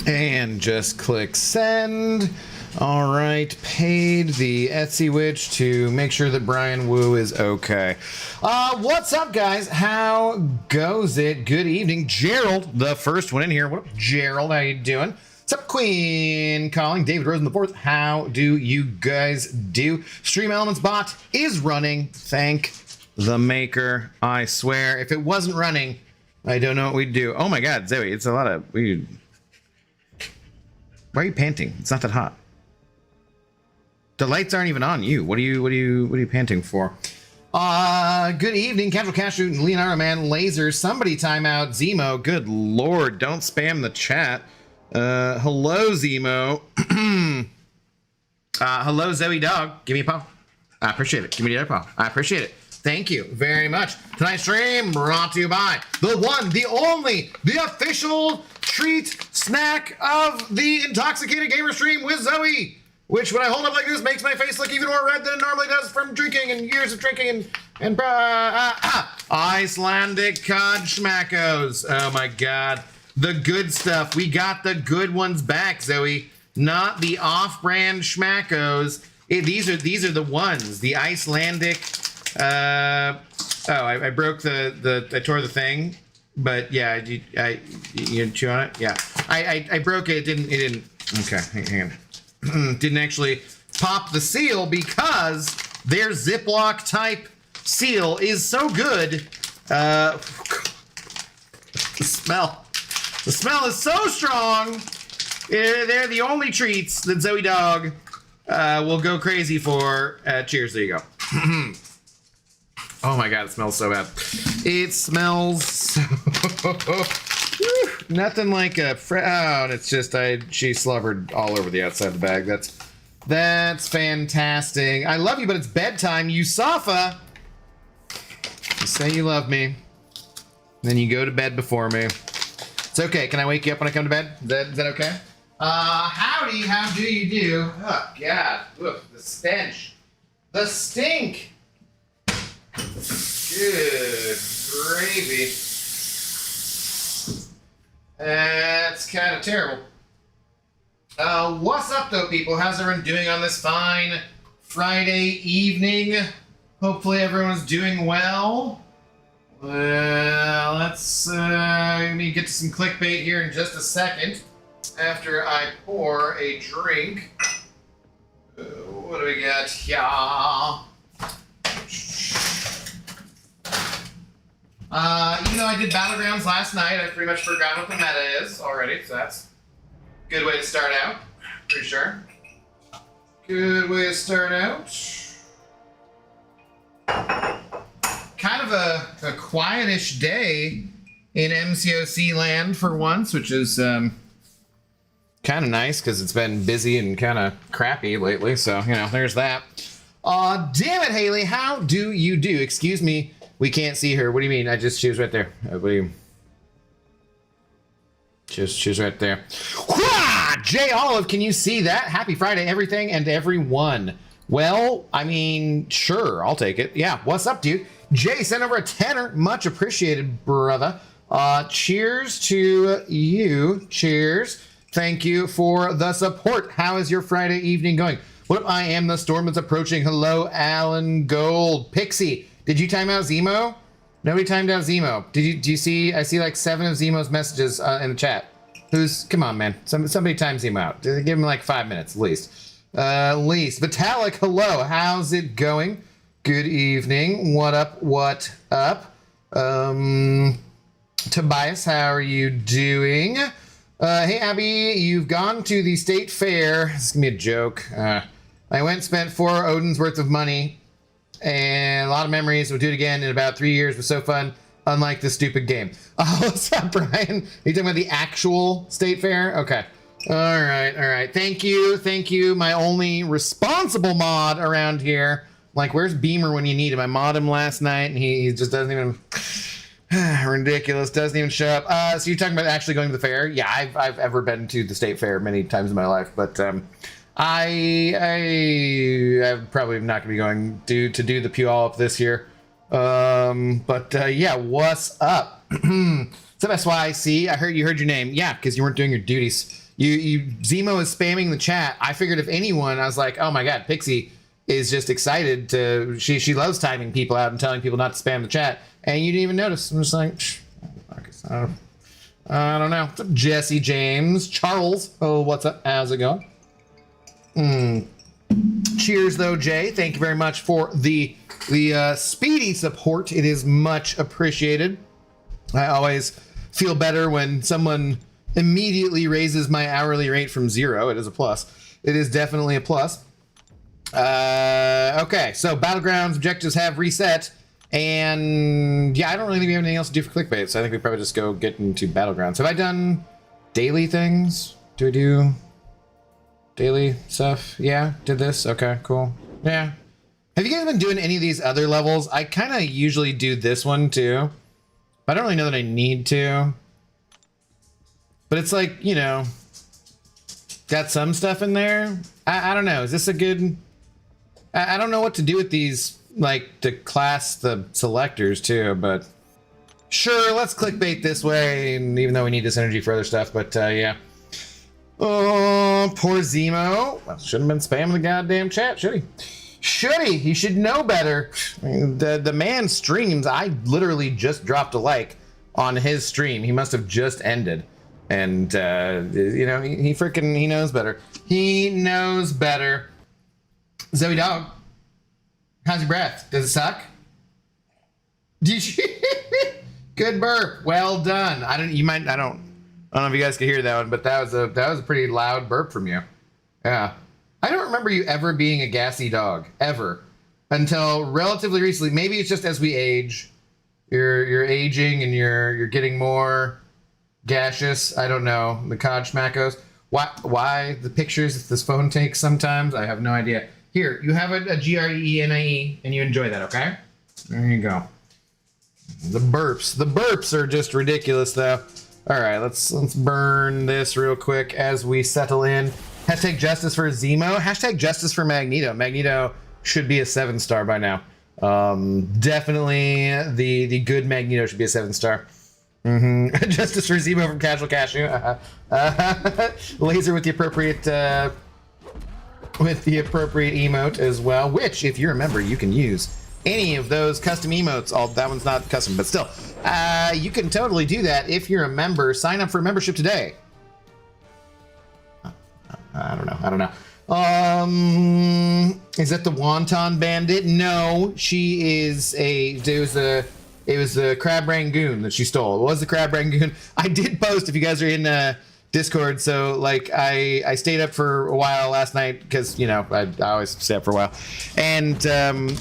And just click send. All right, paid the Etsy witch to make sure that Brian Wu is okay. What's up, guys? How goes it? Good evening. Gerald, the first one in here. What up, Gerald? How you doing? What's up, Queen Calling? David Rosen the fourth. How do you guys do? Stream Elements bot is running. Thank the maker. I swear, if it wasn't running, I don't know what we'd do. Oh my God, Zoe, it's a lot of weird. Why are you panting? It's not that hot. The lights aren't even on you. What are you panting for? Good evening, Casual Cashew, Leonardo Man, Laser, somebody timeout, Zemo. Good Lord, don't spam the chat. Hello, Zemo. Hello, Zoe Dog. Give me a paw. I appreciate it. Give me the other paw. I appreciate it. Thank you very much. Tonight's stream brought to you by the one, the only, the official treat snack of the Intoxicated Gamer stream with Zoe, which when I hold up like this makes my face look even more red than it normally does from drinking and years of drinking and Icelandic cod schmackos. Oh my God. The good stuff. We got the good ones back, Zoe. Not the off-brand schmackos. These are the ones. The Icelandic. I broke I tore the thing, but yeah, you chew on it. Yeah, I broke it. It didn't. Okay, hang on. Didn't actually pop the seal because their Ziploc type seal is so good. The smell is so strong. They're the only treats that Zoe Dog will go crazy for. Cheers, there you go. Oh my God, it smells so bad. It smells so... Nothing like a... Oh, it's just, she slobbered all over the outside of the bag. That's fantastic. I love you, but it's bedtime. You Safa. You say you love me. Then you go to bed before me. It's okay. Can I wake you up when I come to bed? Is that okay? Howdy, how do you do? Oh, God. Look, the stench. The stink. Good gravy. That's kind of terrible. What's up, though, people? How's everyone doing on this fine Friday evening? Hopefully everyone's doing well. Let's let me get to some clickbait here in just a second after I pour a drink. What do we got here? Even though I did Battlegrounds last night, I pretty much forgot what the meta is already, so that's a good way to start out, pretty sure. Good way to start out. Kind of a quietish day in MCOC land for once, which is kind of nice because it's been busy and kind of crappy lately, so, you know, there's that. Damn it, Haley, how do you do? Excuse me. We can't see her. What do you mean? She was right there. What do you... She was right there. Wah! Jay Olive, can you see that? Happy Friday, everything and everyone. Well, I mean, sure, I'll take it. Yeah, what's up, dude? Jay sent over a tenner. Much appreciated, brother. Cheers to you. Cheers. Thank you for the support. How is your Friday evening going? What if I am the storm that's approaching? Hello, Alan Gold. Pixie. Did you time out Zemo? Nobody timed out Zemo. Do you see? I see like 7 of Zemo's messages in the chat. Come on, man. Somebody time Zemo out. Give him like 5 minutes at least. Vitalik, hello. How's it going? Good evening. What up? What up? Tobias, how are you doing? Hey, Abby, you've gone to the state fair. This is gonna be a joke. I went and spent 4 Odin's worth of money. And a lot of memories. We'll do it again in about 3 years. It was so fun, unlike this stupid game. Oh, what's up, Brian? Are you talking about the actual state fair? Okay. All right. Thank you. My only responsible mod around here. Like, where's Beamer when you need him? I mod him last night, and he just doesn't even... Ridiculous. Doesn't even show up. So you're talking about actually going to the fair? Yeah, I've ever been to the state fair many times in my life, but... I'm probably not going to be going to do the Puyallup this year. Yeah, what's up? So that's why I see. I heard you heard your name. Yeah, because you weren't doing your duties. Zemo is spamming the chat. I figured if anyone, I was like, oh my god, Pixie is just excited to. She loves timing people out and telling people not to spam the chat, and you didn't even notice. I'm just like, I don't know. What's up, Jesse James, Charles. Oh, what's up? How's it going? Cheers, though, Jay. Thank you very much for the speedy support. It is much appreciated. I always feel better when someone immediately raises my hourly rate from 0. It is a plus. It is definitely a plus. Okay, so Battlegrounds objectives have reset. And yeah, I don't really think we have anything else to do for clickbait, so I think we probably just go get into Battlegrounds. Have I done daily things? Do I do daily stuff? Yeah, did this. Okay, cool. Yeah. Have you guys been doing any of these other levels? I kind of usually do this one too. I don't really know that I need to. But it's like, you know, got some stuff in there. I don't know. Is this a good... I don't know what to do with these, like, to class the selectors too, but... Sure, let's clickbait this way, and even though we need this energy for other stuff, but yeah. Oh, poor Zemo. Well, shouldn't have been spamming the goddamn chat, should he? Should he? He should know better. I mean, the man streams. I literally just dropped a like on his stream. He must have just ended. And, you know, he knows better. He knows better. Zoe Dog, how's your breath? Does it suck? Did you? Good burp. Well done. I don't know if you guys could hear that one, but that was a pretty loud burp from you. Yeah. I don't remember you ever being a gassy dog, ever, until relatively recently. Maybe it's just as we age, you're aging and you're getting more gaseous. I don't know. The cod schmackos. Why the pictures that this phone takes sometimes? I have no idea. Here, you have a GRENIE, and you enjoy that, okay? There you go. The burps are just ridiculous, though. All right, let's burn this real quick as we settle in. Hashtag justice for Zemo. Hashtag justice for Magneto. Magneto should be a 7-star by now. Definitely the good Magneto should be a 7-star. Justice for Zemo from Casual Cashew. Laser with the appropriate emote as well. Which, if you remember, you can use any of those custom emotes. That one's not custom, but still, you can totally do that if you're a member. Sign up for a membership today. I don't know. Is that the Wonton Bandit? No, she is it was a Crab Rangoon that she stole. It was the Crab Rangoon. I did post, if you guys are in Discord, so like I stayed up for a while last night because, you know, I always stay up for a while, and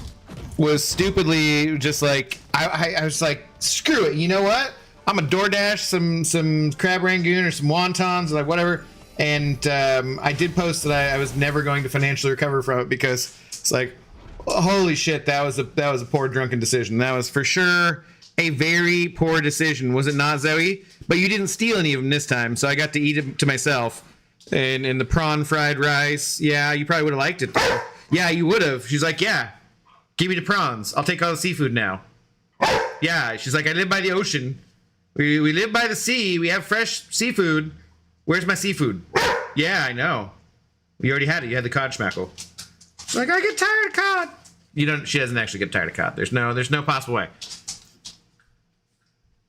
was stupidly just like I was like, screw it, you know what? I'm a DoorDash some Crab Rangoon or some wontons or like whatever. And I did post that I was never going to financially recover from it because it's like, holy shit, that was a poor drunken decision. That was for sure a very poor decision, was it not, Zoe? But you didn't steal any of them this time, so I got to eat them to myself. And the prawn fried rice, yeah, you probably would have liked it though. Yeah, you would have. She's like, yeah, give me the prawns. I'll take all the seafood now. Yeah, she's like, I live by the ocean. We live by the sea. We have fresh seafood. Where's my seafood? Yeah, I know. You already had it. You had the cod schmackle. She's like, I get tired of cod. You don't. She doesn't actually get tired of cod. There's no possible way.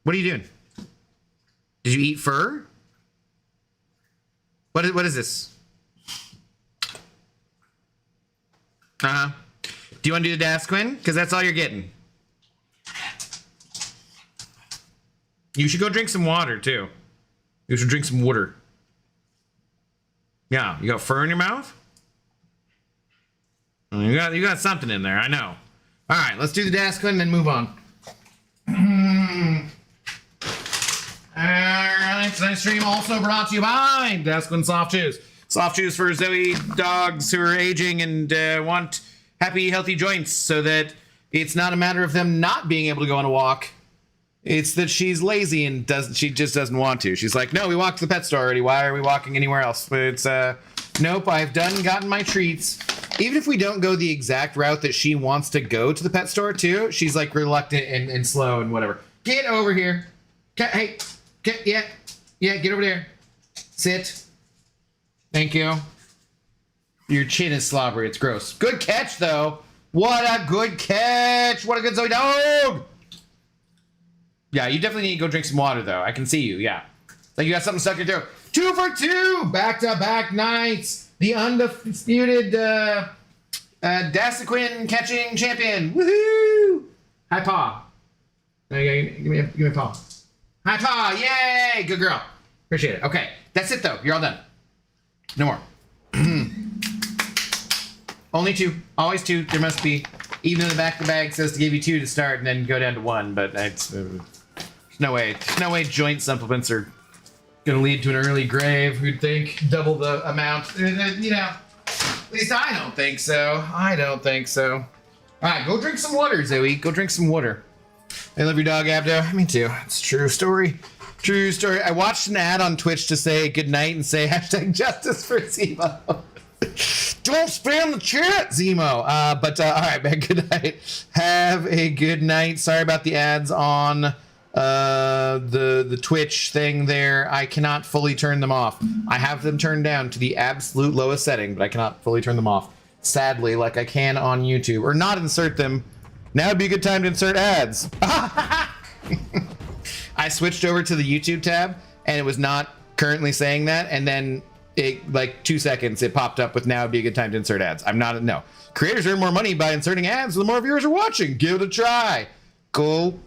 What are you doing? Did you eat fur? What is this? Do you want to do the dash, Quinn? Because that's all you're getting. You should go drink some water too. You should drink some water. Yeah, you got fur in your mouth? You got something in there, I know. All right, let's do the Dasquin and then move on. All right, tonight's stream also brought to you by Dasquin Soft Chews. Soft chews for Zoe dogs who are aging and want happy, healthy joints so that it's not a matter of them not being able to go on a walk. It's that she's lazy and she just doesn't want to. She's like, no, we walked to the pet store already. Why are we walking anywhere else? But it's, nope, I've gotten my treats. Even if we don't go the exact route that she wants to go to the pet store too, she's like reluctant and slow and whatever. Get over here. Hey, Yeah, get over there. Sit. Thank you. Your chin is slobbery. It's gross. Good catch, though. What a good catch. What a good Zoe dog. Yeah, you definitely need to go drink some water, though. I can see you, yeah. Like you got something stuck in your throat. 2 for 2. Back-to-back nights. The undisputed Dasequin catching champion. Woohoo! High paw. Give me a paw. High paw. Yay! Good girl. Appreciate it. Okay. That's it, though. You're all done. No more. Only 2. Always 2. There must be. Even though the back of the bag says to give you 2 to start and then go down to 1. But it's, there's no way. There's no way joint supplements are going to lead to an early grave. Who'd think? Double the amount. You know. At least I don't think so. I don't think so. All right. Go drink some water, Zoe. Go drink some water. I love your dog, Abdo. Me too. It's a true story. True story. I watched an ad on Twitch to say good night and say hashtag justice for Zemo. Don't spam the chat, Zemo. But all right, man. Good night. Have a good night. Sorry about the ads on the Twitch thing there. I cannot fully turn them off. I have them turned down to the absolute lowest setting, but I cannot fully turn them off. Sadly, like I can on YouTube, or not insert them. Now would be a good time to insert ads. I switched over to the YouTube tab, and it was not currently saying that, and then it, like 2 seconds, it popped up with now would be a good time to insert ads. I'm not, no. Creators earn more money by inserting ads, the more viewers are watching. Give it a try. Go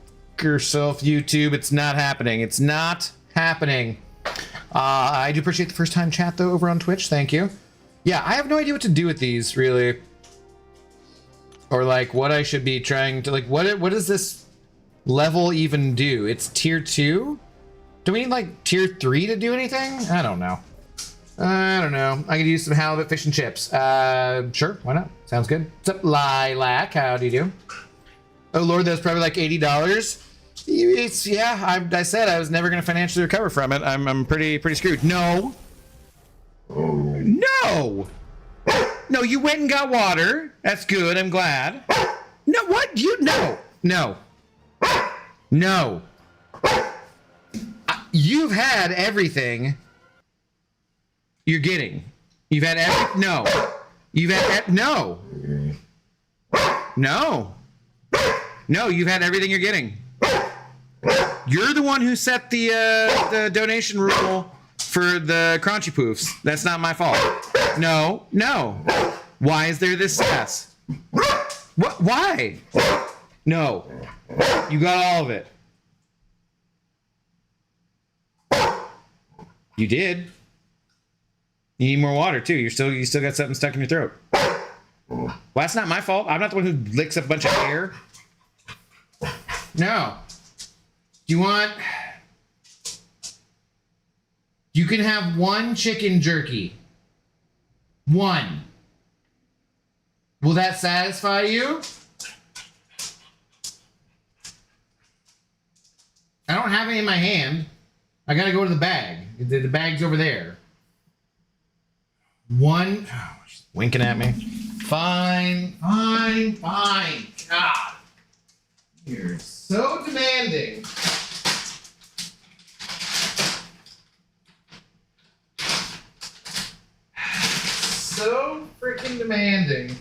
yourself, YouTube. It's not happening. It's not happening. I do appreciate the first time chat, though, over on Twitch. Thank you. Yeah, I have no idea what to do with these, really. Or, like, what I should be trying to, like, what does this level even do? It's tier 2? Do we need, like, tier 3 to do anything? I don't know. I don't know. I could use some halibut fish and chips. Sure, why not? Sounds good. What's up, Lilac? How do you do? Oh, Lord, that's probably like $80. It's, yeah, I said I was never going to financially recover from it. I'm pretty screwed. No. No. No, you went and got water. That's good. I'm glad. No, what? No. You've had everything you're getting. You've had no. You've had no. You've had everything you're getting. You're the one who set the donation rule for the crunchy poofs. That's not my fault. No. Why is there this sass? What? Why? No. You got all of it. You did. You need more water too. You still got something stuck in your throat. Well, that's not my fault. I'm not the one who licks up a bunch of hair. No. You want... You can have 1 chicken jerky. 1. Will that satisfy you? I don't have any in my hand. I gotta go to the bag. The bag's over there. 1. Oh, she's winking at me. Fine. God. You're so demanding. So freaking demanding.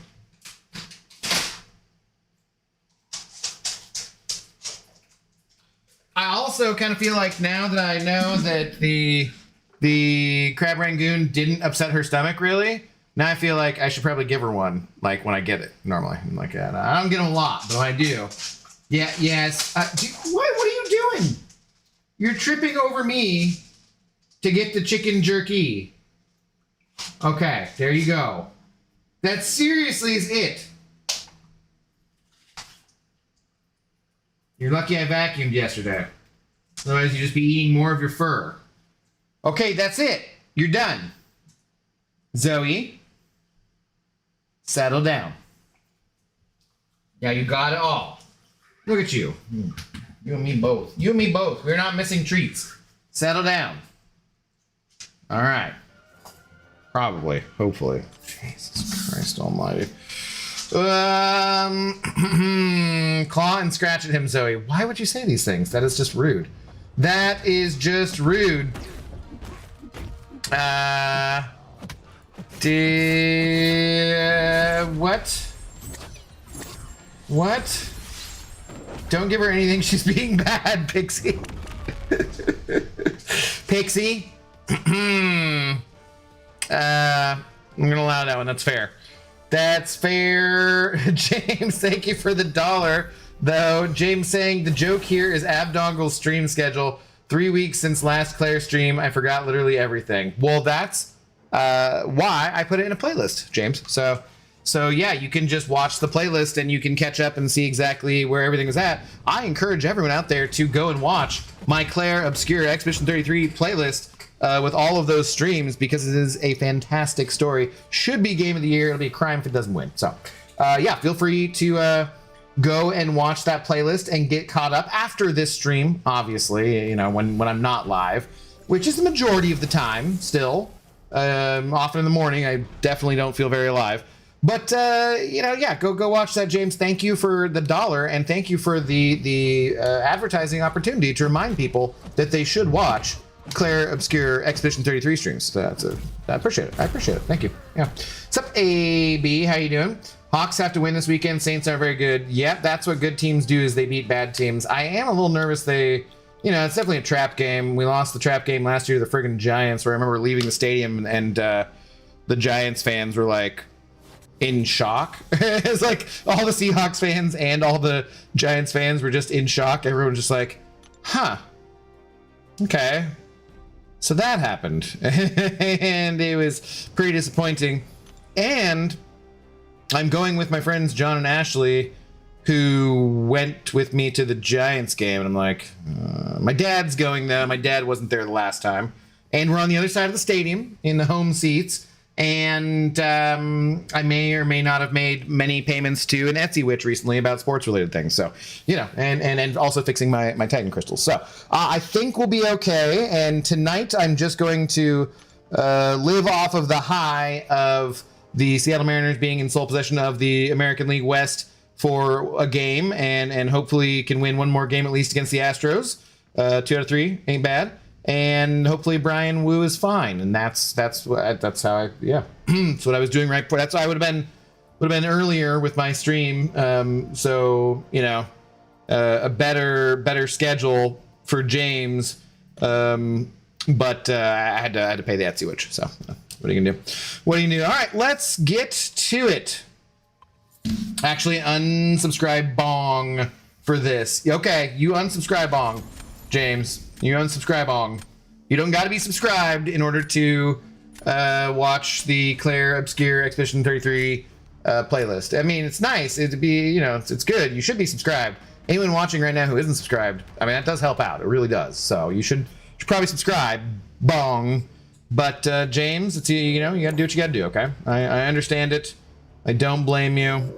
I also kind of feel like now that I know that the crab rangoon didn't upset her stomach really, now I feel like I should probably give her one, like when I get it normally. I'm like, I don't get them a lot, but when I do. Yeah, yes. What are you doing? You're tripping over me to get the chicken jerky. Okay, there you go. That seriously is it. You're lucky I vacuumed yesterday. Otherwise, you'd just be eating more of your fur. Okay, that's it. You're done. Zoe, settle down. Yeah, you got it all. Look at you. You and me both. You and me both. We're not missing treats. Settle down. All right. Probably. Hopefully. Jesus Christ almighty. Claw and scratch at him, Zoe. Why would you say these things? That is just rude. That is just rude. What? What? Don't give her anything. She's being bad, Pixie. Pixie. I'm gonna allow that one. That's fair. That's fair. James, thank you for the $1. Though James saying the joke here is Abdongle's stream schedule. 3 weeks since last Claire stream. I forgot literally everything. Well, that's why I put it in a playlist, James. So yeah, you can just watch the playlist and you can catch up and see exactly where everything is at. I encourage everyone out there to go and watch my Claire Obscure Expedition 33 playlist with all of those streams, because it is a fantastic story. Should be game of the year. It'll be a crime if it doesn't win. So yeah, feel free to go and watch that playlist and get caught up after this stream, obviously, you know, when I'm not live, which is the majority of the time still. Often in the morning, I definitely don't feel very alive. But you know, yeah, go watch that, James. Thank you for the $1, and thank you for the advertising opportunity to remind people that they should watch Claire Obscure Expedition 33 streams. I appreciate it. I appreciate it. Thank you. Yeah. What's up, AB? How you doing? Hawks have to win this weekend. Saints aren't very good. Yep, that's what good teams do, is they beat bad teams. I am a little nervous you know, it's definitely a trap game. We lost the trap game last year to the friggin' Giants, where I remember leaving the stadium and the Giants fans were like in shock. It's like all the Seahawks fans and all the Giants fans were just in shock. Everyone was just like, huh, okay. So that happened. And it was pretty disappointing. And I'm going with my friends John and Ashley, who went with me to the Giants game, and I'm like, my dad's going though. My dad wasn't there the last time, and we're on the other side of the stadium in the home seats, and I may or may not have made many payments to an Etsy witch recently about sports related things. So, you know, and also fixing my Titan crystals. So I think we'll be okay. And tonight I'm just going to live off of the high of the Seattle Mariners being in sole possession of the American League West for a game, and hopefully can win one more game at least against the Astros. 2 out of 3 ain't bad. And hopefully Brian Wu is fine, and that's how I, yeah. That's what I was doing right before. That's why I would have been earlier with my stream. So you know, a better schedule for James. But I had to pay the Etsy witch. So what are you gonna do? What are you gonna do? All right, let's get to it. Actually, unsubscribe Bong for this. Okay, you unsubscribe Bong, James. You unsubscribe Bong. You don't got to be subscribed in order to watch the Claire Obscure Expedition 33 playlist. I mean, it's nice. It'd be, you know, it's good. You should be subscribed. Anyone watching right now who isn't subscribed, I mean, that does help out. It really does. So you should probably subscribe, Bong. But James, it's, you know, you got to do what you got to do. Okay, I understand it. I don't blame you.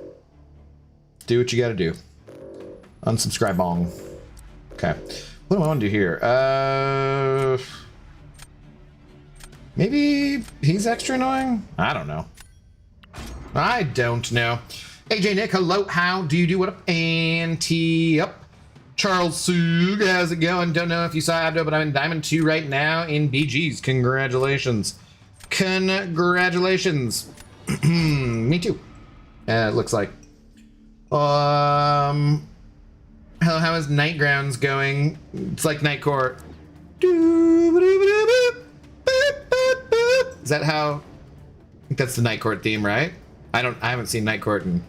Do what you got to do. Unsubscribe Bong. Okay. What do I want to do here? Maybe he's extra annoying? I don't know. I don't know. AJ Nick, hello. How do you do? What up? Anti up. Charles Soog, how's it going? Don't know if you saw Abdo, but I'm in Diamond 2 right now in BGs. Congratulations. Congratulations. Me too. It looks like. How is Nightgrounds going? It's like Night Court. Is that how? I think that's the Night Court theme, right? I haven't seen Night Court in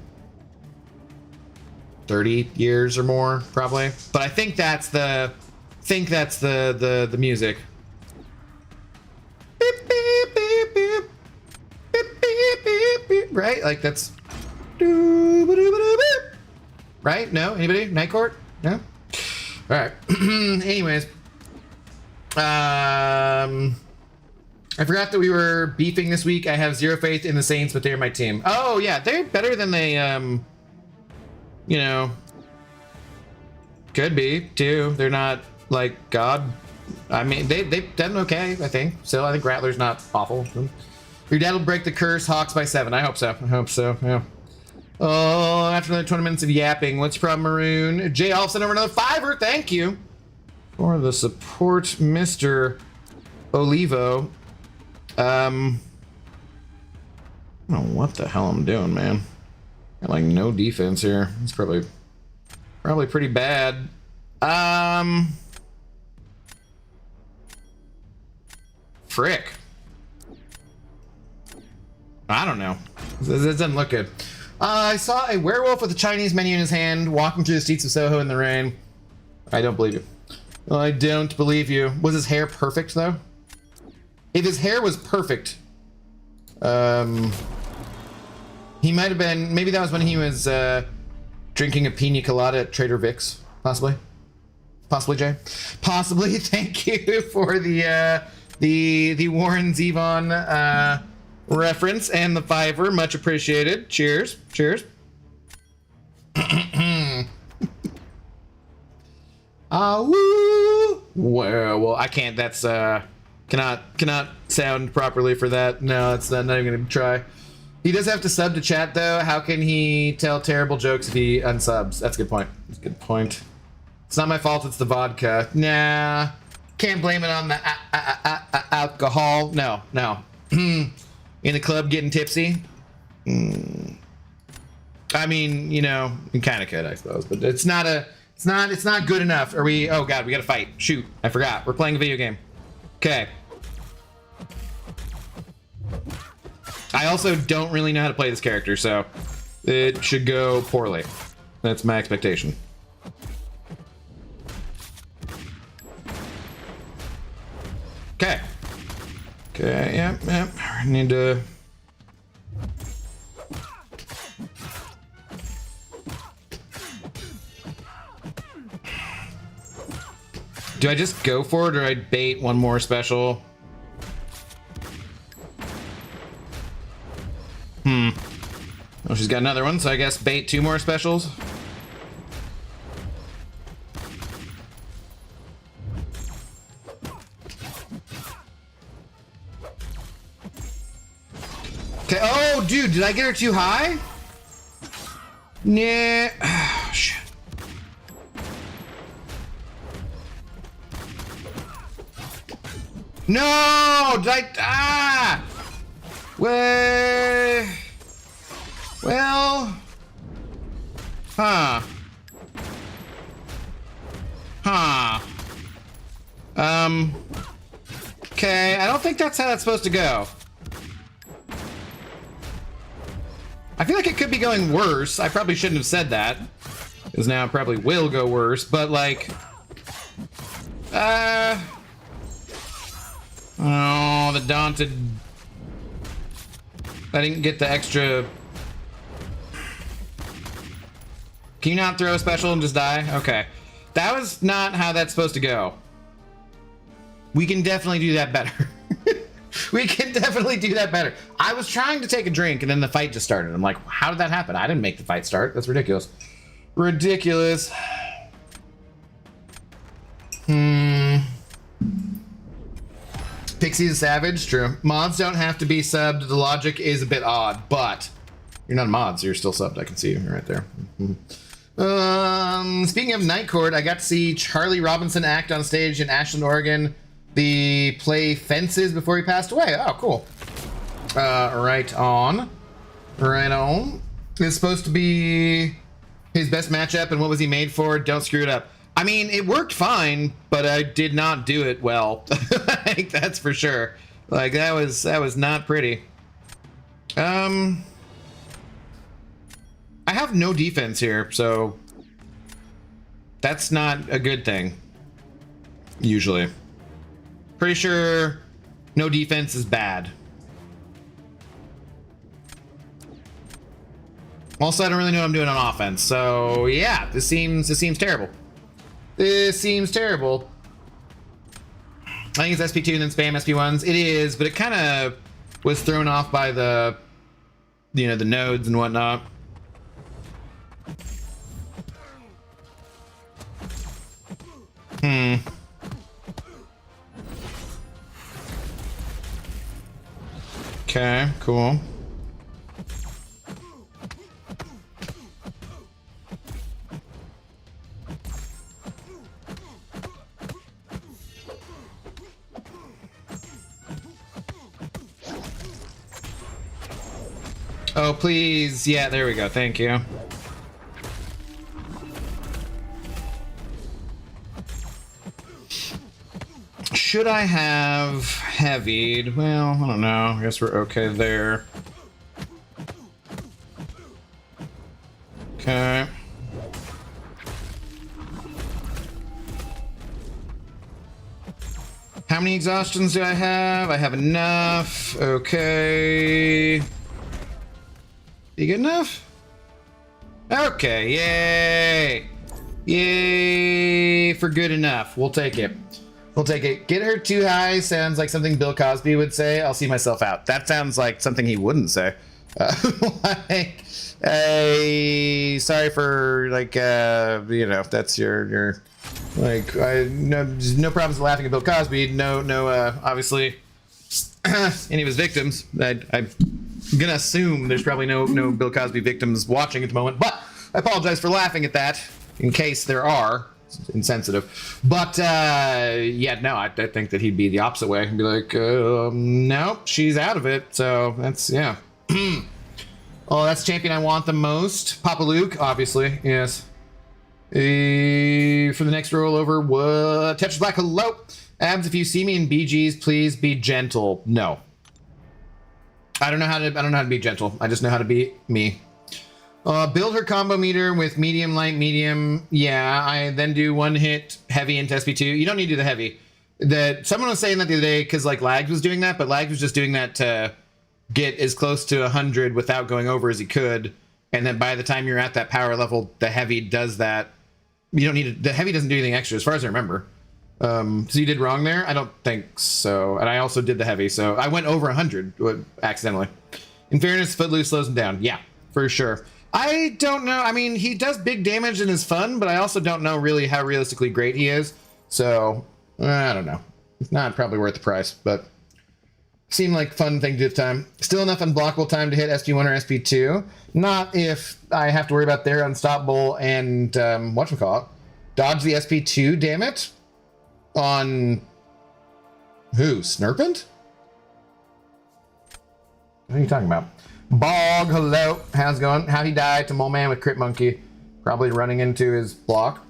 30 years or more, probably. But I think that's the music. Right? Like that's right? No? Anybody? Night Court? No? Alright. Anyways. I forgot that we were beefing this week. I have zero faith in the Saints, but they're my team. Oh, yeah. They're better than they, you know, could be, too. They're not, like, God. I mean, they've done okay, I think. So I think Rattler's not awful. Your dad will break the curse. Hawks by 7. I hope so. I hope so, yeah. Oh, after another 20 minutes of yapping. What's your problem, Maroon? Jay Olsen over another $5. Thank you. For the support, Mr. Olivo. I don't know what the hell I'm doing, man. Got like no defense here. It's probably pretty bad. Frick. I don't know. This doesn't look good. I saw a werewolf with a Chinese menu in his hand walking through the streets of Soho in the rain. I don't believe you. I don't believe you. Was his hair perfect, though? If his hair was perfect, he might have been... Maybe that was when he was drinking a pina colada at Trader Vic's, possibly. Possibly, Jay. Possibly. Thank you for the Warren Zevon reference and the $5. Much appreciated. Cheers. Cheers. Woo! Well, I can't. That's cannot sound properly for that. No, it's not even gonna try. He does have to sub to chat though. How can he tell terrible jokes if he unsubs? That's a good point. That's a good point. It's not my fault. It's the vodka. Nah, can't blame it on the alcohol. No. In the club getting tipsy. I mean, you know, you kind of could, I suppose, but it's not good enough. Are we? Oh God, we gotta fight. Shoot, I forgot. We're playing a video game. Okay. I also don't really know how to play this character, so it should go poorly. That's my expectation. Okay. Okay, yep. I need to... Do I just go for it, or I bait one more special? Well, she's got another one, so I guess bait 2 more specials. Okay. Oh, dude, did I get her too high? Nah. Oh, shit. No! Did I... Ah! Well... Huh. Okay, I don't think that's how that's supposed to go. I feel like it could be going worse. I probably shouldn't have said that, because now it probably will go worse, but like... Oh, the daunted... I didn't get the extra... Can you not throw a special and just die? Okay. That was not how that's supposed to go. We can definitely do that better. We can definitely do that better. I was trying to take a drink and then the fight just started. I'm like, how did that happen? I didn't make the fight start. That's ridiculous. Ridiculous. Pixie the Savage, true. Mods don't have to be subbed. The logic is a bit odd, but you're not a mod, so you're still subbed. I can see you right there. Speaking of Night Court, I got to see Charlie Robinson act on stage in Ashland, Oregon. The play Fences before he passed away. Oh, cool. Right on. Right on. It's supposed to be his best matchup, and what was he made for? Don't screw it up. I mean, it worked fine, but I did not do it well. Like, that's for sure. Like, that was not pretty. I have no defense here, so that's not a good thing. Usually. Pretty sure no defense is bad. Also, I don't really know what I'm doing on offense, so yeah, this seems terrible. This seems terrible. I think it's SP2 and then spam SP1s. It is, but it kind of was thrown off by the, you know, the nodes and whatnot. Okay, cool. Oh, please. Yeah, there we go. Thank you. Should I have heavied? Well, I don't know. I guess we're okay there. Okay. How many exhaustions do I have? I have enough. Okay. You good enough? Okay, yay! Yay for good enough. We'll take it. We'll take it. Get her too high sounds like something Bill Cosby would say. I'll see myself out. That sounds like something he wouldn't say. Like, hey, sorry for, like, you know, that's your like, no problems with laughing at Bill Cosby. No, obviously, any of his victims. I'm gonna assume there's probably no Bill Cosby victims watching at the moment, but I apologize for laughing at that in case there are. It's insensitive, but yeah, no, I think that he'd be the opposite way and be like, no, she's out of it. So that's, yeah. Oh, that's the champion I want the most. Papa Luke, obviously, yes. For the next rollover, what? Tetris Black, hello. Abs, if you see me in BGs, please be gentle. No. I don't know how to be gentle. I just know how to be me. Build her combo meter with medium, light, medium. Yeah, I then do one hit heavy into SP2. You don't need to do the heavy. Someone was saying that the other day because like Lags was doing that, but Lags was just doing that to get as close to 100 without going over as he could. And then by the time you're at that power level, the heavy does that. You don't need the heavy doesn't do anything extra as far as I remember. So you did wrong there? I don't think so. And I also did the heavy, so I went over 100 accidentally. In fairness, Footloose slows him down. Yeah, for sure. I don't know. I mean, he does big damage and is fun, but I also don't know really how realistically great he is. So, I don't know. It's not probably worth the price, but seemed like fun thing to do at the time. Still enough unblockable time to hit SP1 or SP2. Not if I have to worry about their unstoppable and, whatchamacallit, dodge the SP2, damn it. On who? Snurpent? What are you talking about? Bog, hello. How's it going? How'd he die to Mole Man with Crit Monkey? Probably running into his block.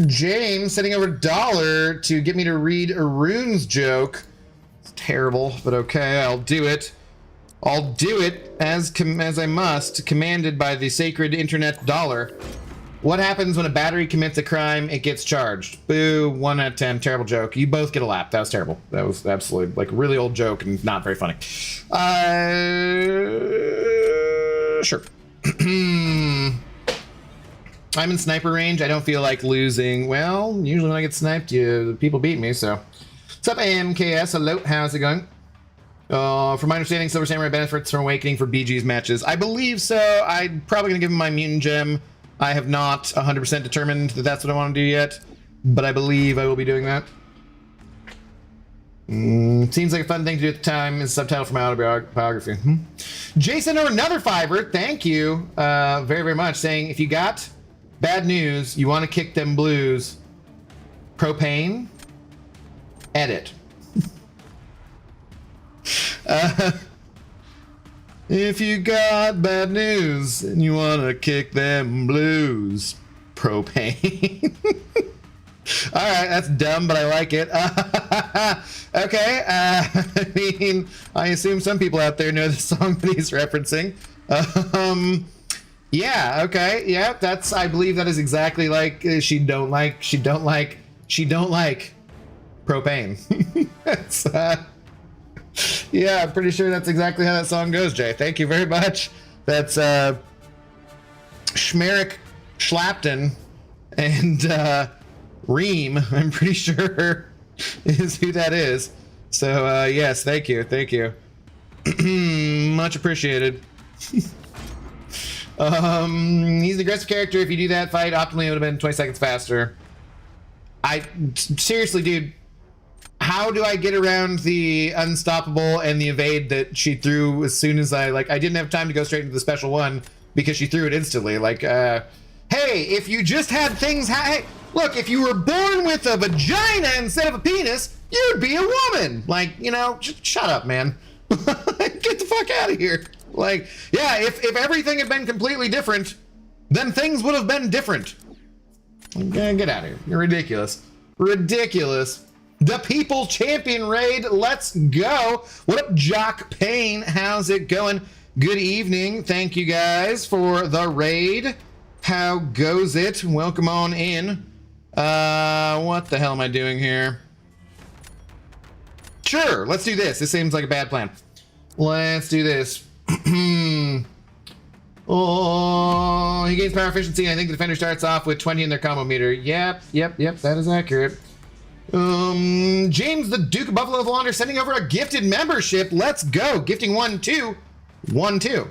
James sending over $1 to get me to read Arun's joke. It's terrible, but okay, I'll do it. I'll do it as I must, commanded by the sacred internet dollar. What happens when a battery commits a crime? It gets charged. Boo, 1 out of 10, terrible joke. You both get a lap. That was terrible. That was absolutely, like, a really old joke and not very funny. Sure. I'm in sniper range. I don't feel like losing. Well, usually when I get sniped, people beat me, so. What's up, AMKS? Hello, how's it going? From my understanding, Silver Samurai benefits from Awakening for BG's matches. I believe so. I'm probably going to give him my Mutant Gem. I have not 100% determined that that's what I want to do yet, but I believe I will be doing that. Seems like a fun thing to do at the time. Is subtitle for my autobiography. Jason, or another $5. Thank you very, very much. Saying, if you got bad news, you want to kick them blues, propane, edit. If you got bad news and you want to kick them blues, propane. All right, that's dumb, but I like it. Okay, I mean, I assume some people out there know the song that he's referencing. Yeah, okay, yeah, that's, I believe that is exactly like she don't like propane. That's, yeah, I'm pretty sure that's exactly how that song goes, Jay. Thank you very much. That's Schmerich Schlapton and Reem, I'm pretty sure is who that is. So yes, thank you. Much appreciated. He's an aggressive character. If you do that fight optimally, it would have been 20 seconds faster. Seriously, dude, how do I get around the unstoppable and the evade that she threw as soon as I didn't have time to go straight into the special one because she threw it instantly. Like, hey, if you just had things, hey, look, if you were born with a vagina instead of a penis, you'd be a woman. Like, you know, just shut up, man. Get the fuck out of here. Like, yeah, if everything had been completely different, then things would have been different. Get out of here. You're ridiculous. Ridiculous. The People Champion raid. Let's go. What up, Jock Payne? How's it going? Good evening. Thank you guys for the raid. How goes it? Welcome on in. What the hell am I doing here? Sure, let's do this. This seems like a bad plan. Let's do this. Oh, he gains power efficiency. I think the defender starts off with 20 in their combo meter. Yep, that is accurate. James, the Duke of Buffalo Launder, sending over a gifted membership. Let's go. Gifting 1-2. 1-2.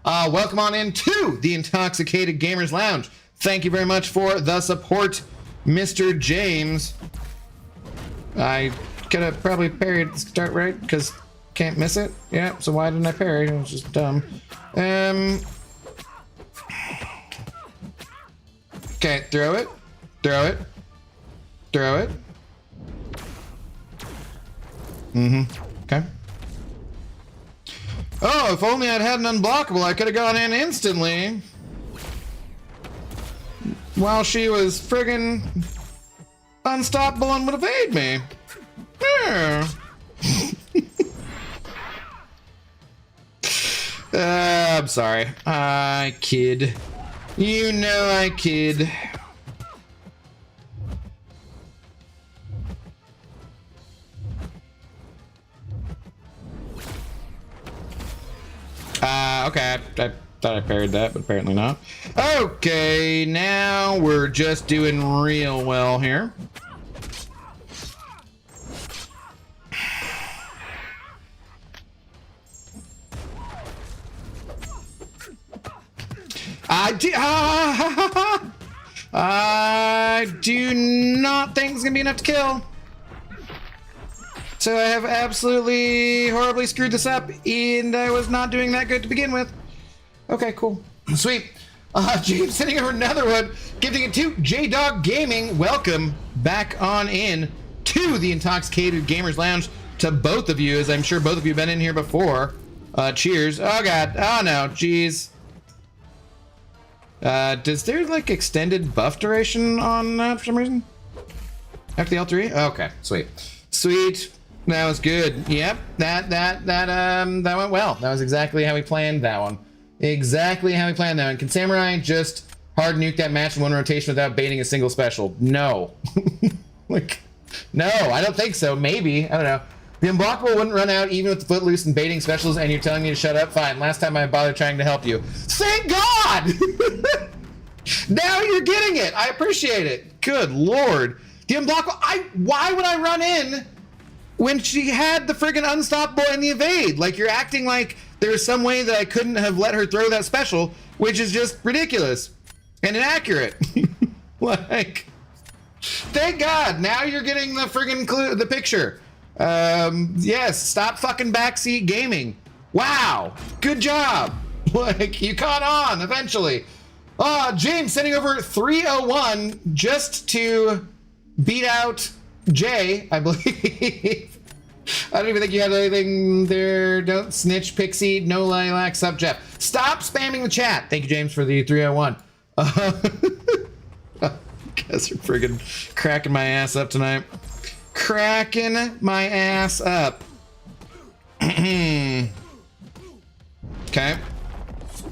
Welcome on into the Intoxicated Gamers Lounge. Thank you very much for the support, Mr. James. I could have probably parried at the start, right? Because can't miss it. Yeah, so why didn't I parry? It was just dumb. Okay, throw it. Throw it. Throw it. Okay. Oh, if only I'd had an unblockable, I could have gone in instantly. While she was friggin' unstoppable and would evade me. Yeah. I'm sorry. I kid. You know I kid. Okay, I thought I parried that, but apparently not. Okay, now we're just doing real well here. I do not think it's gonna be enough to kill. So I have absolutely horribly screwed this up, and I was not doing that good to begin with. Okay, cool. Sweet. James sending over another one, giving it to J-Dog Gaming. Welcome back on in to the Intoxicated Gamers Lounge to both of you, as I'm sure both of you have been in here before. Cheers. Oh, God. Oh, no. Jeez. Does there, like, extended buff duration on that for some reason? After the L3? Okay, sweet. Sweet. That was good. Yep, that went well. That was exactly how we planned that one. Exactly how we planned that one. Can Samurai just hard nuke that match in one rotation without baiting a single special? No. Like, no, I don't think so. Maybe. I don't know. The unblockable wouldn't run out even with the footloose and baiting specials, and you're telling me to shut up? Fine. Last time I bothered trying to help you. Thank God! Now you're getting it. I appreciate it. Good Lord. The unblockable, why would I run in when she had the friggin' unstoppable and the evade? Like, you're acting like there's some way that I couldn't have let her throw that special, which is just ridiculous and inaccurate. Like, thank God, now you're getting the friggin' clue, the picture. Yes, stop fucking backseat gaming. Wow, good job. Like, you caught on eventually. James sending over 301 just to beat out Jay, I believe. I don't even think you had anything there. Don't snitch, Pixie. No lilac, sub Jeff. Stop spamming the chat. Thank you, James, for the 301. Guys are friggin' cracking my ass up tonight. Cracking my ass up. Okay.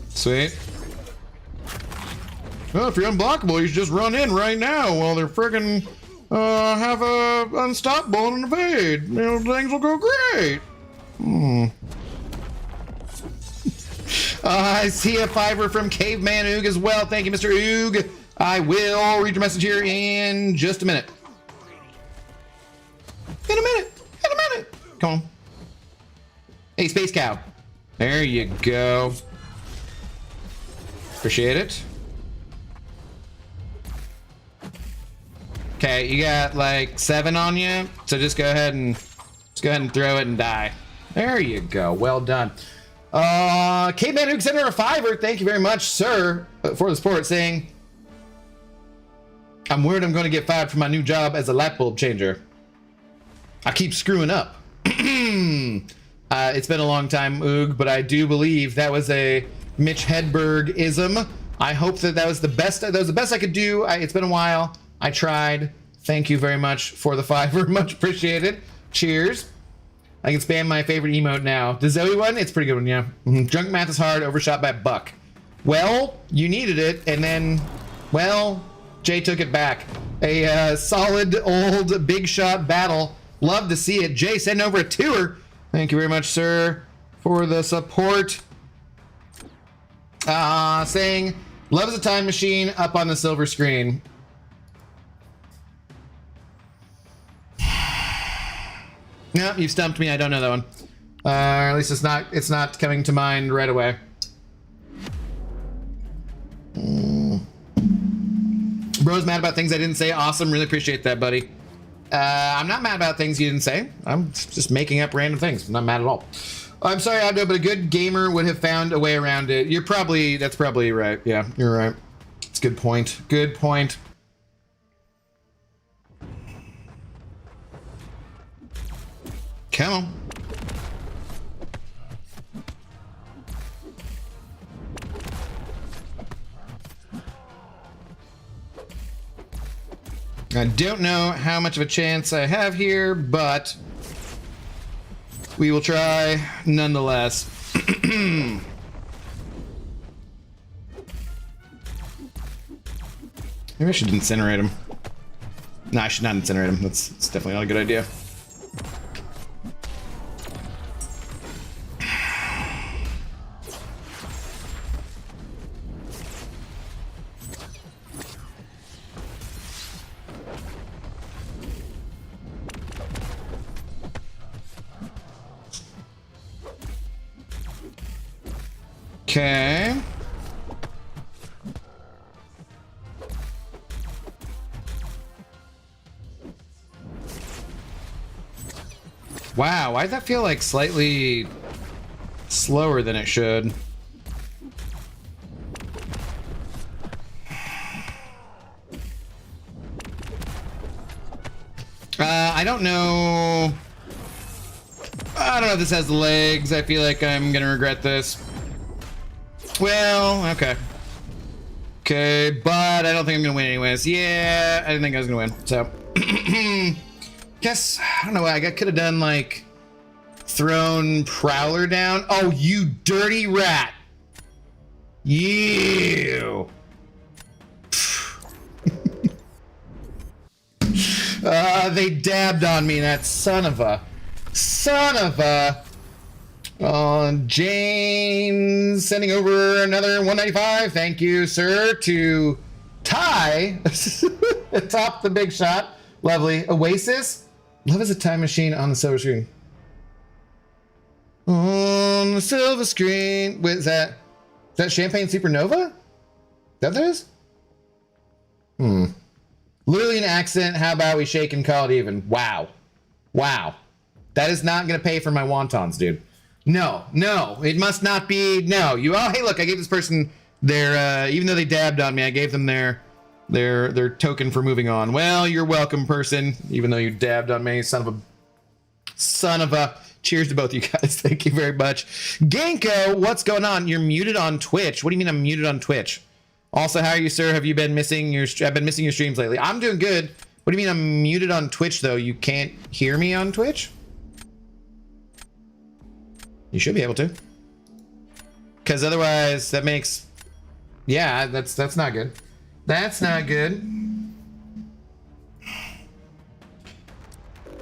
Sweet. Well, if you're unblockable, you should just run in right now while they're friggin' have a unstoppable and an evade. You know, things will go great. I see a fiver from Caveman Oog as well. Thank you, Mr. Oog. I will read your message here in just a minute. In a minute. Come on. Hey, Space Cow. There you go. Appreciate it. Okay, you got like 7 on you, so just go ahead and throw it and die. There you go. Well done. Caveman Hook sent her a fiver. Thank you very much, sir, for the support, saying, I'm worried I'm going to get fired from my new job as a light bulb changer. I keep screwing up. It's been a long time, Oog, but I do believe that was a Mitch Hedberg-ism. I hope that was the best. That was the best I could do. It's been a while. I tried. Thank you very much for the $5. Much appreciated. Cheers. I can spam my favorite emote now. The Zoe one? It's a pretty good one, yeah. Junk math is hard, overshot by a buck. Well, you needed it, and then, well, Jay took it back. A solid old big shot battle. Love to see it. Jay, send over a tour. Thank you very much, sir, for the support. Saying, love is a time machine up on the silver screen. No, you've stumped me. I don't know that one. Or at least it's not coming to mind right away. Bro's mad about things I didn't say. Awesome. Really appreciate that, buddy. I'm not mad about things you didn't say. I'm just making up random things. I'm not mad at all. I'm sorry, Abdo, but a good gamer would have found a way around it. That's probably right. Yeah, you're right. It's a good point. Good point. Come on. I don't know how much of a chance I have here, but we will try nonetheless. Maybe I should incinerate him. No, I should not incinerate him. That's definitely not a good idea. Okay. Wow, why does that feel like slightly slower than it should? I don't know. I don't know if this has the legs. I feel like I'm gonna regret this. Well, okay. Okay, but I don't think I'm gonna win anyways. Yeah, I didn't think I was gonna win, so. Guess, I don't know, I could have done, like, thrown Prowler down. Oh, you dirty rat. You. They dabbed on me, that son of a. James sending over another 195. Thank you, sir, to Ty atop the big shot. Lovely. Oasis. Love is a time machine on the silver screen. On the silver screen. Wait, is that Champagne Supernova? That is? Literally an accent. How about we shake and call it even? Wow. Wow. That is not going to pay for my wontons, dude. No, it must not be. No, oh, hey, look, I gave this person their, even though they dabbed on me, I gave them their token for moving on. Well, you're welcome, person, even though you dabbed on me, son of a. Cheers to both you guys. Thank you very much. Ganko, what's going on? You're muted on Twitch. What do you mean I'm muted on Twitch? Also, how are you, sir? Have you been missing I've been missing your streams lately. I'm doing good. What do you mean I'm muted on Twitch, though? You can't hear me on Twitch? You should be able to. Because otherwise, that makes... Yeah, that's not good. That's not good.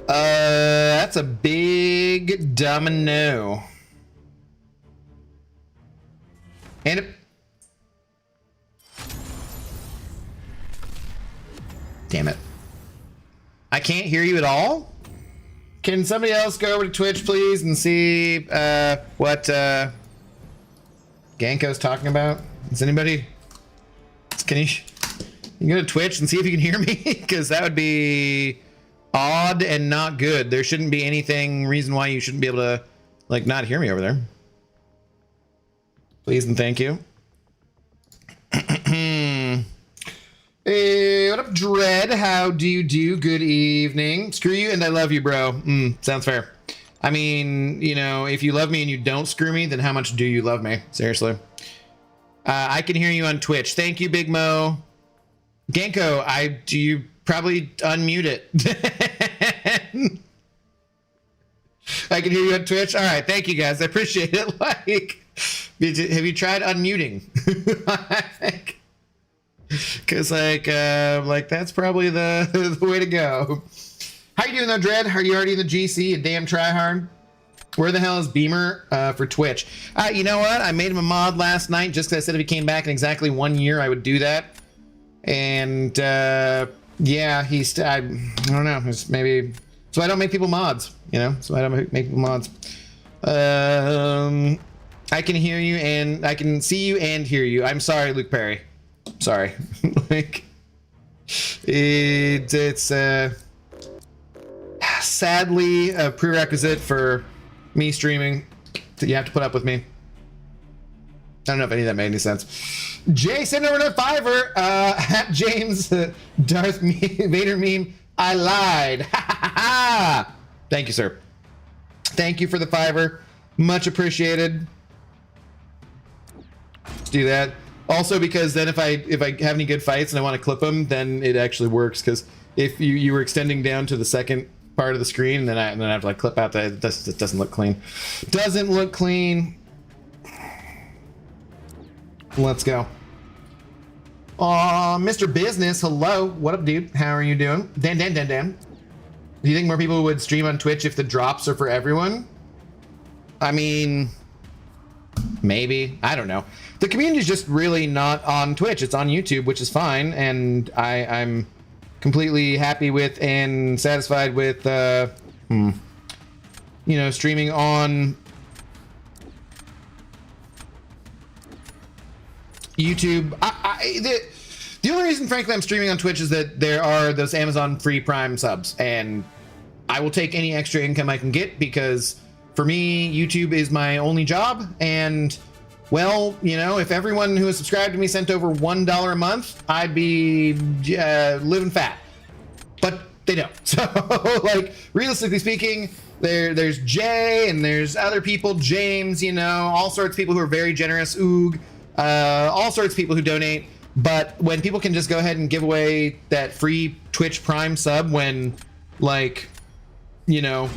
That's a big domino. And damn it. I can't hear you at all? Can somebody else go over to Twitch, please, and see what Ganko's talking about? Is anybody... Can you go to Twitch and see if you can hear me? Because that would be odd and not good. There shouldn't be reason why you shouldn't be able to, like, not hear me over there. Please and thank you. Hey, what up, Dread? How do you do? Good evening. Screw you and I love you, bro. Sounds fair. I mean, you know, if you love me and you don't screw me, then how much do you love me? Seriously. I can hear you on Twitch. Thank you, Big Mo. Genko, do you probably unmute it? I can hear you on Twitch. All right, thank you guys. I appreciate it. Like, have you tried unmuting? I think, because like that's probably the way to go. How you doing though, Dread? Are you already in the GC? A damn tryhard. Where the hell is Beamer for Twitch? You know what? I made him a mod last night just because I said if he came back in exactly 1 year, I would do that. And yeah, I don't know. It's maybe so I don't make people mods. You know, so I don't make people mods. I can hear you and I can see you and hear you. I'm sorry, Luke Perry. Sorry. Like it's sadly a prerequisite for me streaming that you have to put up with me. I don't know if any of that made any sense. Jay sent over another $5. At James Darth Vader meme. I lied. Thank you, sir. Thank you for the $5. Much appreciated. Let's do that. Also, because then if I have any good fights and I want to clip them, then it actually works. Because if you were extending down to the second part of the screen, and then I have to like clip out that it doesn't look clean. Doesn't look clean. Let's go. Mr. Business, hello. What up, dude? How are you doing? Dan. Do you think more people would stream on Twitch if the drops are for everyone? I mean, maybe. I don't know. The community is just really not on Twitch. It's on YouTube, which is fine, and I'm completely happy with and satisfied with, you know, streaming on YouTube. The only reason, frankly, I'm streaming on Twitch is that there are those Amazon free Prime subs, and I will take any extra income I can get because for me, YouTube is my only job. And well, you know, if everyone who is subscribed to me sent over $1 a month, I'd be living fat. But they don't. So, like, realistically speaking, there's Jay and there's other people, James, you know, all sorts of people who are very generous, Oog, all sorts of people who donate. But when people can just go ahead and give away that free Twitch Prime sub when, like, you know,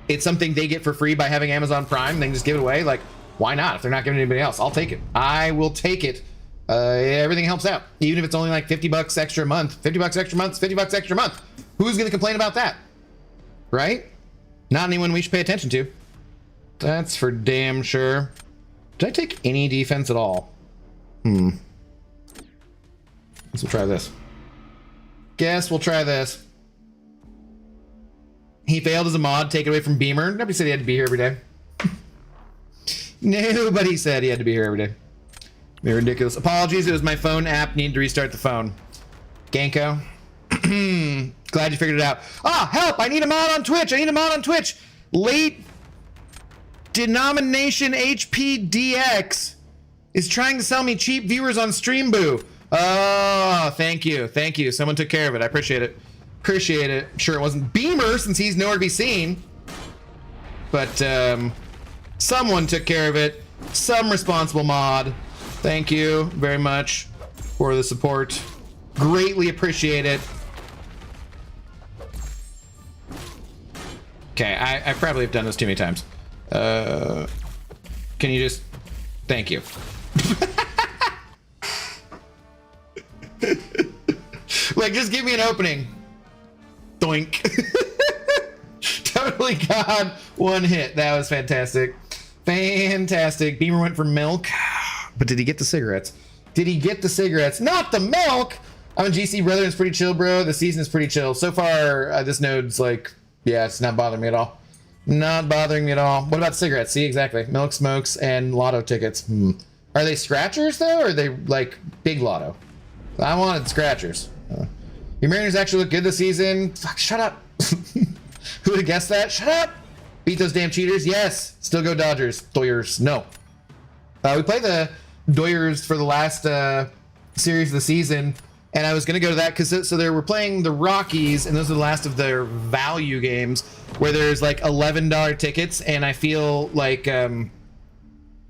it's something they get for free by having Amazon Prime, they can just give it away. Like, why not? If they're not giving anybody else, I'll take it. I will take it. Everything helps out. Even if it's only like $50 extra a month. $50 extra a month, $50 extra a month. Who's going to complain about that? Right? Not anyone we should pay attention to. That's for damn sure. Did I take any defense at all? Guess we'll try this. Guess we'll try this. He failed as a mod, take it away from Beamer. Nobody said he had to be here every day. Nobody said he had to be here every day. They're ridiculous. Apologies, it was my phone app. Need to restart the phone. Ganko. Glad you figured it out. Ah, help! I need a mod on Twitch. I need a mod on Twitch. Late denomination HPDX is trying to sell me cheap viewers on Streamboo. Oh, thank you. Thank you. Someone took care of it. I appreciate it. Appreciate it. Sure, it wasn't Beamer since he's nowhere to be seen. But someone took care of it. Some responsible mod. Thank you very much for the support. Greatly appreciate it. Okay, I probably have done this too many times. Can you just... Thank you. Like, just give me an opening. Doink. Totally got one hit. That was fantastic. Fantastic. Beamer went for milk. But did he get the cigarettes? Did he get the cigarettes? Not the milk! I'm a GC brother. It's pretty chill, bro. The season is pretty chill. So far, this node's like... Yeah, it's not bothering me at all. Not bothering me at all. What about cigarettes? See, exactly. Milk, smokes, and lotto tickets. Are they scratchers, though, or are they, like, big lotto? I wanted scratchers. Your Mariners actually look good this season. Fuck, shut up. Who would have guessed that? Shut up! Beat those damn cheaters. Yes. Still go Dodgers. Doyers. No. We played the Doyers for the last series of the season, and I was going to go to that because so they were playing the Rockies, and those are the last of their value games. where there's like $11 tickets, and I feel like I'm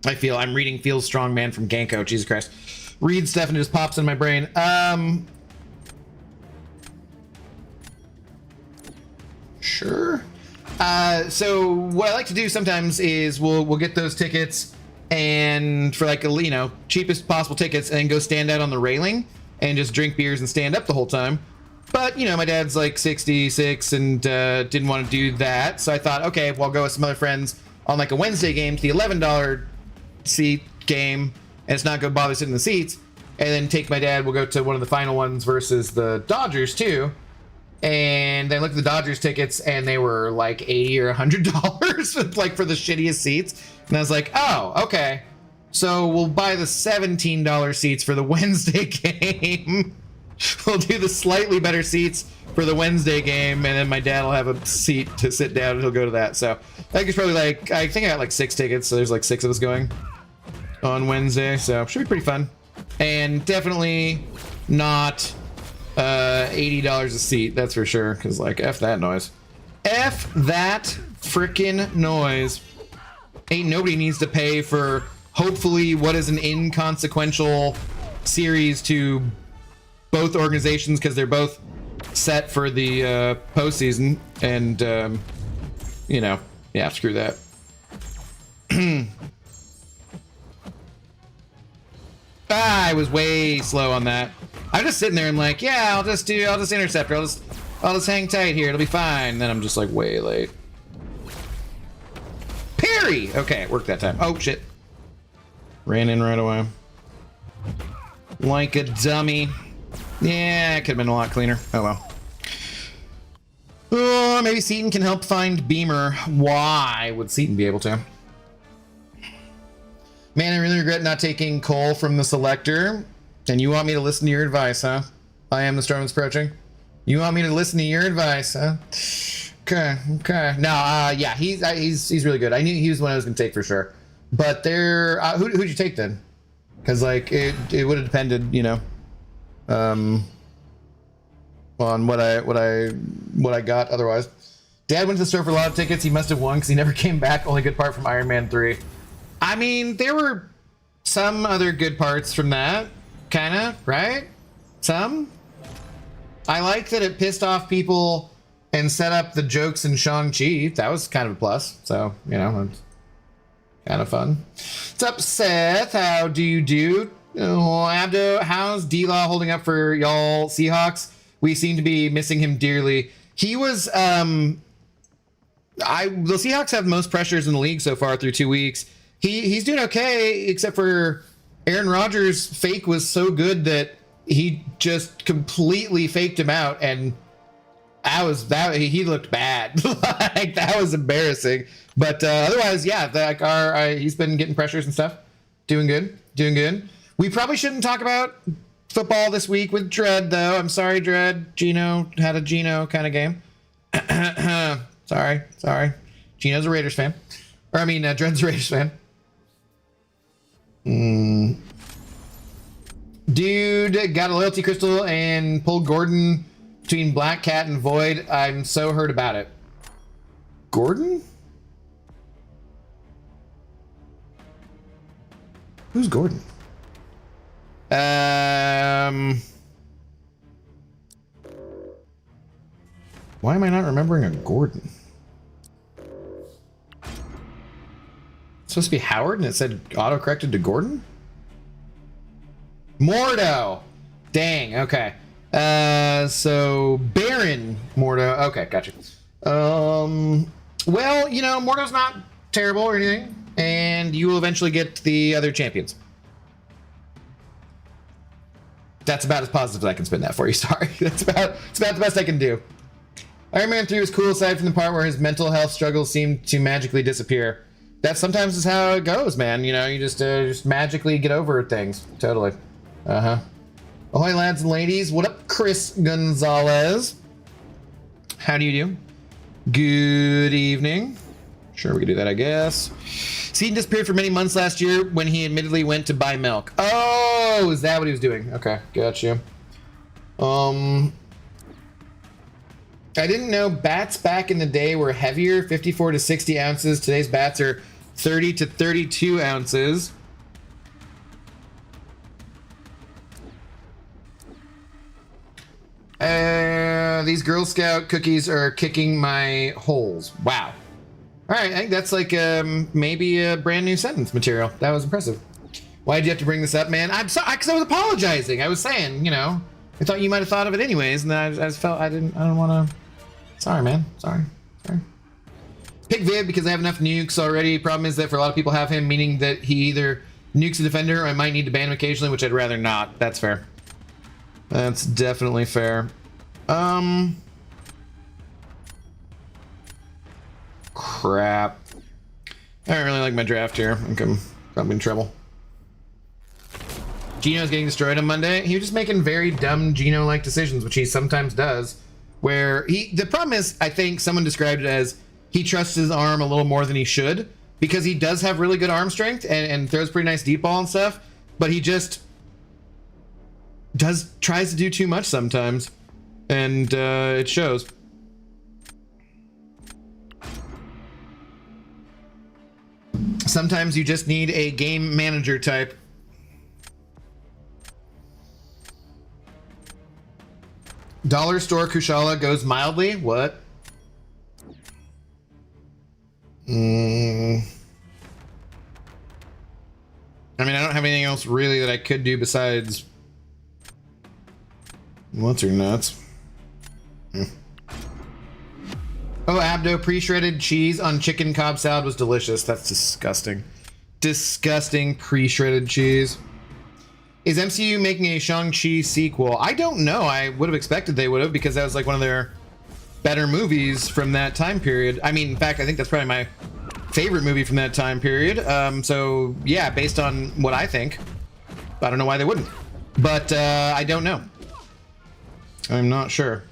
reading Feel Strong Man from Ganko. Jesus Christ. Read stuff and it just pops in my brain. Sure. So what I like to do sometimes is we'll get those tickets, and for like cheapest possible tickets, and then go stand out on the railing and just drink beers and stand up the whole time. But my dad's like 66 and didn't want to do that, so I thought, okay, well, I'll go with some other friends on like a Wednesday game to the $11 seat game, and it's not gonna bother sitting in the seats, and then take my dad. We'll go to one of the final ones versus the Dodgers too. And I looked at the Dodgers tickets, and they were like $80 or $100 like for the shittiest seats. And I was like, oh, okay. So we'll buy the $17 seats for the Wednesday game. We'll do the slightly better seats for the Wednesday game, and then my dad will have a seat to sit down, and he'll go to that. So I think it's probably like, I think I got like 6 tickets, so there's like 6 of us going on Wednesday. So it should be pretty fun. And definitely not $80 a seat, that's for sure, because like F that noise. F that frickin' noise. Ain't nobody needs to pay for hopefully what is an inconsequential series to both organizations, because they're both set for the postseason, and yeah, screw that. I was way slow on that. I'm just sitting there and like, yeah, I'll just intercept her. I'll just hang tight here. It'll be fine. And then I'm just like way late. Parry! Okay, it worked that time. Oh, shit. Ran in right away. Like a dummy. Yeah, it could have been a lot cleaner. Oh, well. Oh, maybe Seaton can help find Beamer. Why would Seaton be able to? Man, I really regret not taking Cole from the selector. And you want me to listen to your advice, huh? I am the storm that's approaching. You want me to listen to your advice, huh? Okay. No, yeah, he's really good. I knew he was the one I was gonna take for sure. But there, who'd you take then? Because like it would have depended, on what I got otherwise. Dad went to the store for a lot of tickets. He must have won because he never came back. Only good part from Iron Man 3. I mean, there were some other good parts from that. Kinda, right? Some? I like that it pissed off people and set up the jokes in Shang-Chi. That was kind of a plus. So, it's kind of fun. What's up, Seth? How do you do? Oh, Abdo, how's D-Law holding up for y'all Seahawks? We seem to be missing him dearly. He was, the Seahawks have the most pressures in the league so far through 2 weeks. He's doing okay, except for Aaron Rodgers' fake was so good that he just completely faked him out, and he looked bad. Like that was embarrassing. But otherwise, yeah, he's been getting pressures and stuff. Doing good. We probably shouldn't talk about football this week with Dread, though. I'm sorry, Dread. Gino had a Gino kind of game. Sorry. Gino's a Raiders fan. Or I mean, Dread's a Raiders fan. Dude got a loyalty crystal and pulled Gordon between Black Cat and Void. I'm so hurt about it. Gordon? Who's Gordon? Why am I not remembering a Gordon? It's supposed to be Howard, and it said auto-corrected to Gordon? Mordo! Dang, okay. So Baron Mordo. Okay, gotcha. Well, Mordo's not terrible or anything, and you will eventually get the other champions. That's about as positive as I can spin that for you. Sorry, it's about the best I can do. Iron Man 3 was cool aside from the part where his mental health struggles seemed to magically disappear. That sometimes is how it goes, man. You just magically get over things. Totally. Ahoy, lads and ladies. What up, Chris Gonzalez? How do you do? Good evening. Sure, we can do that, I guess. Seaton disappeared for many months last year when he admittedly went to buy milk. Oh, is that what he was doing? Okay, gotcha. I didn't know bats back in the day were heavier, 54 to 60 ounces. Today's bats are 30 to 32 ounces. These Girl Scout cookies are kicking my holes. Wow. All right, I think that's like maybe a brand new sentence material. That was impressive. Why'd you have to bring this up, man? I'm sorry, because I was apologizing. I was saying, you know, I thought you might have thought of it anyways, and I just felt I don't want to. Sorry, man. Sorry. Pick Viv because I have enough nukes already. Problem is that for a lot of people have him, meaning that he either nukes a defender or I might need to ban him occasionally, which I'd rather not. That's fair. That's definitely fair. Crap. I don't really like my draft here. I think I'm probably in trouble. Gino's getting destroyed on Monday. He was just making very dumb Gino-like decisions, which he sometimes does. Where the problem is, I think someone described it as he trusts his arm a little more than he should, because he does have really good arm strength and throws pretty nice deep ball and stuff, but he just tries to do too much sometimes, and it shows. Sometimes you just need a game manager type. Dollar store Kushala goes mildly. What? I mean, I don't have anything else really that I could do besides what's her nuts. Oh, Abdo, pre-shredded cheese on chicken Cobb salad was delicious. That's disgusting. Disgusting pre-shredded cheese. Is MCU making a Shang-Chi sequel? I don't know. I would have expected they would have, because that was like one of their better movies from that time period. I mean, in fact, I think that's probably my favorite movie from that time period. So yeah, based on what I think, I don't know why they wouldn't. But I don't know. I'm not sure.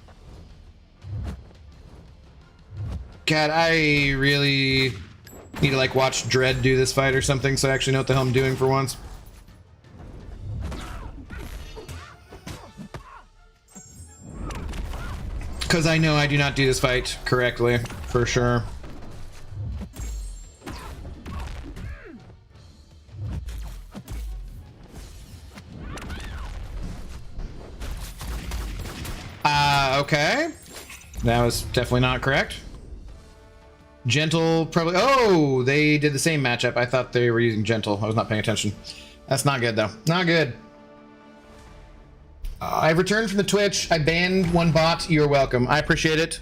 God, I really need to like watch Dredd do this fight or something so I actually know what the hell I'm doing for once. Because I know I do not do this fight correctly, for sure. Okay. That was definitely not correct. Gentle, probably. Oh, they did the same matchup. I thought they were using Gentle. I was not paying attention. That's not good, though. Not good. I've returned from the Twitch. I banned one bot. You're welcome. I appreciate it,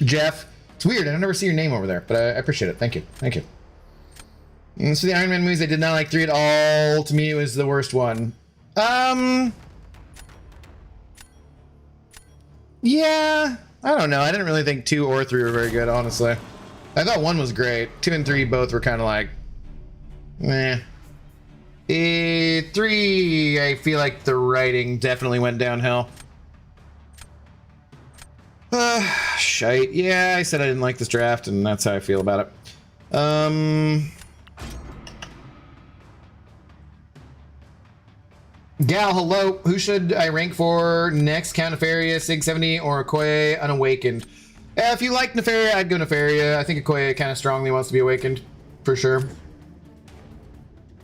Jeff. It's weird. I don't ever see your name over there, but I appreciate it. Thank you. Thank you. And so the Iron Man movies, I did not like 3 at all. To me, it was the worst one. Yeah. I don't know. I didn't really think 2 or 3 were very good, honestly. I thought 1 was great. 2 and 3 both were kind of like, meh. 3, I feel like the writing definitely went downhill. Shite. Yeah, I said I didn't like this draft, and that's how I feel about it. Gal, hello. Who should I rank for next? Count Nefaria, Sig 70, or Okoye Unawakened? If you like Nefaria, I'd go Nefaria. I think Okoye kind of strongly wants to be awakened, for sure.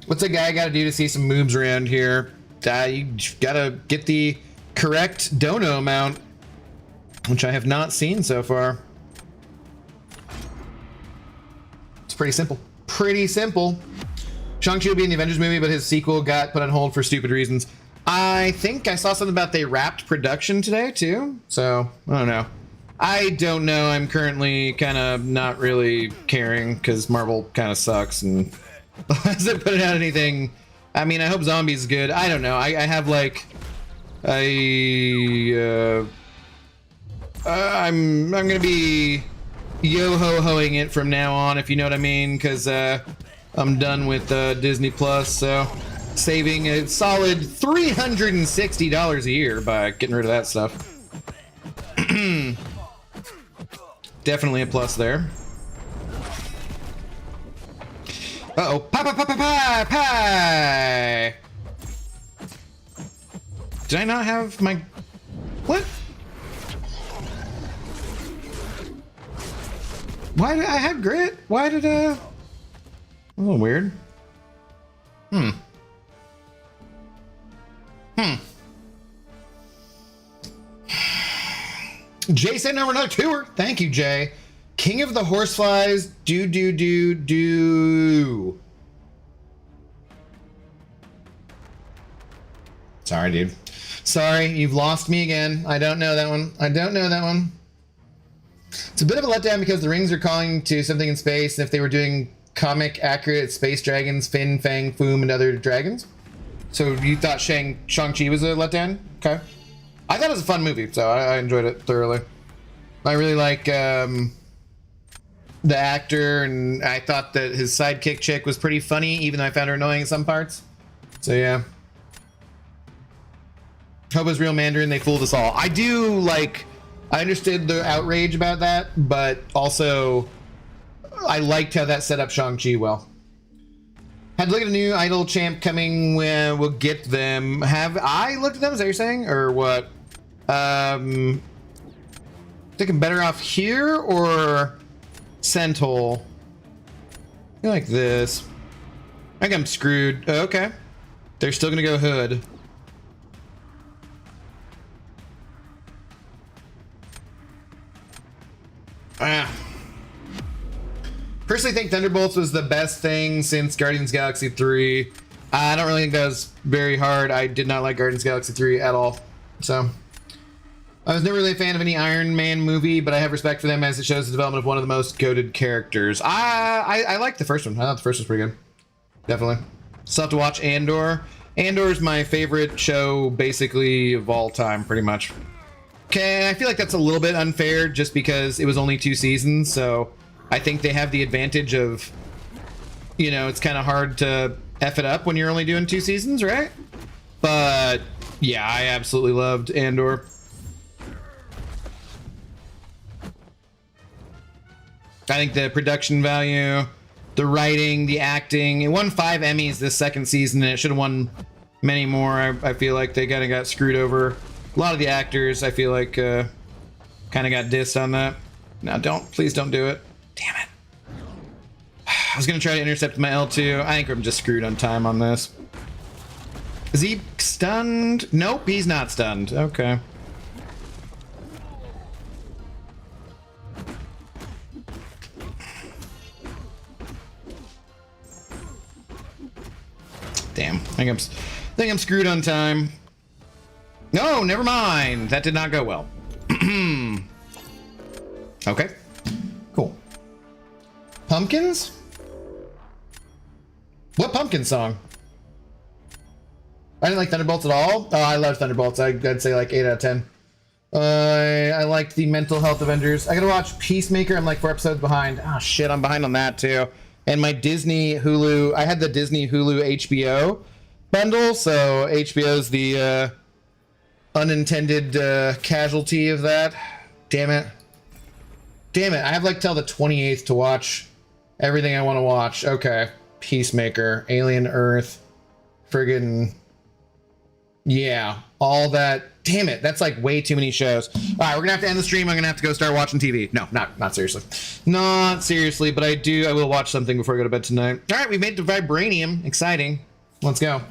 What's a guy got to do to see some moves around here? You gotta get the correct dono amount, which I have not seen so far. It's pretty simple. Pretty simple. Shang-Chi will be in the Avengers movie, but his sequel got put on hold for stupid reasons. I think I saw something about they wrapped production today, too. So, I don't know. I don't know. I'm currently kind of not really caring because Marvel kind of sucks and hasn't put out anything. I mean, I hope Zombies is good. I don't know. I have like I'm gonna be yo-ho-hoing it from now on, if you know what I mean, because I'm done with Disney Plus, so saving a solid $360 a year by getting rid of that stuff. Definitely a plus there. Uh-oh. Pie! Did I not have my... What? Why did I have grit? Why did a little weird. Jay sent over another tour. Thank you, Jay. King of the Horseflies. Do. Sorry, dude. Sorry, you've lost me again. I don't know that one. It's a bit of a letdown because the rings are calling to something in space, and if they were doing comic accurate space dragons, Finn, Fang, Foom, and other dragons. So you thought Shang-Chi was a letdown? Okay. I thought it was a fun movie, so I enjoyed it thoroughly. I really like the actor, and I thought that his sidekick chick was pretty funny, even though I found her annoying in some parts. So yeah. Hobo's real Mandarin, they fooled us all. I understood the outrage about that, but also I liked how that set up Shang-Chi well. Had to look at a new idol champ coming when we'll get them. Have I looked at them? Is that what you're saying? Or what? Think I'm better off here or Senthol? I feel like this. I think I'm screwed. Oh, okay. They're still gonna go Hood. Personally think Thunderbolts was the best thing since Guardians of the Galaxy 3. I don't really think that was very hard. I did not like Guardians of the Galaxy 3 at all. So I was never really a fan of any Iron Man movie, but I have respect for them as it shows the development of one of the most goated characters. I liked the first one. I thought the first was pretty good. Definitely. Still have to watch Andor. Andor is my favorite show basically of all time, pretty much. Okay, I feel like that's a little bit unfair just because it was only 2 seasons, so I think they have the advantage of, you know, it's kind of hard to F it up when you're only doing 2 seasons, right? But yeah, I absolutely loved Andor. I think the production value, the writing, the acting, it won 5 Emmys this second season, and it should have won many more. I feel like they kind of got screwed over. A lot of the actors, I feel like, kind of got dissed on that. No, please don't do it. Damn it. I was going to try to intercept my L2. I think I'm just screwed on time on this. Is he stunned? Nope, he's not stunned. Okay. Damn, I think I'm screwed on time. No, never mind. That did not go well. Okay, cool. Pumpkins? What pumpkin song? I didn't like Thunderbolts at all. Oh, I love Thunderbolts. I'd say like 8 out of 10. I liked the Mental Health Avengers. I gotta watch Peacemaker. I'm like 4 episodes behind. Oh shit, I'm behind on that too. And my Disney Hulu, I had the Disney Hulu HBO bundle, so HBO's the unintended casualty of that. Damn it. I have like till the 28th to watch everything I want to watch. Okay. Peacemaker, Alien Earth, friggin', yeah, all that. Damn it, that's like way too many shows. All right, we're gonna have to end the stream. I'm gonna have to go start watching TV. No, not seriously. Not seriously, but I will watch something before I go to bed tonight. All right, we made the Vibranium. Exciting. Let's go.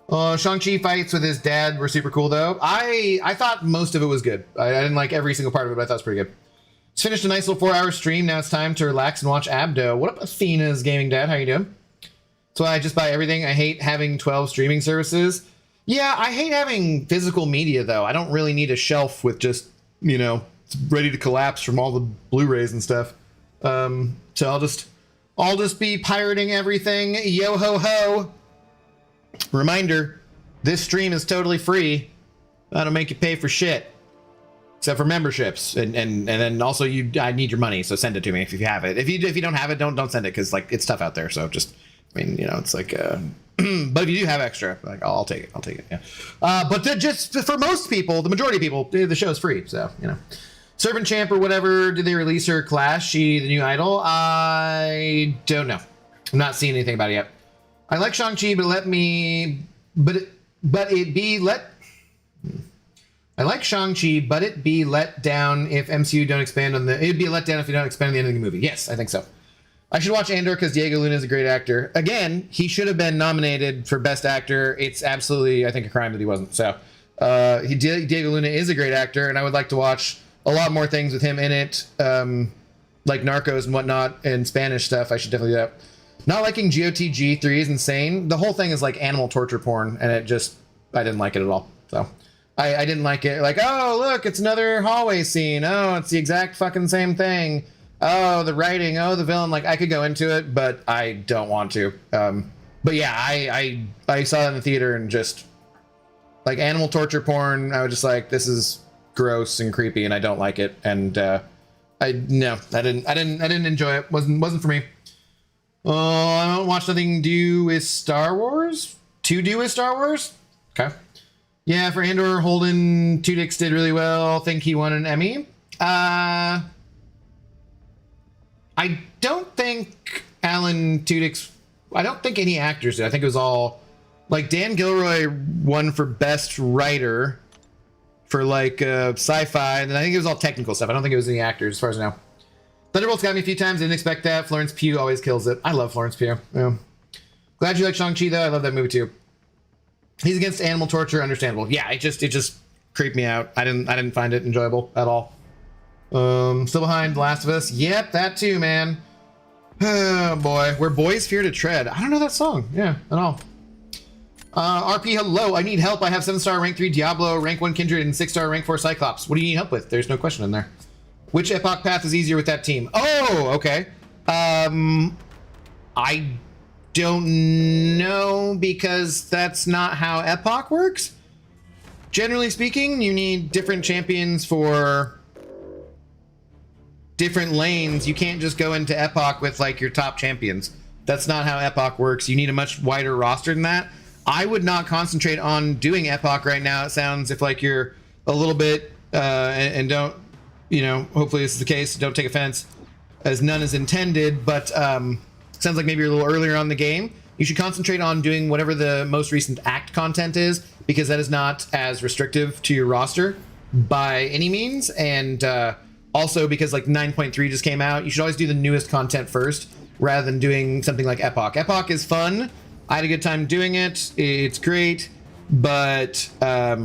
Shang-Chi fights with his dad were super cool, though. I thought most of it was good. I didn't like every single part of it, but I thought it was pretty good. Just finished a nice little 4-hour stream. Now it's time to relax and watch Abdo. What up, Athena's Gaming Dad? How you doing? That's why I just buy everything. I hate having 12 streaming services. Yeah, I hate having physical media, though. I don't really need a shelf with just, you know, ready to collapse from all the Blu-rays and stuff. So I'll just be pirating everything. Yo ho ho. Reminder, this stream is totally free. I don't make you pay for shit. Except for memberships. And then also I need your money, so send it to me if you have it. If you don't have it, don't send it, because like it's tough out there. So just, I mean, you know, it's like but if you do have extra, like I'll take it. Yeah. But just for most people, the majority of people, the show is free. So, you know. Servant Champ or whatever, did they release her Clash? She the new idol? I don't know. I'm not seeing anything about it yet. I like Shang-Chi, but I like Shang-Chi, but it'd be let down if MCU don't expand on the... It'd be a letdown if you don't expand on the end of the movie. Yes, I think so. I should watch Andor because Diego Luna is a great actor. Again, he should have been nominated for Best Actor. It's absolutely, I think, a crime that he wasn't. So, Diego Luna is a great actor, and I would like to watch a lot more things with him in it, like Narcos and whatnot, and Spanish stuff. I should definitely do that. Not liking GOTG 3 is insane. The whole thing is like animal torture porn, and I didn't like it at all. So, I didn't like it. Like, oh, look, it's another hallway scene. Oh, it's the exact fucking same thing. Oh, the writing. Oh, the villain. Like, I could go into it, but I don't want to. But yeah, I saw it in the theater and just like animal torture porn. I was just like, this is gross and creepy, and I don't like it. And I didn't enjoy it. Wasn't for me. I don't watch nothing to do with Star Wars. Okay. Yeah, for Andor, Holden Tudyk's did really well. Think he won an Emmy. I don't think Alan Tudyk's... I don't think any actors did. I think it was all... Like, Dan Gilroy won for Best Writer for, like, sci-fi, and then I think it was all technical stuff. I don't think it was any actors, as far as I know. Thunderbolt's got me a few times. Didn't expect that. Florence Pugh always kills it. I love Florence Pugh. Yeah. Glad you like Shang-Chi, though. I love that movie, too. He's against animal torture. Understandable. Yeah, it just creeped me out. I didn't find it enjoyable at all. Still behind The Last of Us. Yep, that too, man. Oh boy, where boys fear to tread. I don't know that song. Yeah, at all. RP, hello. I need help. I have 7-star rank 3 Diablo, rank 1 Kindred, and 6-star rank 4 Cyclops. What do you need help with? There's no question in there. Which epoch path is easier with that team? Oh, okay. I don't know, because that's not how epoch works. Generally speaking, you need different champions for different lanes. You can't just go into epoch with like your top champions. That's not how epoch works. You need a much wider roster than that. I would not concentrate on doing epoch right now. It sounds if like you're a little bit and don't, you know, hopefully this is the case, don't take offense, as none is intended, but sounds like maybe you're a little earlier on the game. You should concentrate on doing whatever the most recent act content is, because that is not as restrictive to your roster by any means. And also because like 9.3 just came out, you should always do the newest content first rather than doing something like epoch. Epoch is fun. I had a good time doing it. It's great, but that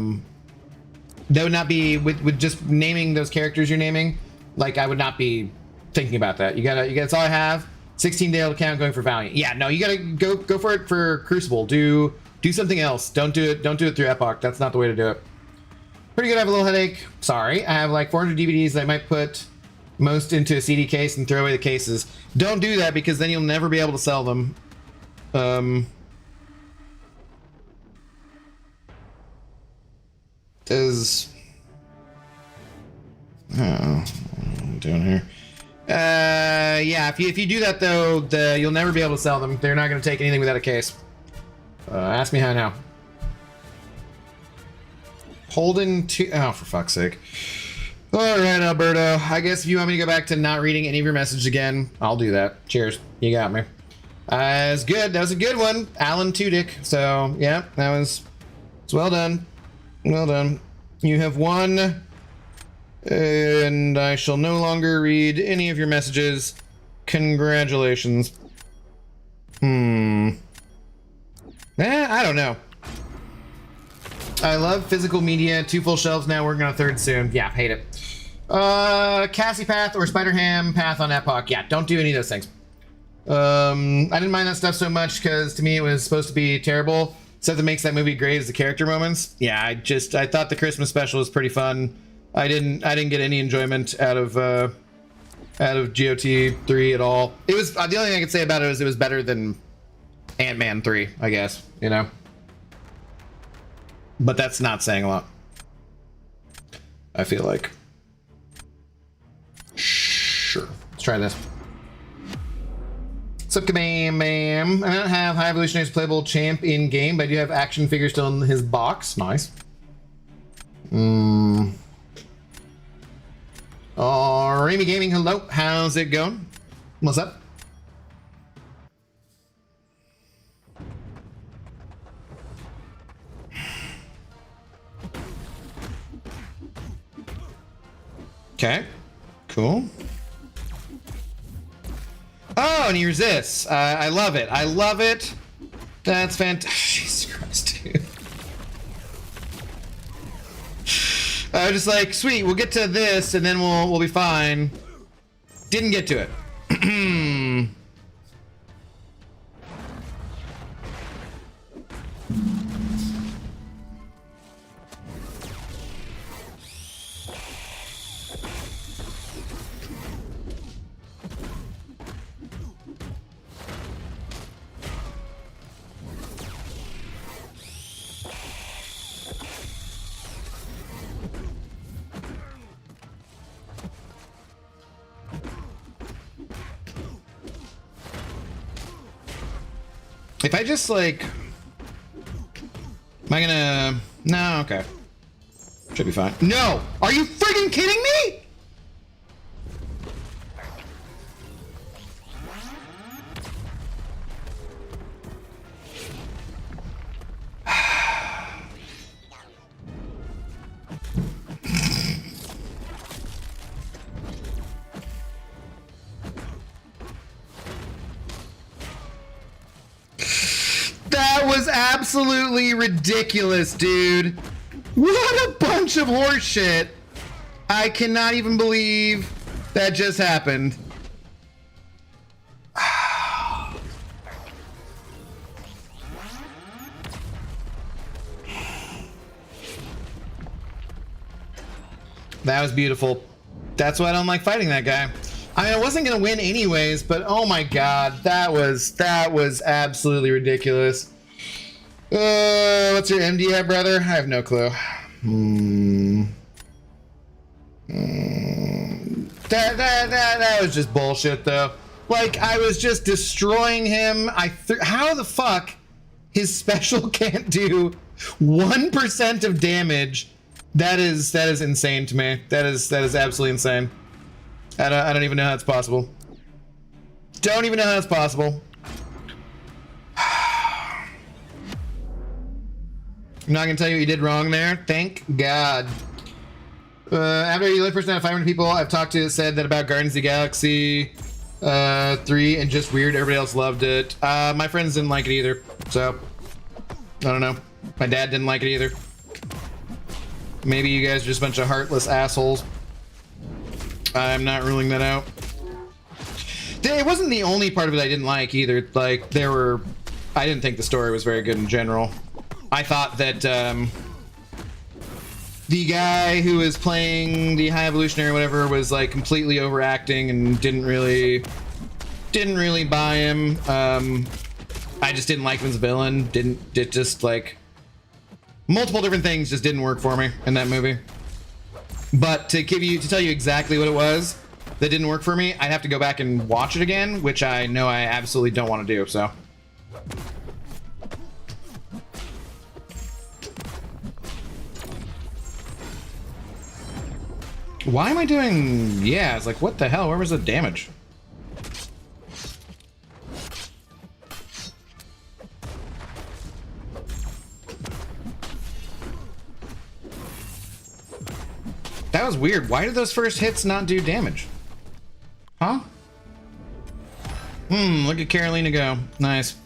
would not be with just naming those characters you're naming. Like, I would not be thinking about that. You gotta that's all I have. 16-day old account going for Valiant. Yeah, no, you gotta go for it for Crucible. Do something else. Don't do it through epoch. That's not the way to do it. Pretty good. I have a little headache. Sorry. I have like 400 DVDs that I might put most into a CD case and throw away the cases. Don't do that, because then you'll never be able to sell them. What am I doing here? Yeah, if you do that though, you'll never be able to sell them. They're not going to take anything without a case. Ask me how now. Holden to... Oh, for fuck's sake. All right, Alberto. I guess if you want me to go back to not reading any of your messages again, I'll do that. Cheers. You got me. It's good. That was a good one. Alan Tudyk. So, yeah, it's well done. Well done. You have won, and I shall no longer read any of your messages. Congratulations. I don't know. I love physical media. 2 full shelves now. Working on a 3rd soon. Yeah, hate it. Cassie Path or Spider-Ham Path on Epoch. Yeah, don't do any of those things. I didn't mind that stuff so much because to me it was supposed to be terrible. Stuff that makes that movie great is the character moments. Yeah, I thought the Christmas special was pretty fun. I didn't get any enjoyment out of GOT 3 at all. It was the only thing I could say about it was it was better than Ant-Man 3, I guess, you know. But that's not saying a lot, I feel like. Sure. Let's try this. What's up, Kabam Bam? I don't have High Evolutionary's playable champ in game, but I do have action figures still in his box. Nice. Oh, Remy Gaming, hello. How's it going? What's up? Okay. Cool. Oh, and he resists. I love it. I love it. That's fantastic. Jesus Christ, dude. I was just like, sweet, we'll get to this and then we'll be fine. Didn't get to it. If I just like, am I gonna, no, okay. Should be fine. No, are you friggin' kidding me? That was absolutely ridiculous, dude. What a bunch of horse shit. I cannot even believe that just happened. That was beautiful. That's why I don't like fighting that guy. I mean, I wasn't gonna win anyways, but oh my god, that was absolutely ridiculous. What's your MD at, brother? I have no clue. That was just bullshit, though. Like, I was just destroying him. How the fuck his special can't do 1% of damage? That is insane to me. That is absolutely insane. I don't even know how it's possible. Don't even know how it's possible. I'm not gonna tell you what you did wrong there. Thank God. After you, the person out of 500 people I've talked to said that about Guardians of the Galaxy 3 and just weird. Everybody else loved it. My friends didn't like it either. So I don't know. My dad didn't like it either. Maybe you guys are just a bunch of heartless assholes. I'm not ruling that out. It wasn't the only part of it I didn't like either. Like, I didn't think the story was very good in general. I thought that the guy who was playing the High Evolutionary or whatever was like completely overacting and didn't really buy him. I just didn't like him as a villain. It just like multiple different things just didn't work for me in that movie. But to tell you exactly what it was that didn't work for me, I'd have to go back and watch it again, which I know I absolutely don't want to do, so. Why am I doing, yeah, it's like, what the hell, where was the damage? That was weird. Why did those first hits not do damage? Huh? Look at Carolina go. Nice.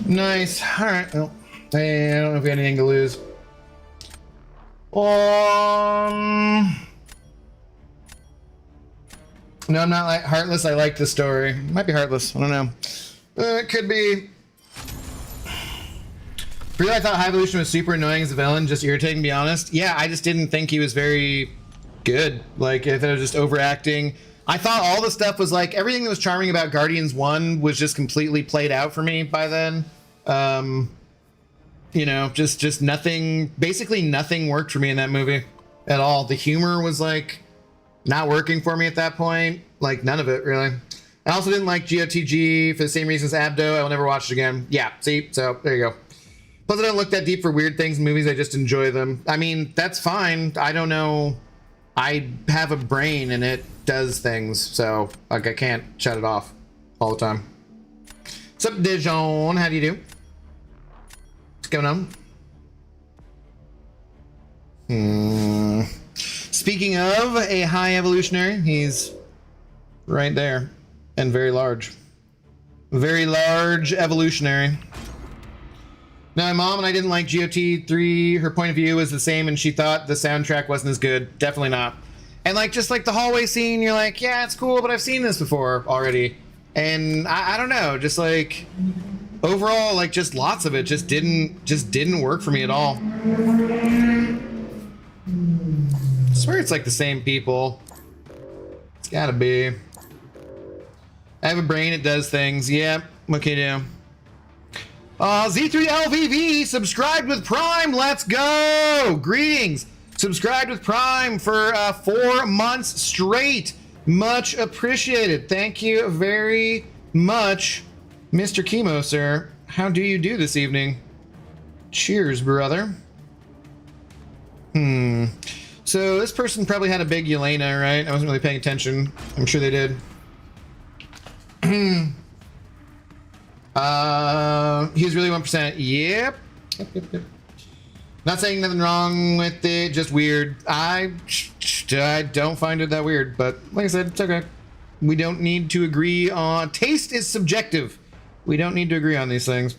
Nice. Alright, well, I don't know if we had anything to lose. No, I'm not like heartless. I like the story. Might be heartless. I don't know. It could be. Really, I thought High Evolution was super annoying as a villain, just irritating, to be honest. Yeah, I just didn't think he was very good. Like, if it was just overacting. I thought all the stuff was like, everything that was charming about Guardians 1 was just completely played out for me by then. You know, just nothing, basically nothing worked for me in that movie at all. The humor was like not working for me at that point. Like, none of it, really. I also didn't like GOTG for the same reasons as Abdo. I will never watch it again. Yeah, see? So, there you go. Plus, I don't look that deep for weird things in movies. I just enjoy them. I mean, that's fine. I don't know. I have a brain and it does things. So, like, I can't shut it off all the time. What's up, Dijon? How do you do? What's going on? Speaking of a high evolutionary, he's right there and very large. Very large evolutionary. Now, my mom and I didn't like GOT3. Her point of view was the same, and she thought the soundtrack wasn't as good. Definitely not. And like, just like the hallway scene, you're like, yeah, it's cool, but I've seen this before already. And I don't know, just like overall, like just lots of it just didn't work for me at all. I swear it's like the same people. It's gotta be. I have a brain, it does things. Yep, what can you do? Z3LVV subscribed with Prime. Let's go. Greetings. Subscribed with Prime for 4 months straight. Much appreciated. Thank you very much, Mr. Chemo, sir. How do you do this evening? Cheers, brother. So this person probably had a big Yelena, right? I wasn't really paying attention. I'm sure they did. He was really 1%. Yep. Not saying nothing wrong with it, just weird. I don't find it that weird, but like I said, it's okay. We don't need to agree on... Taste is subjective. We don't need to agree on these things.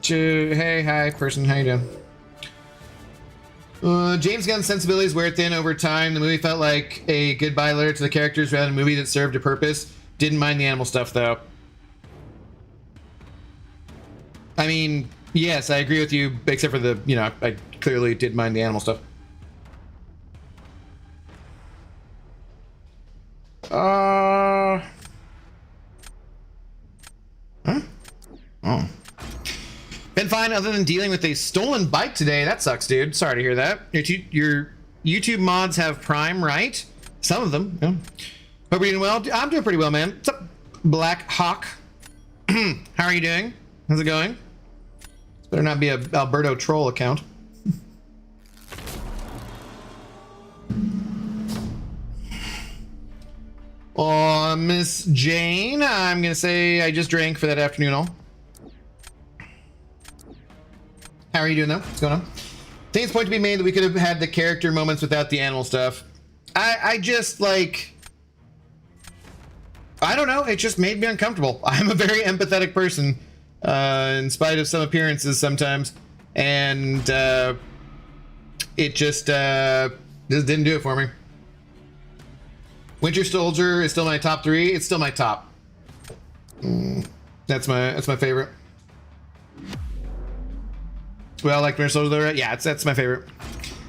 Hey, hi, person. How you doing? James Gunn's sensibilities wear thin over time. The movie felt like a goodbye letter to the characters rather than a movie that served a purpose. Didn't mind the animal stuff, though. I mean, yes, I agree with you, except for the, you know, I clearly did mind the animal stuff. Huh? Oh. Been fine other than dealing with a stolen bike today. That sucks, dude. Sorry to hear that. Your YouTube mods have Prime, right? Some of them. Yeah. Hope you're doing well. I'm doing pretty well, man. What's up, Black Hawk? How are you doing? How's it going? This better not be a Alberto troll account. Oh, Miss Jane, I'm gonna say I just drank for that afternoon all. How are you doing though? What's going on? I think it's a point to be made that we could have had the character moments without the animal stuff. I just like, I don't know, it just made me uncomfortable. I'm a very empathetic person, in spite of some appearances sometimes, and it just didn't do it for me. Winter Soldier is still my top 3. It's still my top. That's my favorite. Well, like Winter Soldier though, right? Yeah, that's my favorite.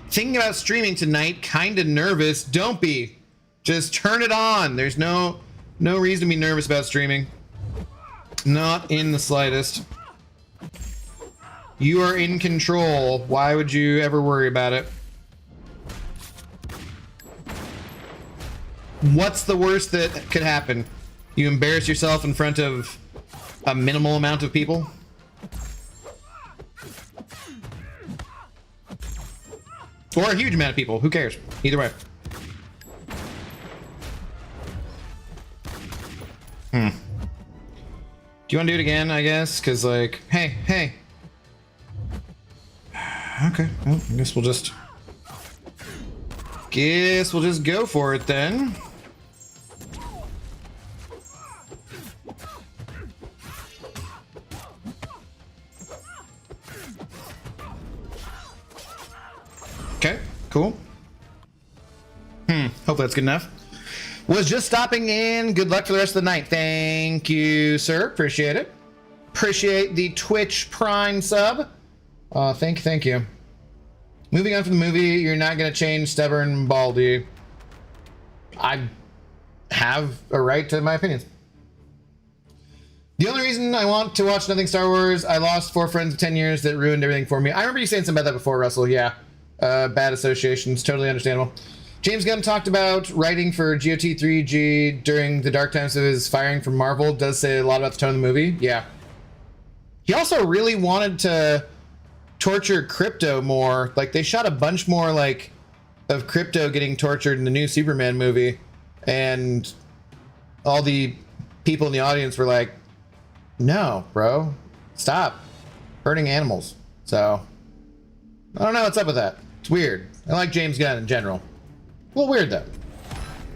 Thinking about streaming tonight, kinda nervous. Don't be. Just turn it on. There's no reason to be nervous about streaming. Not in the slightest. You are in control. Why would you ever worry about it? What's the worst that could happen? You embarrass yourself in front of a minimal amount of people? Or a huge amount of people. Who cares? Either way. Do you want to do it again, I guess? Because, like, hey. Okay, well, I guess we'll just go for it then. Okay, cool. Hopefully that's good enough. Was just stopping in. Good luck for the rest of the night. Thank you, sir. Appreciate it. Appreciate the Twitch Prime sub. Thank you. Moving on from the movie, you're not gonna change stubborn Baldy. I have a right to my opinions. The only reason I want to watch nothing Star Wars, I lost 4 friends of 10 years that ruined everything for me. I remember you saying something about that before, Russell. Yeah. Bad associations, totally understandable. James Gunn talked about writing for GOT3G during the dark times of his firing from Marvel. Does say a lot about the tone of the movie. Yeah. He also really wanted to torture Crypto more. Like, they shot a bunch more, like, of Crypto getting tortured in the new Superman movie. And all the people in the audience were like, no, bro, stop hurting animals. So I don't know what's up with that. It's weird. I like James Gunn in general. A little weird though.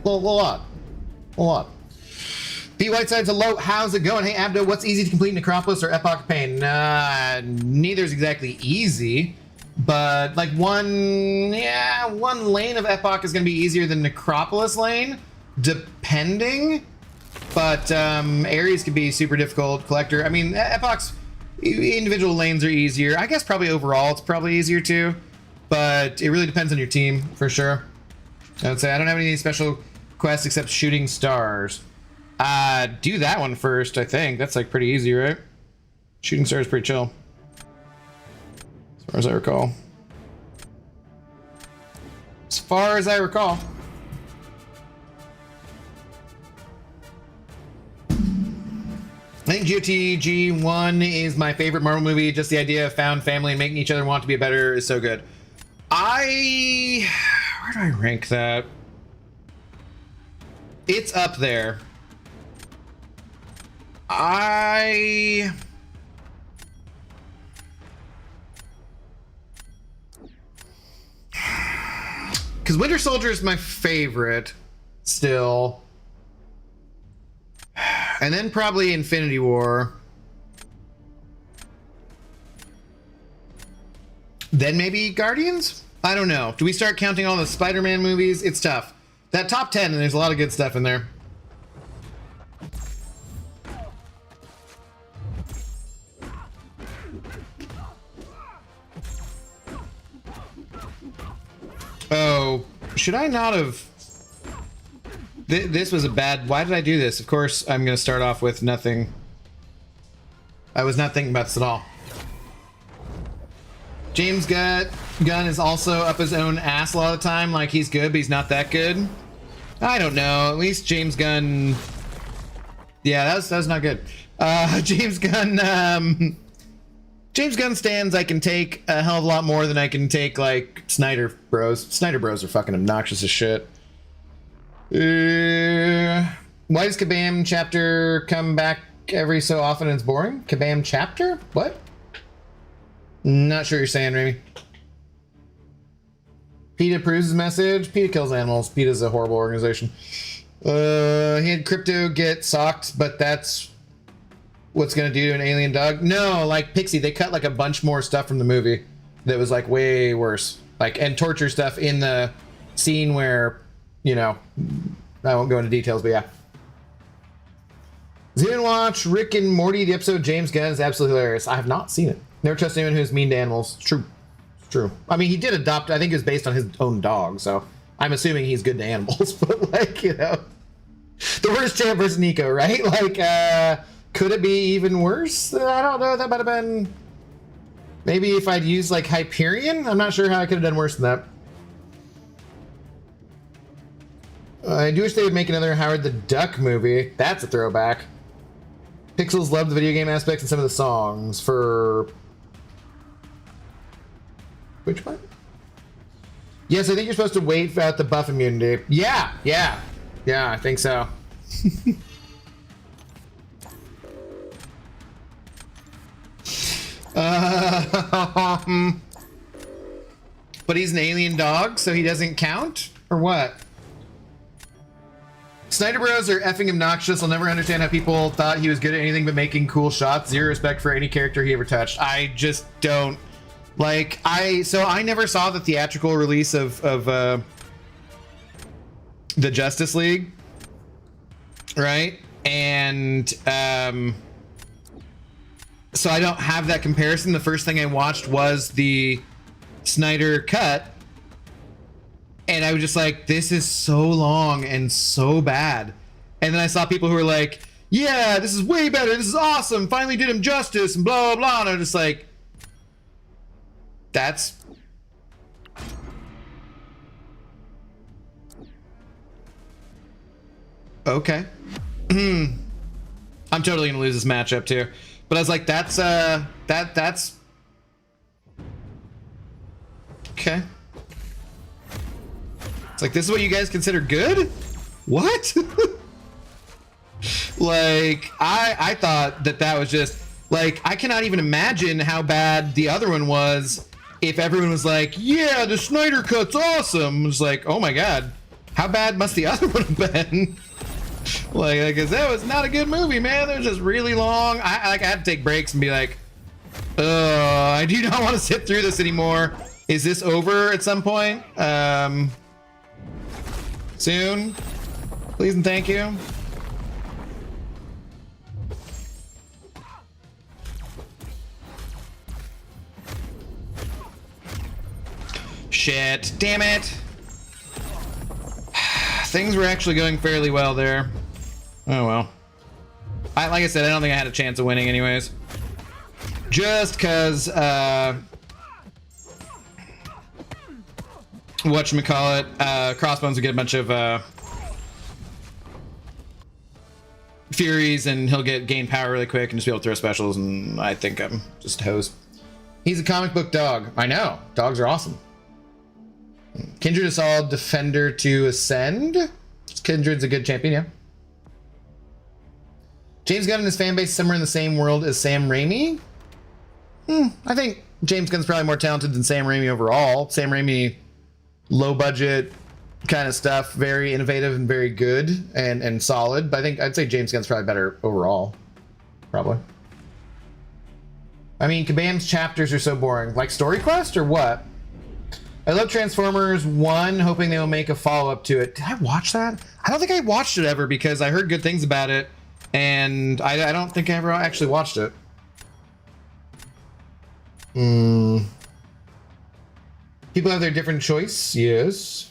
A little odd. A lot. Pete Whiteside's hello. How's it going? Hey Abdo, what's easy to complete, Necropolis or Epoch of Pain? Neither's exactly easy, but like one lane of Epoch is going to be easier than Necropolis lane, depending. But Ares could be super difficult. Collector, I mean, Epoch's individual lanes are easier. I guess probably overall it's probably easier too, but it really depends on your team for sure. I would say I don't have any special quests except shooting stars. Do that one first, I think. That's like pretty easy, right? Shooting stars is pretty chill, as far as I recall. As far as I recall. I think GOTG 1 is my favorite Marvel movie. Just the idea of found family and making each other want to be better is so good. Where do I rank that? It's up there. Because Winter Soldier is my favorite still. And then probably Infinity War. Then maybe Guardians? I don't know. Do we start counting all the Spider-Man movies? It's tough. That top 10, and there's a lot of good stuff in there. Oh, should I not have... This was a bad... Why did I do this? Of course, I'm going to start off with nothing. I was not thinking about this at all. James Gunn is also up his own ass a lot of the time. Like, he's good, but he's not that good. I don't know. At least James Gunn... Yeah, that was not good. James Gunn... James Gunn stands I can take a hell of a lot more than I can take, like, Snyder Bros. Snyder Bros are fucking obnoxious as shit. Why does Kabam chapter come back every so often and it's boring? Kabam chapter? What? Not sure what you're saying, Remy. PETA approves his message. PETA kills animals. PETA's a horrible organization. He had Crypto get socked, but that's what's gonna do to an alien dog? No, like Pixie, they cut like a bunch more stuff from the movie that was like way worse. Like, and torture stuff in the scene where, you know, I won't go into details, but yeah. Does anyone watch Rick and Morty? The episode James Gunn is absolutely hilarious. I have not seen it. Never trust anyone who's mean to animals. It's true. It's true. I mean, he did adopt, I think it was based on his own dog, so I'm assuming he's good to animals, but like, you know. The worst champ versus Nico, right? Like, could it be even worse? I don't know. That might have been... Maybe if I'd used, like, Hyperion? I'm not sure how I could have done worse than that. I do wish they would make another Howard the Duck movie. That's a throwback. Pixels loved the video game aspects and some of the songs for... Which one? Yes, I think you're supposed to wait out the buff immunity. Yeah, I think so. But he's an alien dog, so he doesn't count? Or what? Snyder Bros are effing obnoxious. I'll never understand how people thought he was good at anything but making cool shots. Zero respect for any character he ever touched. I just don't... Like, I never saw the theatrical release of the Justice League, right? And so I don't have that comparison. The first thing I watched was the Snyder cut, and I was just like, this is so long and so bad. And then I saw people who were like, yeah, this is way better, this is awesome, finally did him justice, and blah blah blah. And I was just like, that's... okay. I'm totally gonna lose this matchup too. But I was like, that's that's okay. It's like, this is what you guys consider good? What? Like, I thought that was just, like, I cannot even imagine how bad the other one was if everyone was like, yeah, the Snyder Cut's awesome. It was like, oh my god, how bad must the other one have been? like, because that was not a good movie, man. It was just really long. I had to take breaks and be like, I do not want to sit through this anymore. Is this over at some point? Soon? Please and thank you. Shit, damn it. Things were actually going fairly well there. Oh well. Like I said, I don't think I had a chance of winning anyways. Just cause, whatchamacallit, Crossbones will get a bunch of, Furies, and he'll gain power really quick and just be able to throw specials, and I think I'm just toast. He's a comic book dog. I know. Dogs are awesome. Kindred is all defender to ascend. Kindred's a good champion, yeah. James Gunn and his fan base somewhere in the same world as Sam Raimi. I think James Gunn's probably more talented than Sam Raimi overall. Sam Raimi, low budget kind of stuff, very innovative and very good and solid. But I'd say James Gunn's probably better overall. Probably. I mean, Kabam's chapters are so boring. Like Story Quest or what? I love Transformers 1, hoping they will make a follow-up to it. Did I watch that? I don't think I watched it ever because I heard good things about it, and I don't think I ever actually watched it. People have their different choice, yes.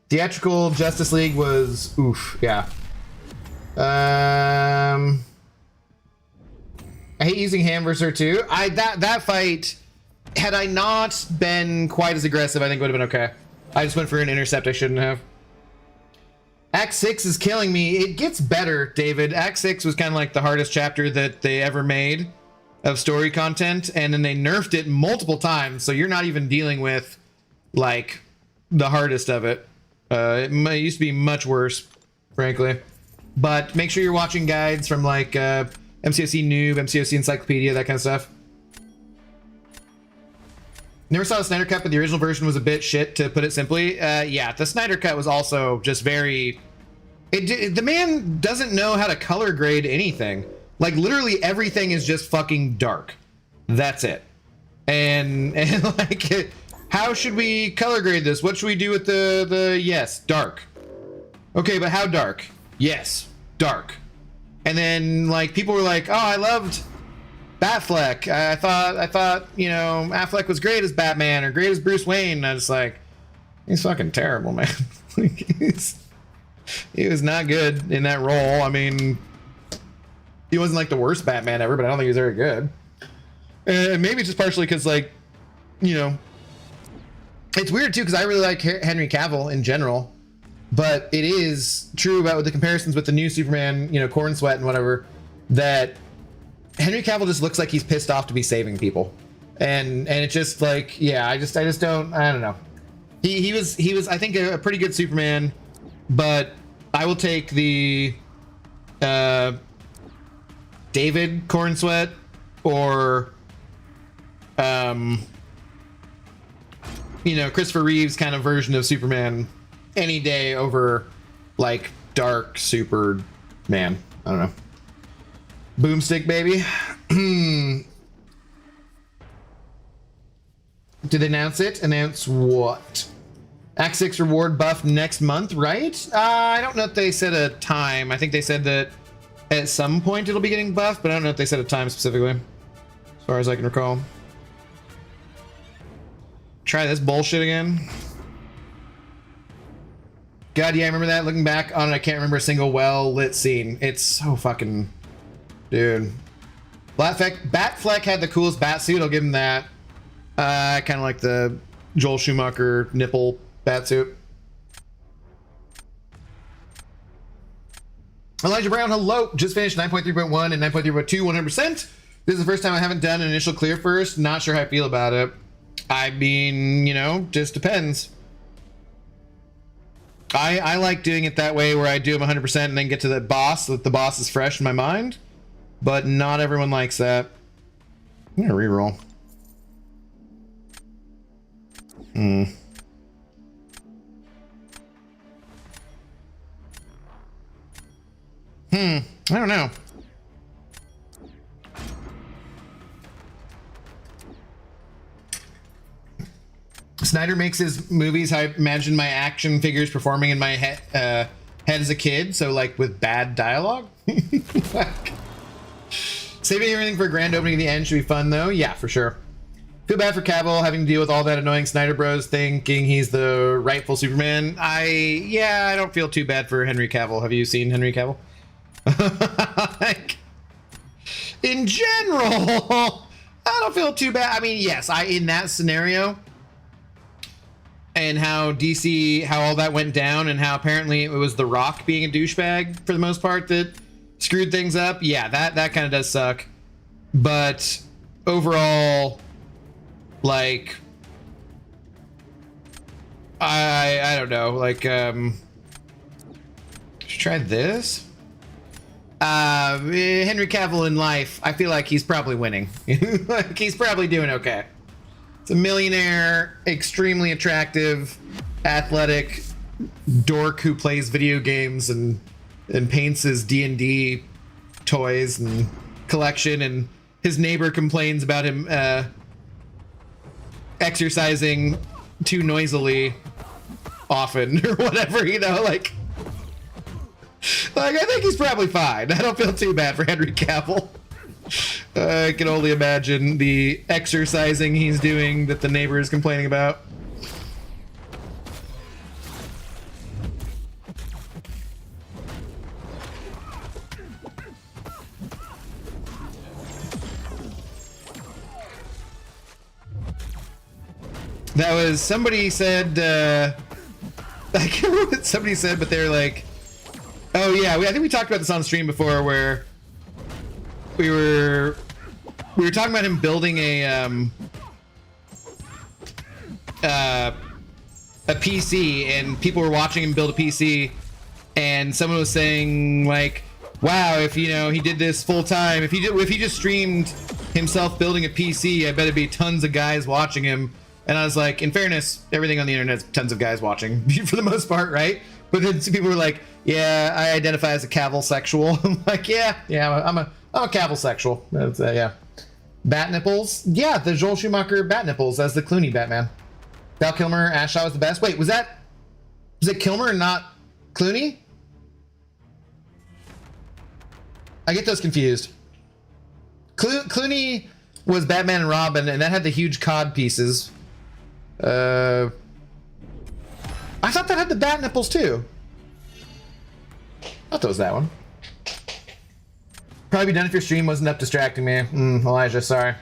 Theatrical Justice League was oof, yeah. I hate using Hamburger too. That fight, had I not been quite as aggressive, I think would have been okay. I just went for an intercept I shouldn't have. Act 6 is killing me. It gets better, David. Act 6 was kind of like the hardest chapter that they ever made of story content, and then they nerfed it multiple times, so you're not even dealing with like the hardest of it. It used to be much worse, frankly. But make sure you're watching guides from like MCOC Noob, MCOC Encyclopedia, that kind of stuff. Never saw the Snyder Cut, but the original version was a bit shit, to put it simply. Yeah, the Snyder Cut was also just very... the man doesn't know how to color grade anything. Like, literally everything is just fucking dark. That's it. And like, how should we color grade this? What should we do with the yes, dark. Okay, but how dark? Yes, dark. And then, like, people were like, oh, I loved Batfleck. I thought, you know, Affleck was great as Batman or great as Bruce Wayne. And I was like, he's fucking terrible, man. He was not good in that role. I mean, he wasn't like the worst Batman ever, but I don't think he was very good. And maybe just partially because, like, you know, it's weird too because I really like Henry Cavill in general, but it is true about the comparisons with the new Superman, you know, Corn Sweat and whatever, that Henry Cavill just looks like he's pissed off to be saving people, and it's just like, yeah, I just don't know. He was I think a pretty good Superman, but I will take the David Corn Sweat or you know, Christopher Reeve's kind of version of Superman any day over like dark Superman. I don't know. Boomstick, baby. Did they announce it? Announce what? Act 6 reward buff next month, right? I don't know if they said a time. I think they said that at some point it'll be getting buffed, but I don't know if they said a time specifically, as far as I can recall. Try this bullshit again. God, yeah, I remember that. Looking back on it, I can't remember a single well-lit scene. It's so fucking... Dude. Batfleck had the coolest bat suit, I'll give him that. I kind of like the Joel Schumacher nipple bat suit. Elijah Brown, hello. Just finished 9.3.1 and 9.3.2, 100%. This is the first time I haven't done an initial clear first. Not sure how I feel about it. I mean, you know, just depends. I like doing it that way where I do them 100% and then get to the boss so that the boss is fresh in my mind. But not everyone likes that. I'm gonna reroll. I don't know. Snyder makes his movies. I imagine my action figures performing in my head as a kid. So like with bad dialogue. Like, saving everything for a grand opening at the end should be fun though. Yeah, for sure. Feel bad for Cavill having to deal with all that annoying Snyder Bros thinking he's the rightful Superman. I don't feel too bad for Henry Cavill. Have you seen Henry Cavill? Like, in general, I don't feel too bad. I mean, yes, in that scenario and how DC, how all that went down and how apparently it was The Rock being a douchebag for the most part that screwed things up. Yeah, that kind of does suck. But overall, like, I don't know, like, let's try this. Henry Cavill in life, I feel like he's probably winning. Like, he's probably doing okay. It's a millionaire, extremely attractive, athletic dork who plays video games and paints his D&D toys and collection, and his neighbor complains about him exercising too noisily often or whatever, you know, like I think he's probably fine. I don't feel too bad for Henry Cavill. I can only imagine the exercising he's doing that the neighbor is complaining about. That was, somebody said, I can't remember what somebody said, but they're like, oh yeah, I think we talked about this on stream before, where we were talking about him building a PC, and people were watching him build a PC, and someone was saying like, wow, if you know he did this full time, if he just streamed himself building a PC, I bet it'd be tons of guys watching him. And I was like, in fairness, everything on the internet's tons of guys watching for the most part, right? But then some people were like, yeah, I identify as a Cavill sexual. I'm like, yeah, I'm a Cavill sexual. That's, yeah. Bat nipples? Yeah, the Joel Schumacher bat nipples as the Clooney Batman. Val Kilmer, Ash Shaw was the best. Wait, was it Kilmer and not Clooney? I get those confused. Clooney was Batman and Robin, and that had the huge cod pieces. I thought that had the bat nipples too. I thought that was that one. Probably be done if your stream wasn't up distracting me. Elijah, sorry.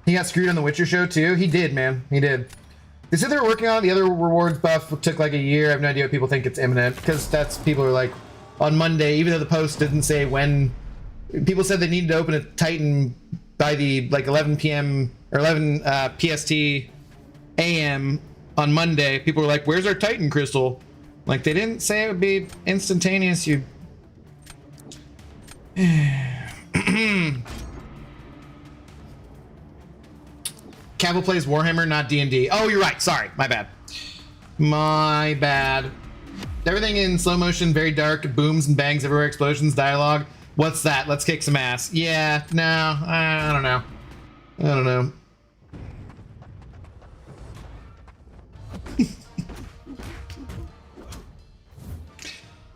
He got screwed on the Witcher show too. He did, man. He did. They said they were working on it. The other rewards buff took like a year. I have no idea what people think it's imminent, because that's, people are like, on Monday, even though the post didn't say when. People said they needed to open a Titan by the like 11 p.m. or 11 PST AM on Monday. People were like, where's our Titan crystal? Like, they didn't say it would be instantaneous. You Cavill plays Warhammer, not D&D. Oh, you're right, sorry, my bad. Everything in slow motion, very dark, booms and bangs everywhere, explosions, dialogue. What's that? Let's kick some ass. Yeah, no, I don't know.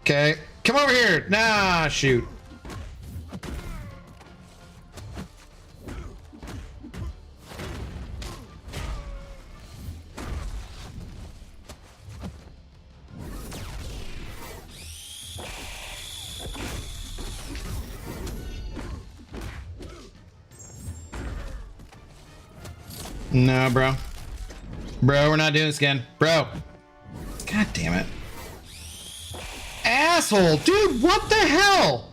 Okay, come over here. Nah, shoot. No, bro. Bro, we're not doing this again. Bro. God damn it. Asshole, dude, what the hell?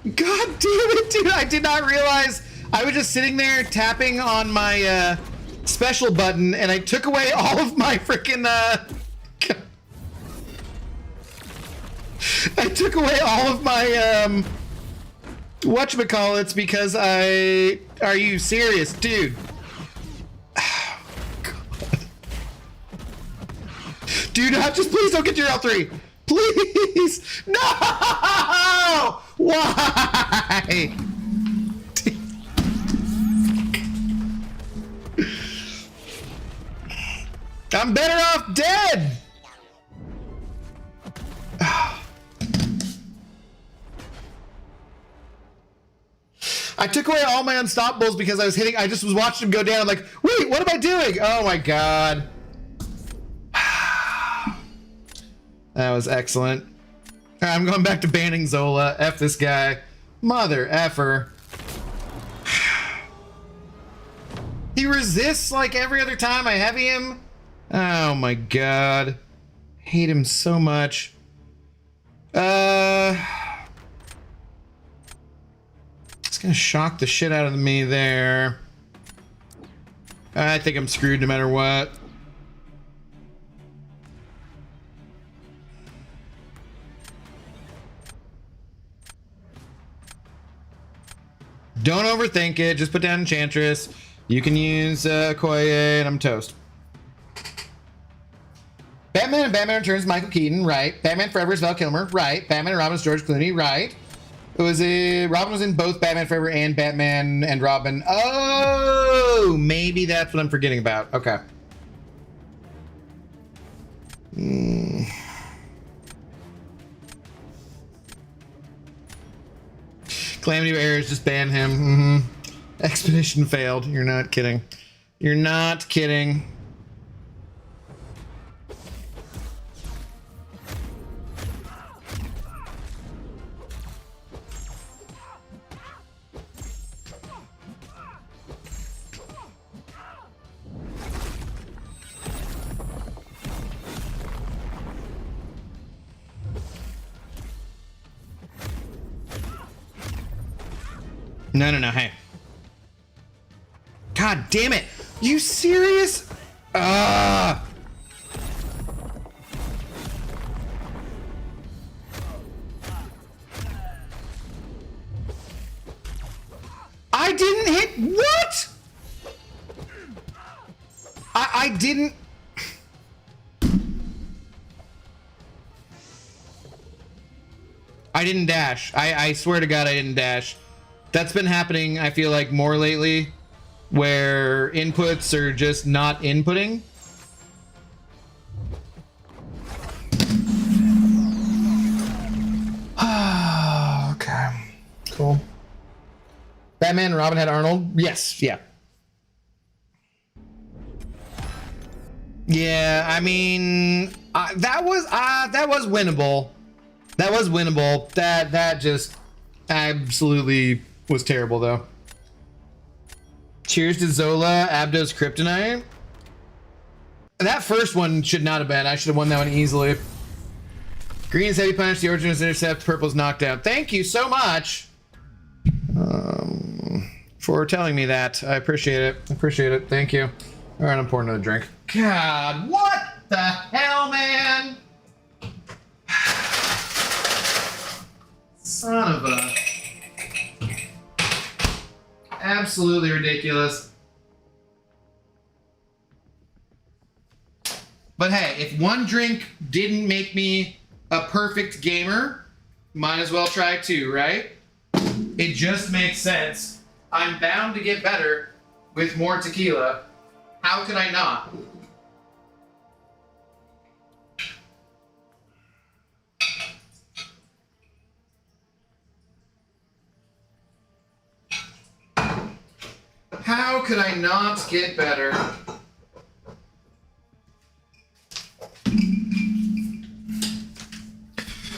God damn it, dude. I did not realize. I was just sitting there tapping on my special button, and I took away all of my freaking I took away all of my whatchamacallits because are you serious, dude? Oh, God. Dude, just please don't get your L3. Please! No! Why? I'm better off dead! I took away all my unstoppables because I just was watching him go down. I'm like, wait, what am I doing? Oh my God. That was excellent. All right, I'm going back to banning Zola. F this guy. Mother effer. He resists like every other time I heavy him. Oh my God. Hate him so much. It's gonna shock the shit out of me there. I think I'm screwed no matter what. Don't overthink it. Just put down Enchantress. You can use Okoye, and I'm toast. Batman and Batman Returns, Michael Keaton, right. Batman Forever is Val Kilmer, right. Batman and Robin is George Clooney, right. Robin was in both Batman Forever and Batman and Robin. Oh, maybe that's what I'm forgetting about. Okay. Calamity Errors, just ban him. Expedition failed. You're not kidding. You're not kidding. No, hey. God damn it. You serious? I didn't hit. What? I didn't. I didn't dash. I swear to God I didn't dash. That's been happening, I feel like, more lately, where inputs are just not inputting. Okay, cool. Batman and Robin had Arnold? Yes, yeah. Yeah, I mean, that was winnable. That was winnable. That just absolutely was terrible, though. Cheers to Zola, Abdo's Kryptonite. That first one should not have been. I should have won that one easily. Green is Heavy Punch, the Origin is Intercept, Purple's Knockdown. Thank you so much for telling me that. I appreciate it. I appreciate it. Thank you. All right, I'm pouring another drink. God, what the hell, man? Son of a... Absolutely ridiculous. But hey, if one drink didn't make me a perfect gamer, might as well try two, right? It just makes sense. I'm bound to get better with more tequila. How could I not? How could I not get better?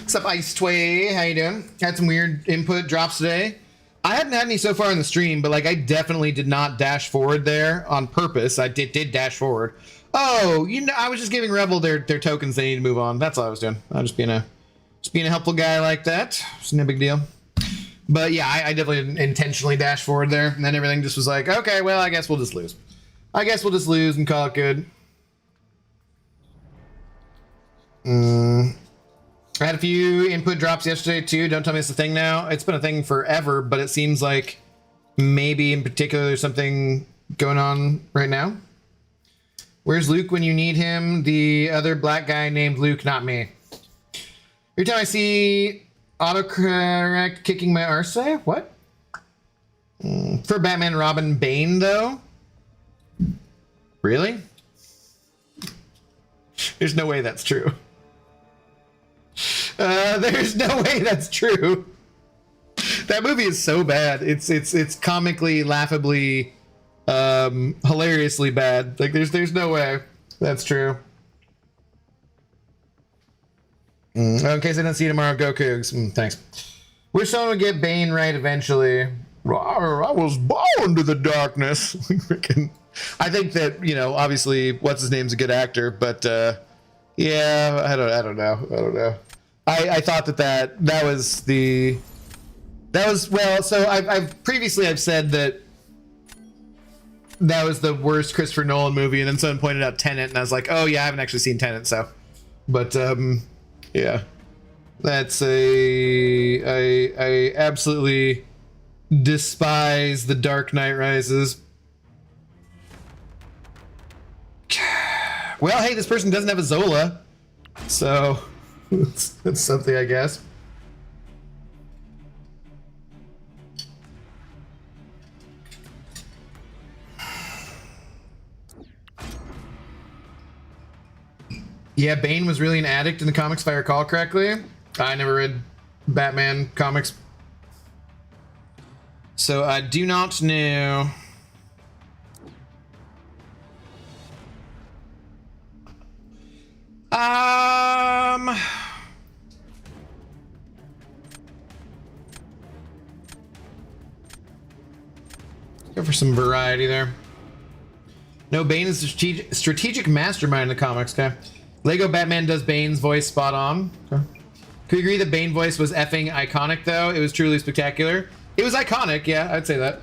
What's up, Ice Tway? How you doing? Had some weird input drops today. I hadn't had any so far in the stream, but like I definitely did not dash forward there on purpose. I did dash forward. Oh, you know, I was just giving Rebel their tokens they need to move on. That's all I was doing. I was just being a helpful guy like that. It's no big deal. But yeah, I definitely didn't intentionally dash forward there, and then everything just was like, okay, well, I guess we'll just lose. I guess we'll just lose and call it good. I had a few input drops yesterday too. Don't tell me it's a thing now. It's been a thing forever, but it seems like maybe in particular there's something going on right now. Where's Luke when you need him? The other black guy named Luke, not me. Every time I see autocorrect kicking my arse, what? For Batman, Robin, Bane though? Really? There's no way that's true. There's no way that's true. That movie is so bad. It's comically, laughably, hilariously bad. Like there's no way that's true. In case I don't see you tomorrow, go Cougs. Thanks. Wish someone would get Bane right eventually. I was born to the darkness. I think that, you know, obviously what's his name's a good actor, but yeah, I don't know. I thought that was well. So I've previously said that was the worst Christopher Nolan movie, and then someone pointed out Tenet, and I was like, oh yeah, I haven't actually seen Tenet, so. But yeah, that's I absolutely despise The Dark Knight Rises. Well, hey, this person doesn't have a Zola, so that's something, I guess. Yeah, Bane was really an addict in the comics, if I recall correctly. I never read Batman comics, so I do not know. Go for some variety there. No, Bane is a strategic mastermind in the comics, okay? Lego Batman does Bane's voice spot on. Okay. Could you agree that Bane voice was effing iconic, though? It was truly spectacular. It was iconic, yeah, I'd say that.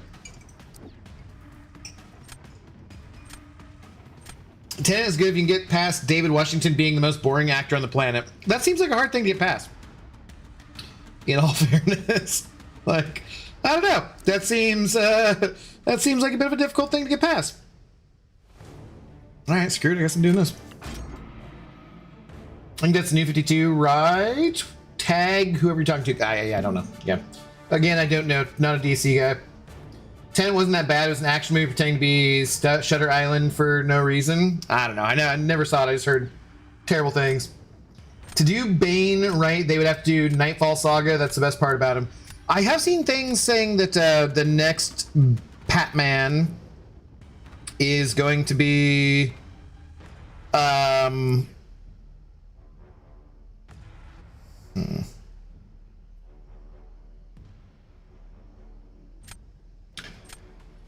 Tenet is good if you can get past David Washington being the most boring actor on the planet. That seems like a hard thing to get past. In all fairness. Like, I don't know. That seems like a bit of a difficult thing to get past. Alright, screw it, I guess I'm doing this. I think that's New 52, right? Tag whoever you're talking to. Yeah, I don't know. Yeah. Again, I don't know. Not a DC guy. Tenet wasn't that bad. It was an action movie pretending to be Shutter Island for no reason. I don't know. I never saw it. I just heard terrible things. To do Bane right, they would have to do Nightfall Saga. That's the best part about him. I have seen things saying that the next Batman is going to be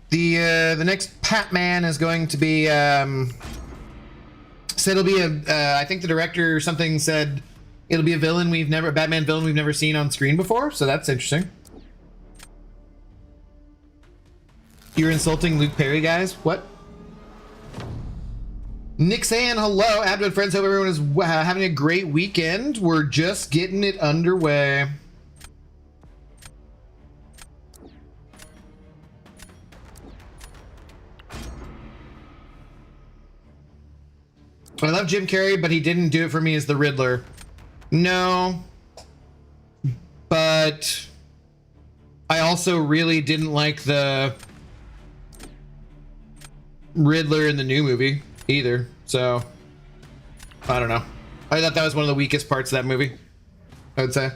the next Batman is going to be said it'll be a I think the director or something said it'll be a Batman villain we've never seen on screen before, so that's interesting. You're insulting Luke Perry, guys? What? Nick saying hello, Abdul friends. Hope everyone is having a great weekend. We're just getting it underway. I love Jim Carrey, but he didn't do it for me as the Riddler. No, but I also really didn't like the Riddler in the new movie either, so I don't know. I thought that was one of the weakest parts of that movie, I would say.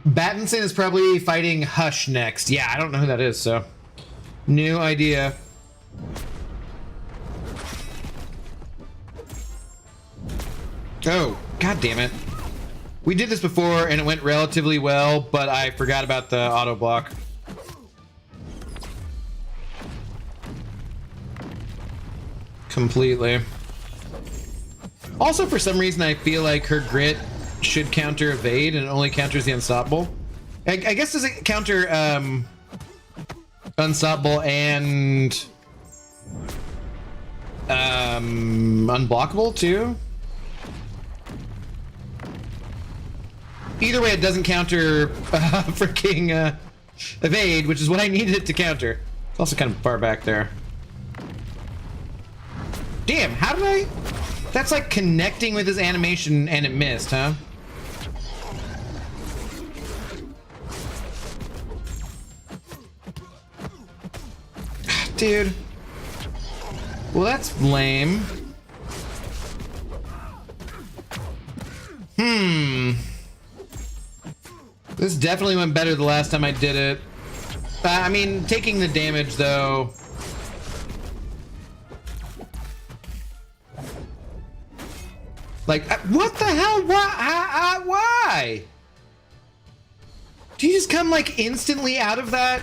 Battinson is probably fighting Hush next. Yeah, I don't know who that is, so new idea. Oh, god damn it. We did this before and it went relatively well, but I forgot about the auto block. Completely. Also, for some reason, I feel like her grit should counter evade and it only counters the unstoppable. I guess does it counter unstoppable and unblockable too. Either way, it doesn't counter freaking evade, which is what I needed it to counter. It's also kind of far back there. Damn, how did I? That's like connecting with his animation and it missed, huh? Dude. Well, that's lame. This definitely went better the last time I did it. I mean, taking the damage, though. Like, what the hell? Why? Why? Do you just come, like, instantly out of that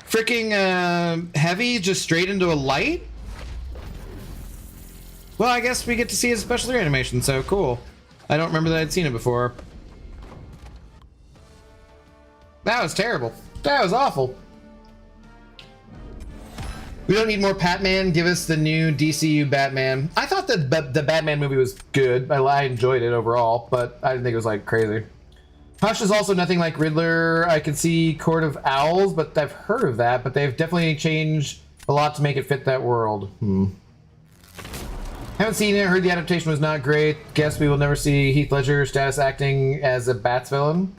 freaking heavy just straight into a light? Well, I guess we get to see his special animation, so cool. I don't remember that I'd seen it before. That was terrible. That was awful. We don't need more Batman. Give us the new DCU Batman. I thought the Batman movie was good. I enjoyed it overall, but I didn't think it was like crazy. Hush is also nothing like Riddler. I can see Court of Owls, but I've heard of that, but they've definitely changed a lot to make it fit that world. Haven't seen it. Heard the adaptation was not great. Guess we will never see Heath Ledger status acting as a Bats villain.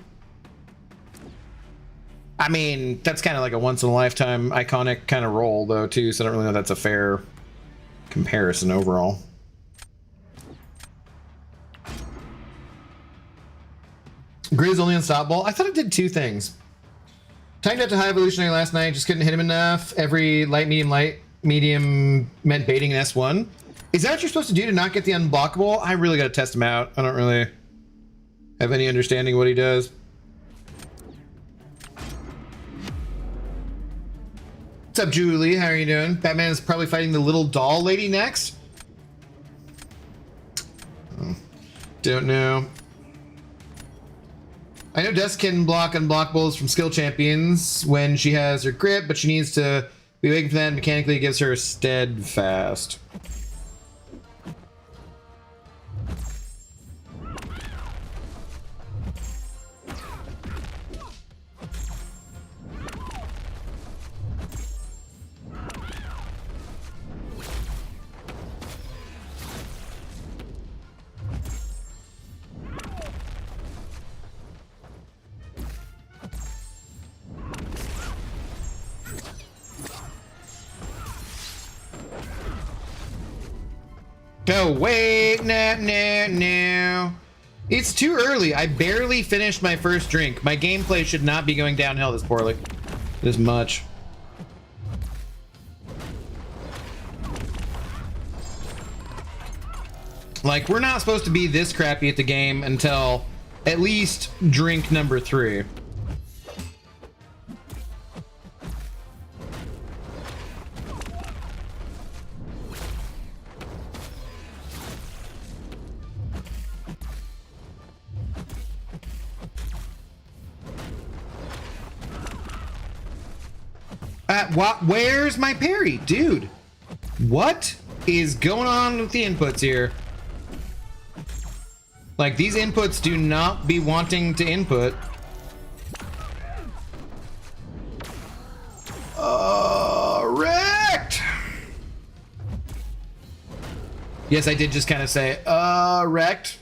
I mean, that's kind of like a once-in-a-lifetime iconic kind of role, though, too, so I don't really know if that's a fair comparison overall. Grizz only unstoppable. I thought it did two things. Timed up to high evolutionary last night, just couldn't hit him enough. Every light, medium meant baiting an S1. Is that what you're supposed to do to not get the unblockable? I really got to test him out. I don't really have any understanding of what he does. What's up, Julie? How are you doing? Batman is probably fighting the little doll lady next. Oh, don't know. I know Dusk can block unblockables from skill champions when she has her grip, but she needs to be waiting for that and mechanically gives her steadfast. Oh, wait, no. It's too early. I barely finished my first drink. My gameplay should not be going downhill this poorly. This much. Like, we're not supposed to be this crappy at the game until at least drink number 3. Where's my parry? Dude, what is going on with the inputs here? Like, these inputs do not be wanting to input. Wrecked! Yes, I did just kind of say, wrecked.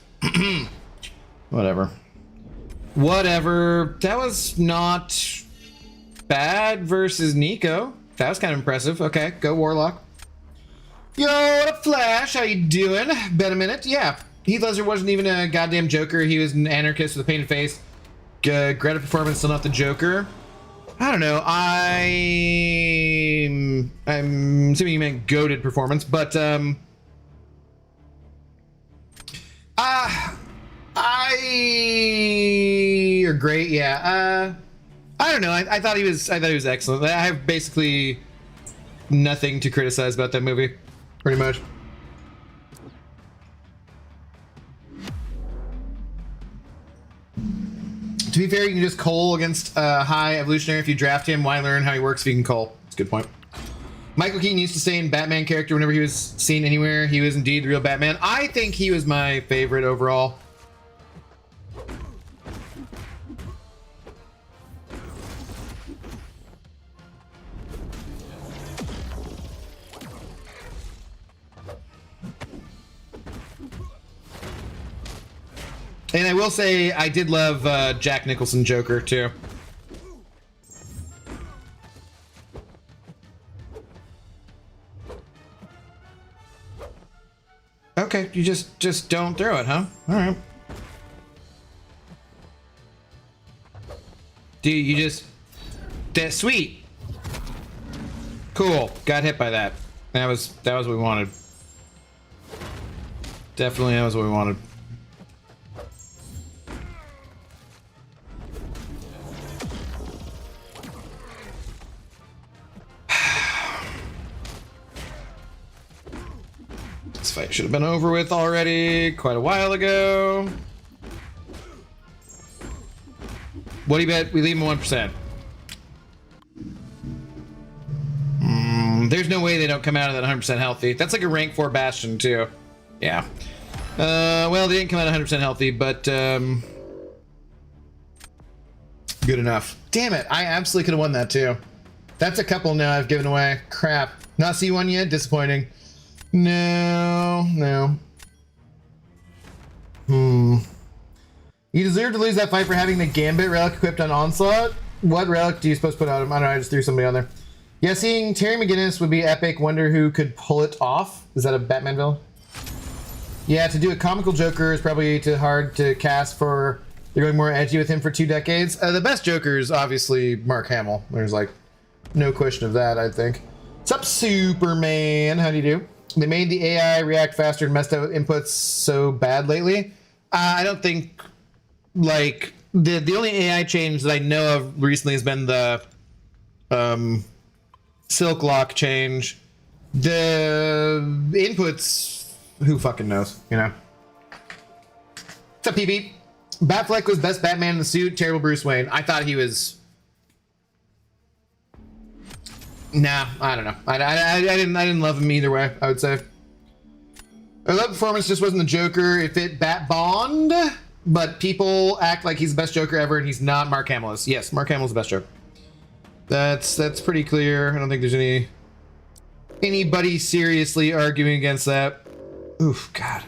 Whatever. Whatever. That was not bad versus Nico. That was kind of impressive. Okay, go Warlock. Yo, what up, Flash? How you doing? Been a minute? Yeah. Heath Ledger wasn't even a goddamn Joker. He was an anarchist with a painted face. Greta performance, still not the Joker. I don't know. I'm assuming you meant goated performance, but you're great. Yeah. I don't know. I thought he was excellent. I have basically nothing to criticize about that movie, pretty much. To be fair, you can just Cole against high evolutionary if you draft him. Why learn how he works if you can Cole? It's a a good point. Michael Keaton used to say in Batman character whenever he was seen anywhere, he was indeed the real Batman. I think he was my favorite overall. And I will say I did love Jack Nicholson Joker too. Okay, you just don't throw it, huh? All right. Dude, you just... That's sweet. Cool. Got hit by that. That was what we wanted. Definitely that was what we wanted. This fight should have been over with already quite a while ago. What do you bet we leave him 1%? There's no way they don't come out of that 100% healthy. That's like a rank 4 Bastion too. Yeah. Well, they didn't come out 100% healthy, but good enough. Damn it, I absolutely could have won that too. That's a couple now I've given away. Crap. Not see one yet? Disappointing. No. You deserve to lose that fight for having the Gambit relic equipped on Onslaught. What relic do you supposed to put on him? I don't know, I just threw somebody on there. Yeah, seeing Terry McGinnis would be epic. Wonder who could pull it off. Is that a Batman villain? Yeah, to do a comical Joker is probably too hard to cast for... They're going more edgy with him for 2 decades. The best Joker is obviously Mark Hamill. There's like no question of that, I think. What's up, Superman? How do you do? They made the AI react faster and messed up inputs so bad lately. I don't think, like, the only AI change that I know of recently has been the Silk Lock change. The inputs, who fucking knows, you know? What's up, PP? Batfleck was best Batman in the suit, terrible Bruce Wayne. I thought he was... Nah, I don't know. I didn't love him either way, I would say. That performance just wasn't the Joker. It fit Bat Bond, but people act like he's the best Joker ever, and he's not. Mark Hamill is. Yes, Mark Hamill's the best Joker. That's pretty clear. I don't think there's anybody seriously arguing against that. Oof, God.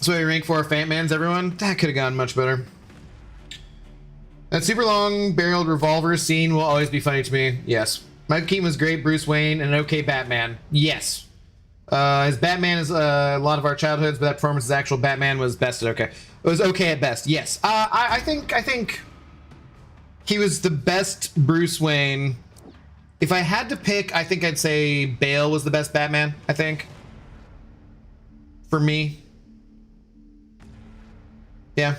So we rank 4 Fat-Mans, everyone? That could have gone much better. That super long barreled revolver scene will always be funny to me. Yes. Michael Keaton was great, Bruce Wayne, and an okay Batman. Yes. His Batman is a lot of our childhoods, but that performance as actual Batman was best at okay. It was okay at best. Yes. I think he was the best Bruce Wayne. If I had to pick, I think I'd say Bale was the best Batman, I think. For me. Yeah.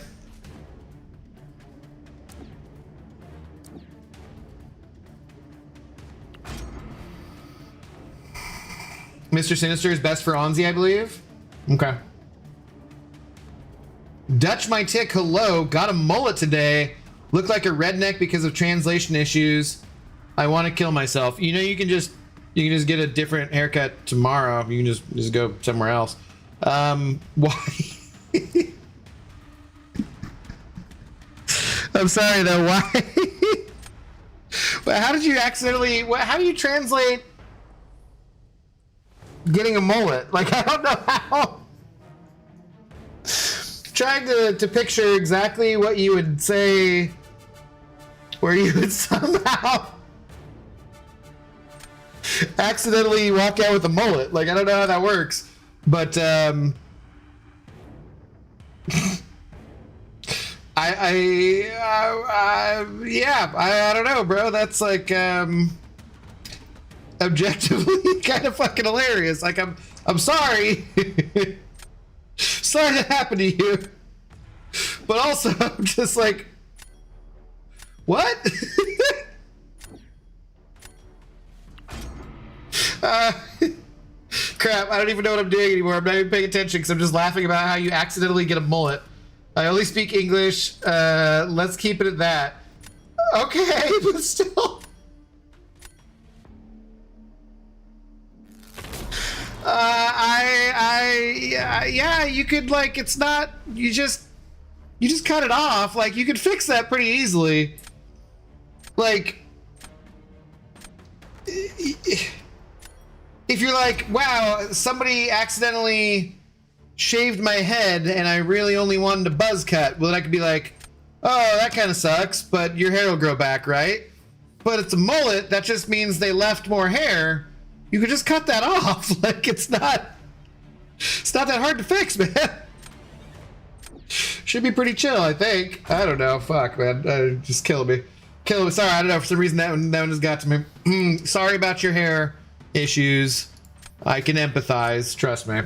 Mr. Sinister is best for Onzi, I believe. Okay. Dutch My Tick, hello. Got a mullet today. Look like a redneck because of translation issues. I want to kill myself. You know, you can just get a different haircut tomorrow. You can just go somewhere else. Why? I'm sorry though. Why? But how did you accidentally? How do you translate getting a mullet? Like, I don't know how. Trying to picture exactly what you would say, where you would somehow accidentally walk out with a mullet. Like, I don't know how that works, but yeah, I don't know, bro. That's like objectively kind of fucking hilarious. Like, I'm sorry. Sorry that happened to you, but also I'm just like, what? Crap, I don't even know what I'm doing anymore. I'm not even paying attention because I'm just laughing about how you accidentally get a mullet. I only speak English. Let's keep it at that. Okay, but still. Yeah, you could, like, it's not, you just cut it off. Like, you could fix that pretty easily. Like, if you're like, wow, somebody accidentally shaved my head and I really only wanted a buzz cut, well, then I could be like, oh, that kind of sucks, but your hair will grow back, right? But it's a mullet, that just means they left more hair. You could just cut that off. Like, it's not that hard to fix, man. Should be pretty chill, I think. I don't know. Fuck, man. Just kill me. Kill me. Sorry, I don't know. For some reason, that one just got to me. Sorry about your hair issues. I can empathize. Trust me.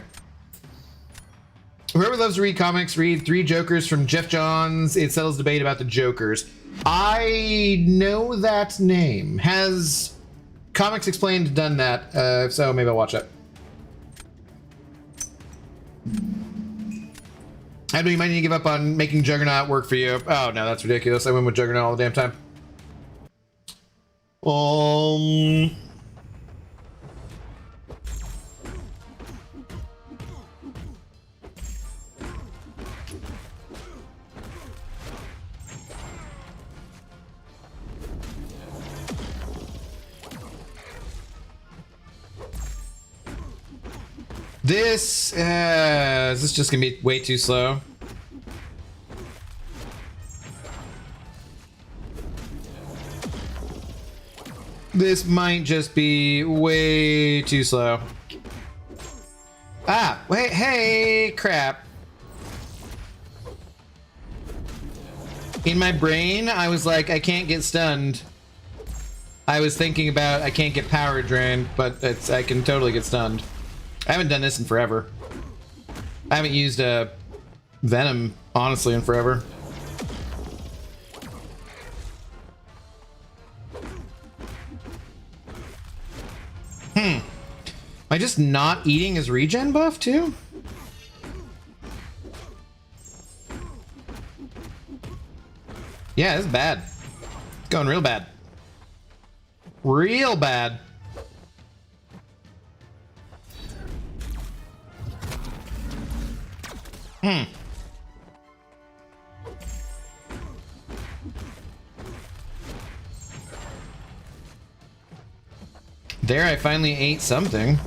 Whoever loves to read comics, read Three Jokers from Jeff Johns. It settles debate about the Jokers. I know that name. Has Comics Explained done that? If so, maybe I'll watch it. I know you might need to give up on making Juggernaut work for you. Oh no, that's ridiculous. I went with Juggernaut all the damn time. Is this just gonna be way too slow? This might just be way too slow. Ah, wait, hey, crap. In my brain, I was like, I can't get stunned. I was thinking about I can't get power drained, but I can totally get stunned. I haven't done this in forever. I haven't used a Venom, honestly, in forever. Am I just not eating his regen buff, too? Yeah, this is bad. It's going real bad. Real bad. There, I finally ate something.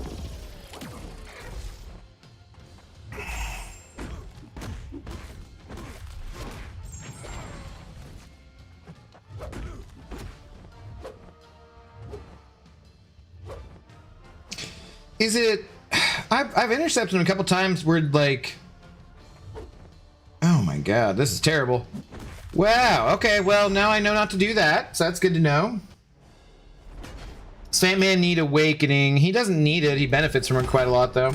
Is it... I've intercepted him a couple times where, like... Oh my god, this is terrible. Wow, okay, well, now I know not to do that, so that's good to know. Sandman need Awakening. He doesn't need it, he benefits from it quite a lot, though.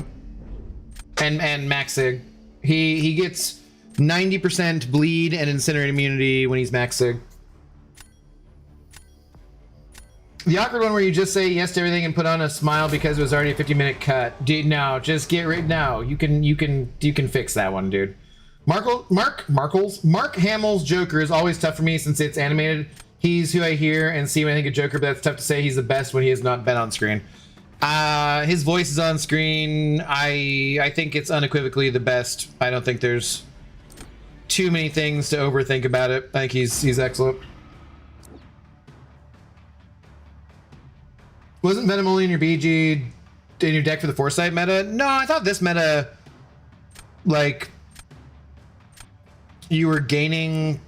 And Maxig. He gets 90% bleed and incinerate immunity when he's Maxig. The awkward one where you just say yes to everything and put on a smile because it was already a 50-minute cut. Dude, no, just get rid. No, you can fix that one, dude. Mark Hamill's Joker is always tough for me since it's animated. He's who I hear and see when I think of Joker, but that's tough to say he's the best when he has not been on screen. His voice is on screen. I think it's unequivocally the best. I don't think there's too many things to overthink about it. I think he's excellent. Wasn't Venom only in your BG, in your deck for the Foresight meta? No, I thought this meta, like, you were gaining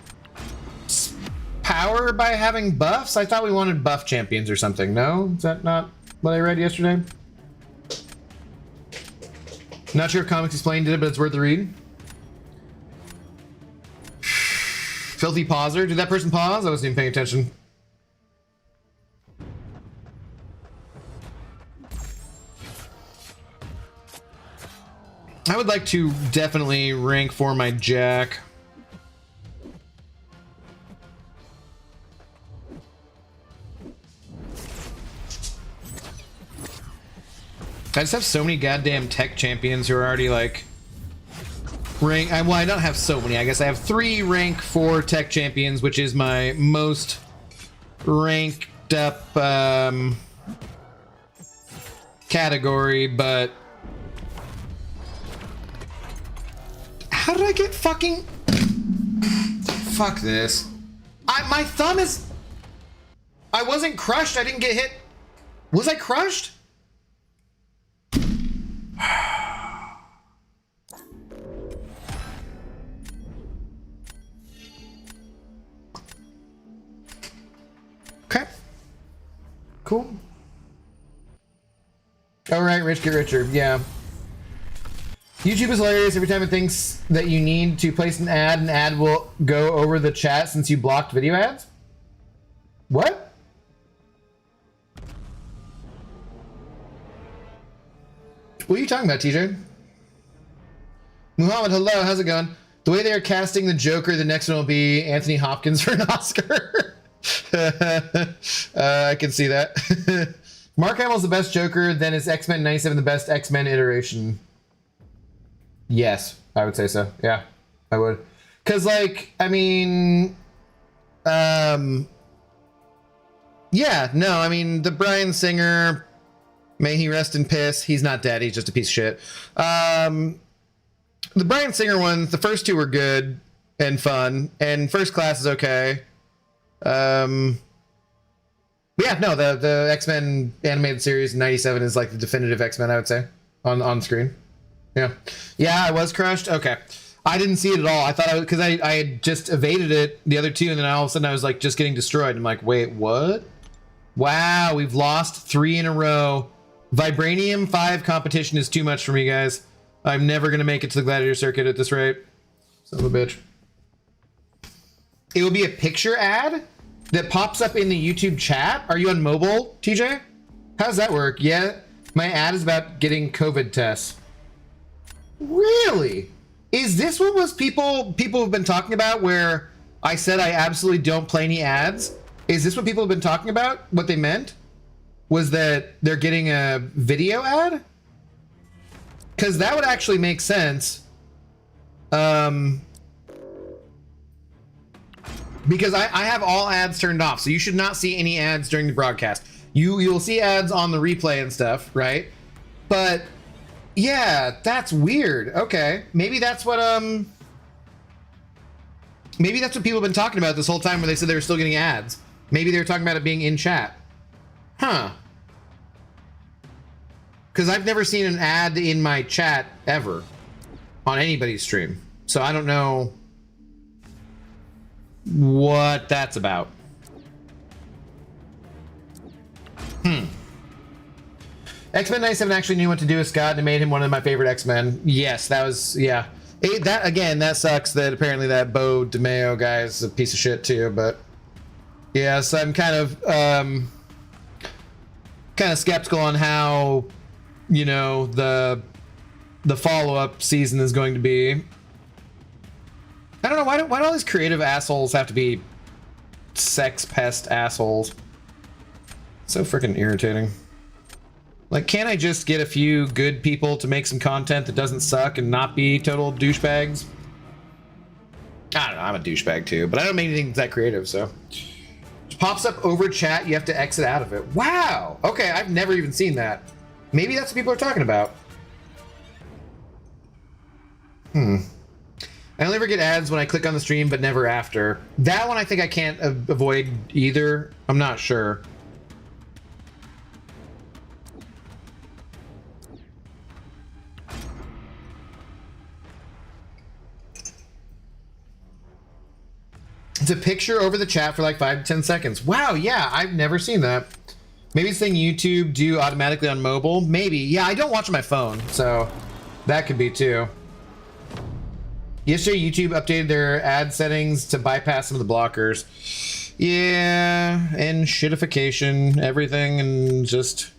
power by having buffs? I thought we wanted buff champions or something. No? Is that not what I read yesterday? Not sure if Comics Explained did it, but it's worth the read. Filthy pauser. Did that person pause? I wasn't even paying attention. I would like to definitely rank for my Jack. I just have so many goddamn tech champions who are already like rank. Well, I don't have so many. I guess I have 3 rank 4 tech champions, which is my most ranked up category, but how did I get fucking... Fuck this. My thumb is... I wasn't crushed. I didn't get hit. Was I crushed? Okay. Cool. All right, Rich Get Richer. Yeah. YouTube is hilarious. Every time it thinks that you need to place an ad will go over the chat since you blocked video ads. What? What are you talking about, TJ? Muhammad, hello. How's it going? The way they are casting the Joker, the next one will be Anthony Hopkins for an Oscar. I can see that. Mark Hamill's the best Joker, then is X-Men 97 the best X-Men iteration? Yes, I would say so. Yeah, I would. Because, like, I mean... yeah, no, I mean, the Bryan Singer, may he rest in piss. He's not dead, he's just a piece of shit. The Bryan Singer ones, the first 2 were good and fun, and First Class is okay. Yeah, no, the X-Men animated series 97 is like the definitive X-Men, I would say, on screen. Yeah. Yeah, I was crushed. Okay. I didn't see it at all. I thought because I had just evaded it the other 2, and then all of a sudden I was like just getting destroyed. I'm like, wait, what? Wow, we've lost 3 in a row. Vibranium 5 competition is too much for me, guys. I'm never gonna make it to the Gladiator circuit at this rate. Son of a bitch. It will be a picture ad that pops up in the YouTube chat. Are you on mobile, TJ? How does that work? Yeah, my ad is about getting COVID tests. Really? Is this what was people have been talking about, where I said I absolutely don't play any ads? Is this what people have been talking about? What they meant was that they're getting a video ad? Because that would actually make sense. Because I have all ads turned off, so you should not see any ads during the broadcast. You'll see ads on the replay and stuff, right? But yeah, that's weird. Okay, maybe that's what people have been talking about this whole time, where they said they were still getting ads. Maybe they were talking about it being in chat. Huh. Because I've never seen an ad in my chat ever on anybody's stream, so I don't know what that's about. X-Men 97 actually knew what to do with Scott, and it made him one of my favorite X-Men. Yes, that was, yeah. That sucks that apparently that Bo DeMeo guy is a piece of shit too, but yeah, so I'm kind of skeptical on how, you know, the follow-up season is going to be. I don't know, why do all these creative assholes have to be sex pest assholes? So freaking irritating. Like, can't I just get a few good people to make some content that doesn't suck and not be total douchebags? I don't know, I'm a douchebag too, but I don't make anything that creative, so. It pops up over chat, you have to exit out of it. Wow, okay, I've never even seen that. Maybe that's what people are talking about. I only ever get ads when I click on the stream, but never after. That one I think I can't avoid either. I'm not sure. It's a picture over the chat for like 5 to 10 seconds. Wow, yeah, I've never seen that. Maybe it's saying YouTube do automatically on mobile. Maybe. Yeah, I don't watch on my phone, so that could be too. Yesterday, YouTube updated their ad settings to bypass some of the blockers. Yeah, and shitification, everything, and just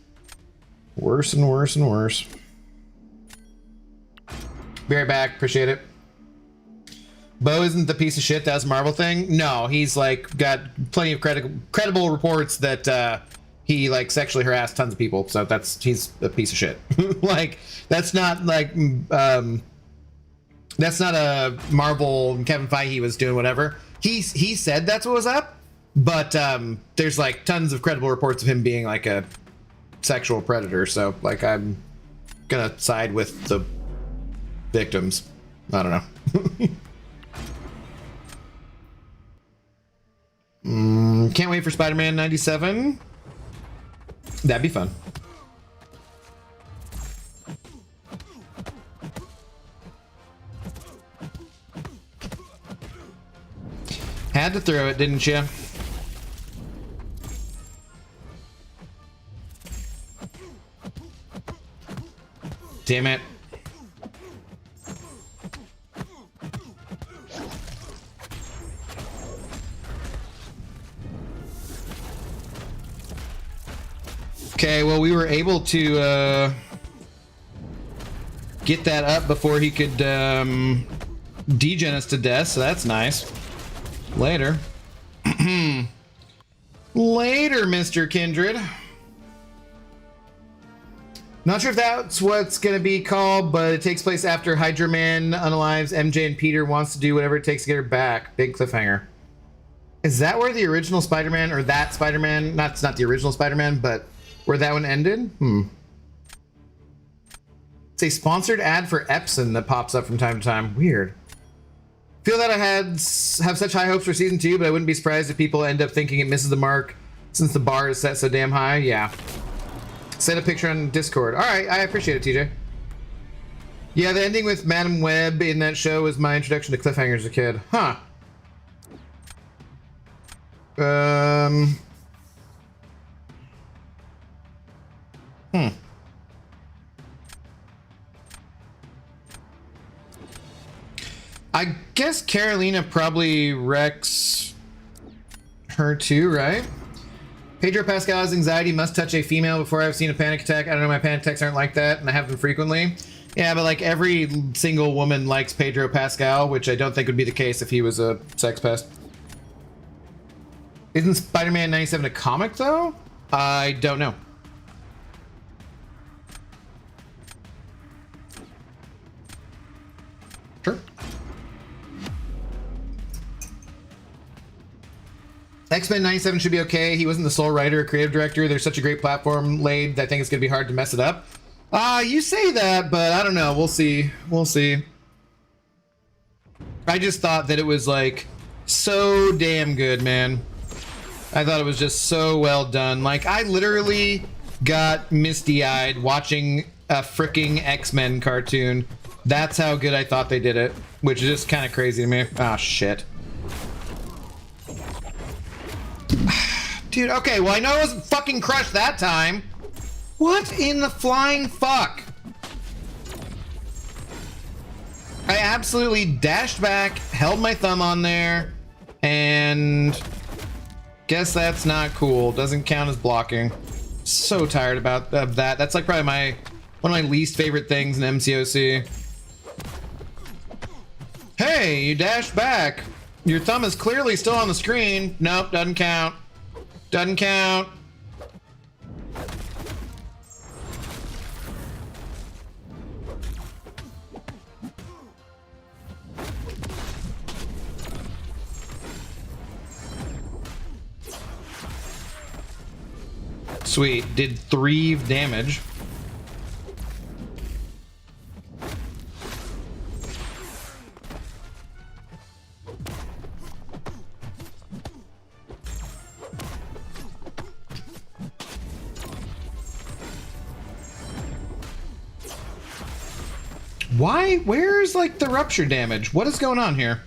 worse and worse and worse. Be right back. Appreciate it. Bo isn't the piece of shit that was Marvel thing. No, he's like got plenty of credible reports that he like sexually harassed tons of people. So he's a piece of shit. Like that's not like That's not a Marvel. Kevin Feige was doing whatever. He said that's what was up, but there's like tons of credible reports of him being like a sexual predator. So like I'm gonna side with the victims. I don't know. Can't wait for Spider-Man 97. That'd be fun. Had to throw it, didn't you? Damn it. Okay, well, we were able to get that up before he could degen us to death, so that's nice. Later. Later, Mr. Kindred. Not sure if that's what's going to be called, but it takes place after Hydra Man unalives MJ and Peter wants to do whatever it takes to get her back. Big cliffhanger. Is that where the original Spider-Man, or that Spider-Man, not the original Spider-Man, but where that one ended? It's a sponsored ad for Epson that pops up from time to time. Weird. Feel that I have such high hopes for season 2, but I wouldn't be surprised if people end up thinking it misses the mark since the bar is set so damn high. Yeah. Send a picture on Discord. All right, I appreciate it, TJ. Yeah, the ending with Madam Web in that show was my introduction to cliffhangers as a kid. Huh. I guess Carolina probably wrecks her too, right? Pedro Pascal's anxiety must touch a female before I've seen a panic attack. I don't know, my panic attacks aren't like that, and I have them frequently. Yeah, but like every single woman likes Pedro Pascal, which I don't think would be the case if he was a sex pest. Isn't Spider-Man 97 a comic though? I don't know. Sure. X-Men 97 should be okay. He wasn't the sole writer or creative director. There's such a great platform laid. I think it's going to be hard to mess it up. You say that, but I don't know. We'll see. We'll see. I just thought that it was like so damn good, man. I thought it was just so well done. Like I literally got misty-eyed watching a freaking X-Men cartoon. That's how good I thought they did it, which is just kind of crazy to me. Oh, shit. Dude, okay, well, I know it wasn't fucking crushed that time. What in the flying fuck? I absolutely dashed back, held my thumb on there, and guess that's not cool. Doesn't count as blocking. So tired of that. That's like probably one of my least favorite things in MCOC. Hey, you dashed back. Your thumb is clearly still on the screen. Nope, doesn't count. Doesn't count. Sweet, did 3 damage. Why? Where's like the rupture damage? What is going on here?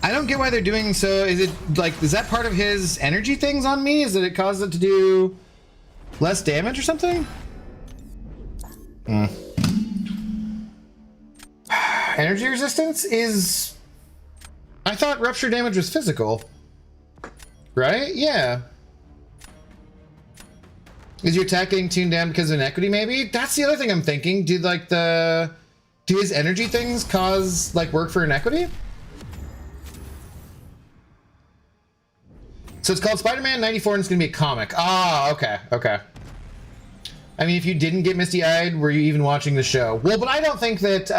I don't get why they're doing so. Is it like, is that part of his energy things on me? Is it cause it to do less damage or something? Energy resistance is... I thought rupture damage was physical. Right? Yeah. Is your attack getting tuned down because of inequity? Maybe that's the other thing I'm thinking. Do his energy things cause like work for inequity? So it's called Spider-Man 94 and it's gonna be a comic. Ah, okay, okay. I mean, if you didn't get misty-eyed, were you even watching the show? Well, but I don't think that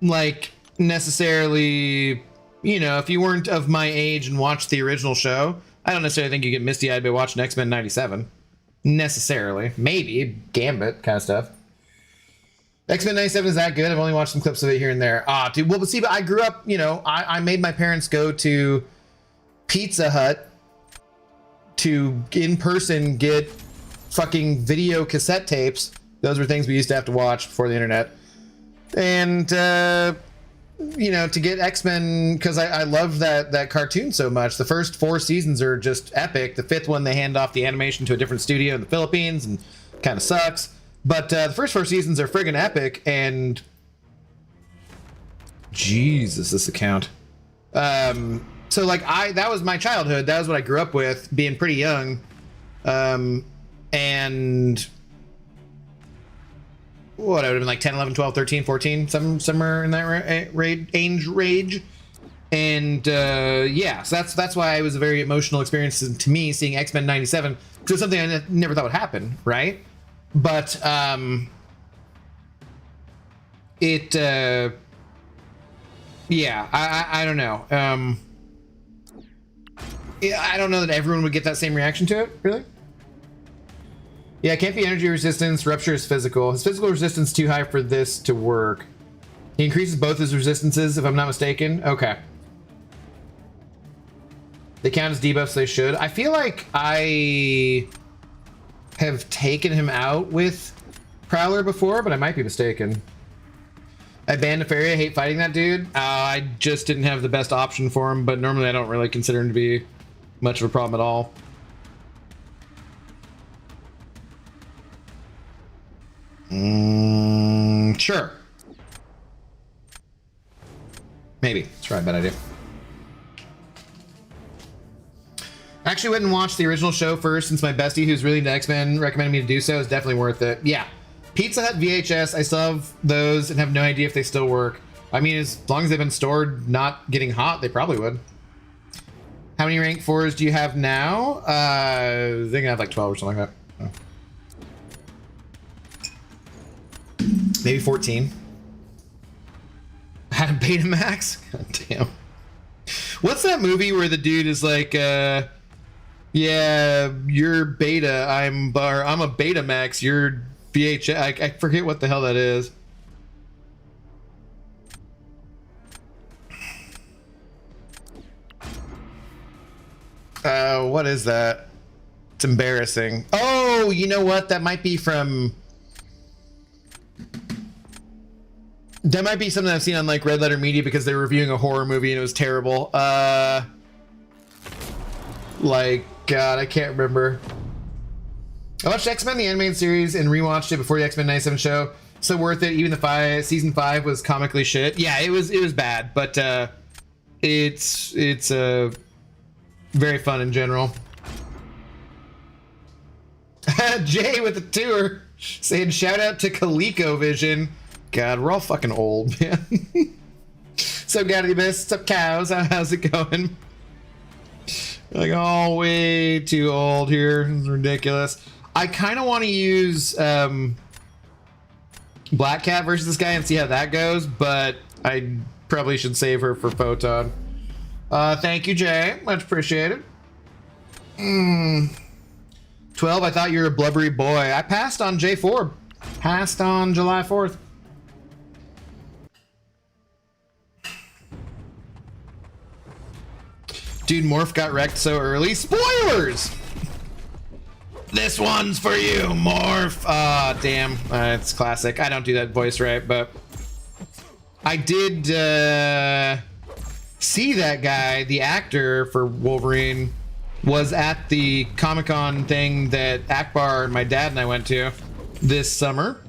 like necessarily, you know, if you weren't of my age and watched the original show, I don't necessarily think you get misty-eyed by watching X-Men 97. Necessarily. Maybe. Gambit kind of stuff. X-Men 97 is that good? I've only watched some clips of it here and there. Ah, dude. Well, but see, but I grew up, you know, I made my parents go to Pizza Hut to, in person, get fucking video cassette tapes. Those were things we used to have to watch before the internet. And, you know, to get X-Men, because I love that cartoon so much. The first 4 seasons are just epic. The 5th one, they hand off the animation to a different studio in the Philippines and kind of sucks. But the first 4 seasons are friggin' epic, and Jesus, this account. So like that was my childhood. That was what I grew up with, being pretty young. And what, I would have been like 10, 11, 12, 13, 14, somewhere in that range. And yeah, so that's why it was a very emotional experience to me seeing X-Men 97, because it was something I never thought would happen, right? But yeah, I don't know. Yeah, I don't know that everyone would get that same reaction to it, really. Yeah, it can't be energy resistance. Rupture is physical. His physical resistance is too high for this to work. He increases both his resistances, if I'm not mistaken. Okay. They count as debuffs, they should. I feel like I have taken him out with Prowler before, but I might be mistaken. I banned Nefaria. I hate fighting that dude. I just didn't have the best option for him, but normally I don't really consider him to be much of a problem at all. Sure. Maybe. It's probably a bad idea. I actually went and watched the original show first, since my bestie, who's really into X-Men, recommended me to do so. It's definitely worth it. Yeah. Pizza Hut VHS, I still have those and have no idea if they still work. I mean, as long as they've been stored not getting hot, they probably would. How many rank 4s do you have now? I think I have like 12 or something like that. Oh. Maybe 14. I had a Betamax? God damn. What's that movie where the dude is like, yeah, you're beta, I'm a Betamax, you're VHS. I forget what the hell that is. What is that? It's embarrassing. Oh, you know what? That might be from... That might be something I've seen on like Red Letter Media because they were reviewing a horror movie and it was terrible. Like, God, I can't remember. I watched X-Men the animated series and rewatched it before the X-Men 97 show. So worth it. Even the season 5 was comically shit. Yeah, it was bad, but it's very fun in general. Jay with the tour saying shout out to ColecoVision. God, we're all fucking old, man. So Gaddy Miss, what's up, cows? How's it going? Like, oh, way too old here. This is ridiculous. I kind of want to use Black Cat versus this guy and see how that goes, but I probably should save her for Photon. Thank you, Jay. Much appreciated. 12, I thought you were a blubbery boy. I passed on J4. Passed on July 4th. Dude, Morph got wrecked so early. Spoilers! This one's for you, Morph. Ah, damn. It's classic. I don't do that voice right, but I did see that guy, the actor for Wolverine, was at the Comic-Con thing that Akbar, my dad, and I went to this summer.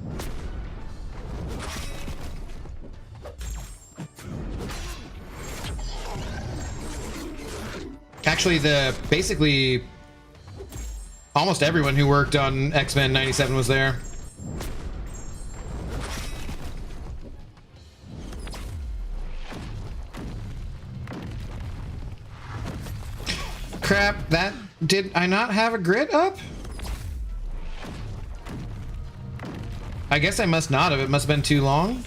Actually, basically almost everyone who worked on X-Men 97 was there. Crap, that did I not have a grid up? I guess I must not have. It must have been too long.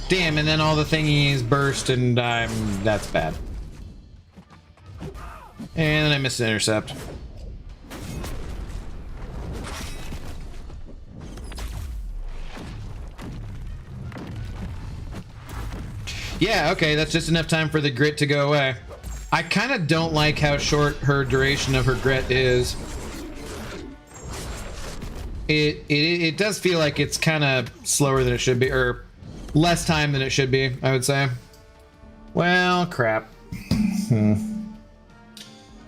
Damn, and then all the thingies burst and that's bad. And then I missed an intercept. Yeah, okay, that's just enough time for the grit to go away. I kind of don't like how short her duration of her grit is. It does feel like it's kind of slower than it should be, or less time than it should be, I would say. Well, crap.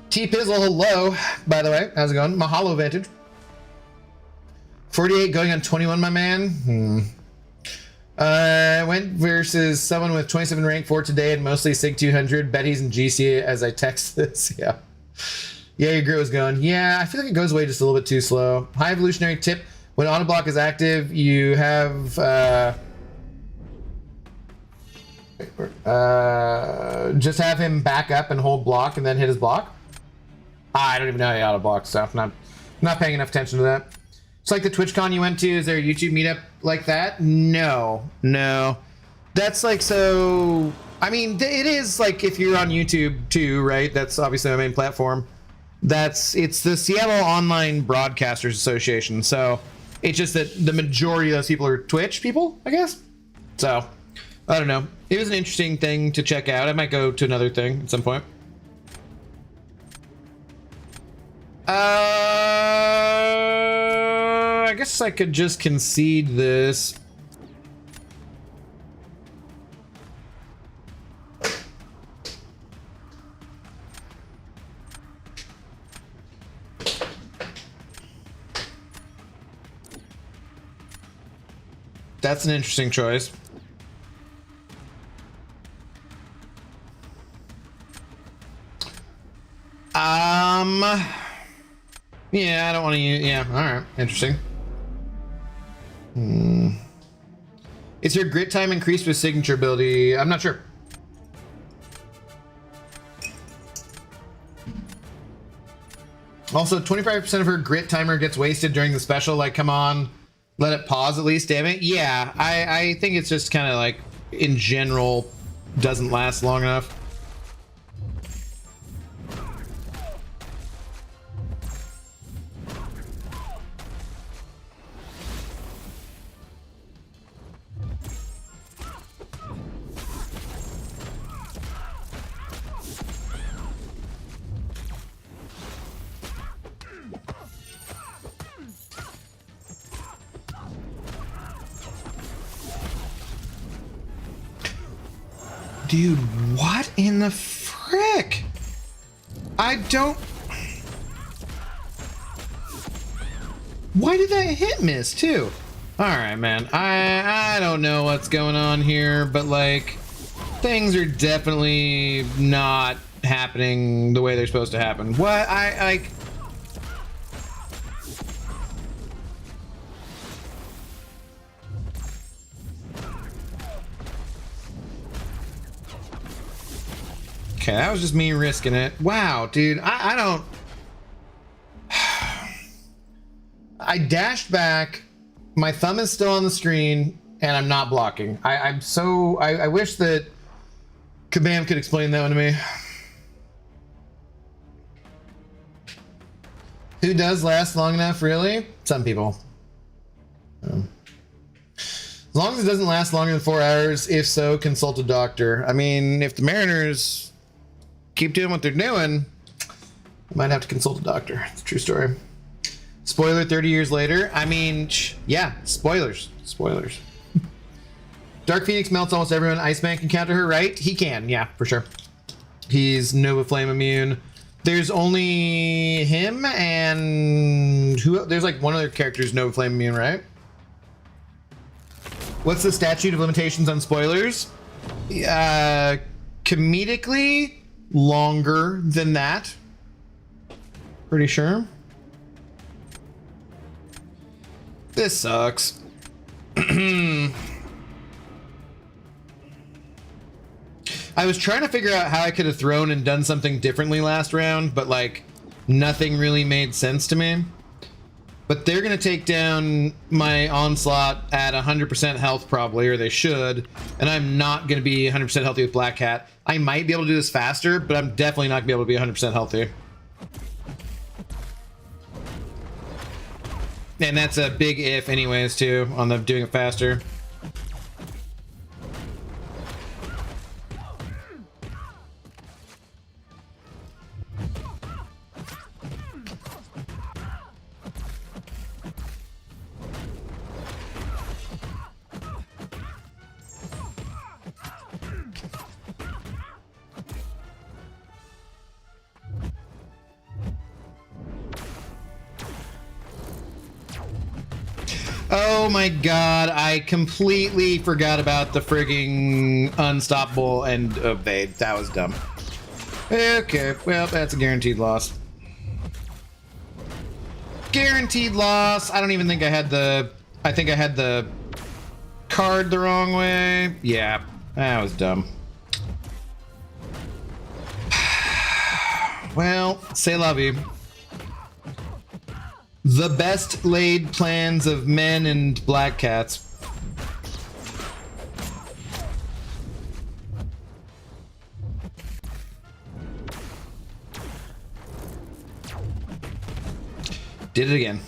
T-Pizzle, hello, by the way. How's it going? Mahalo Vantage. 48 going on 21, my man. Went versus someone with 27 rank 4 today and mostly SIG 200. Bet he's in GC as I text this. Yeah. Yeah, your grit was going. Yeah, I feel like it goes away just a little bit too slow. High evolutionary tip. When auto block is active, you have just have him back up and hold block and then hit his block. I don't even know how to auto block stuff. Not paying enough attention to that. It's like the TwitchCon you went to. Is there a YouTube meetup like that? No. That's like, so, I mean, it is like if you're on YouTube too, right? That's obviously my main platform. It's the Seattle Online Broadcasters Association. So it's just that the majority of those people are Twitch people, I guess. So I don't know. It was an interesting thing to check out. I might go to another thing at some point. I guess I could just concede this. That's an interesting choice. Yeah, I don't want to use, yeah, all right, interesting. Is your grit time increased with signature ability? I'm not sure. Also, 25% of her grit timer gets wasted during the special. Like, come on, let it pause at least, damn it. Yeah, I think it's just kind of like, in general, doesn't last long enough. Dude, what in the frick? I don't... Why did that hit miss, too? Alright, man. I don't know what's going on here, but, like, things are definitely not happening the way they're supposed to happen. What? Okay, that was just me risking it. Wow, dude, I don't... I dashed back, my thumb is still on the screen, and I'm not blocking. I wish that Kabam could explain that one to me. Who does last long enough, really? Some people. As long as it doesn't last longer than 4 hours, if so, consult a doctor. I mean, if the Mariners keep doing what they're doing, I might have to consult a doctor. It's a true story. Spoiler 30 years later. I mean, yeah, spoilers. Spoilers. Dark Phoenix melts almost everyone. Iceman can counter her, right? He can, yeah, for sure. He's Nova Flame immune. There's only him and who? There's like one other character who's Nova Flame immune, right? What's the statute of limitations on spoilers? Comedically, longer than that. Pretty sure. This sucks. I was trying to figure out how I could have thrown and done something differently last round, but like nothing really made sense to me. But they're going to take down my onslaught at 100% health probably, or they should, and I'm not going to be 100% healthy with Black Cat. I might be able to do this faster, but I'm definitely not going to be able to be 100% healthy. And that's a big if anyways too, on the doing it faster. Oh my god, I completely forgot about the frigging unstoppable and evade. That was dumb. Okay, well, that's a guaranteed loss. Guaranteed loss. I don't even think I had the... I think I had the card the wrong way. Yeah, that was dumb. Well, c'est la vie. The best laid plans of men and black cats. Did it again.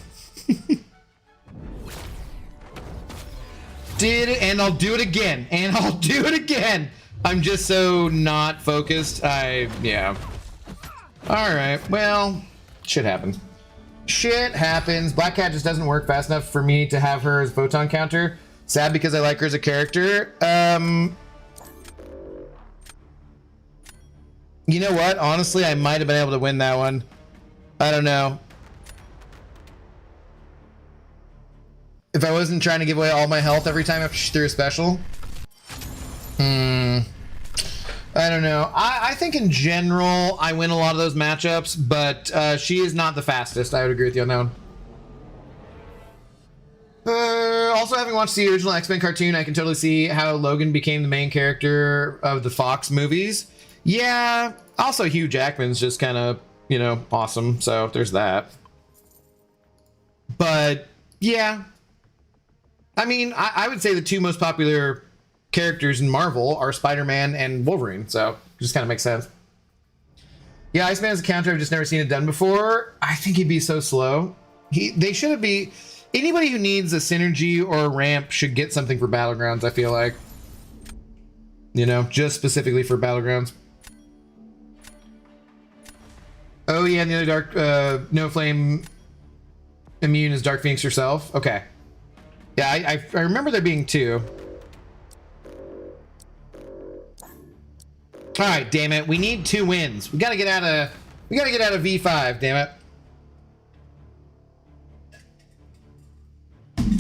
Did it, and I'll do it again, and I'll do it again. I'm just so not focused. Yeah. All right, well, shit happens. Shit happens. Black Cat just doesn't work fast enough for me to have her as photon counter. Sad because I like her as a character. You know what? Honestly, I might have been able to win that one. I don't know. If I wasn't trying to give away all my health every time after she threw a special. I don't know. I think in general, I win a lot of those matchups, but she is not the fastest. I would agree with you on that one. Also, having watched the original X-Men cartoon, I can totally see how Logan became the main character of the Fox movies. Yeah. Also, Hugh Jackman's just kind of, you know, awesome. So there's that. But yeah. I mean, I would say the two most popular characters in Marvel are Spider-Man and Wolverine, so it just kind of makes sense. Yeah, Iceman as a counter, I've just never seen it done before. I think he'd be so slow. They should be... Anybody who needs a synergy or a ramp should get something for Battlegrounds, I feel like. You know, just specifically for Battlegrounds. Oh yeah, and the other Dark... No Flame immune is Dark Phoenix herself? Okay. Yeah, I remember there being two. All right, damn it. We need 2 wins. We gotta get out of V5, damn it.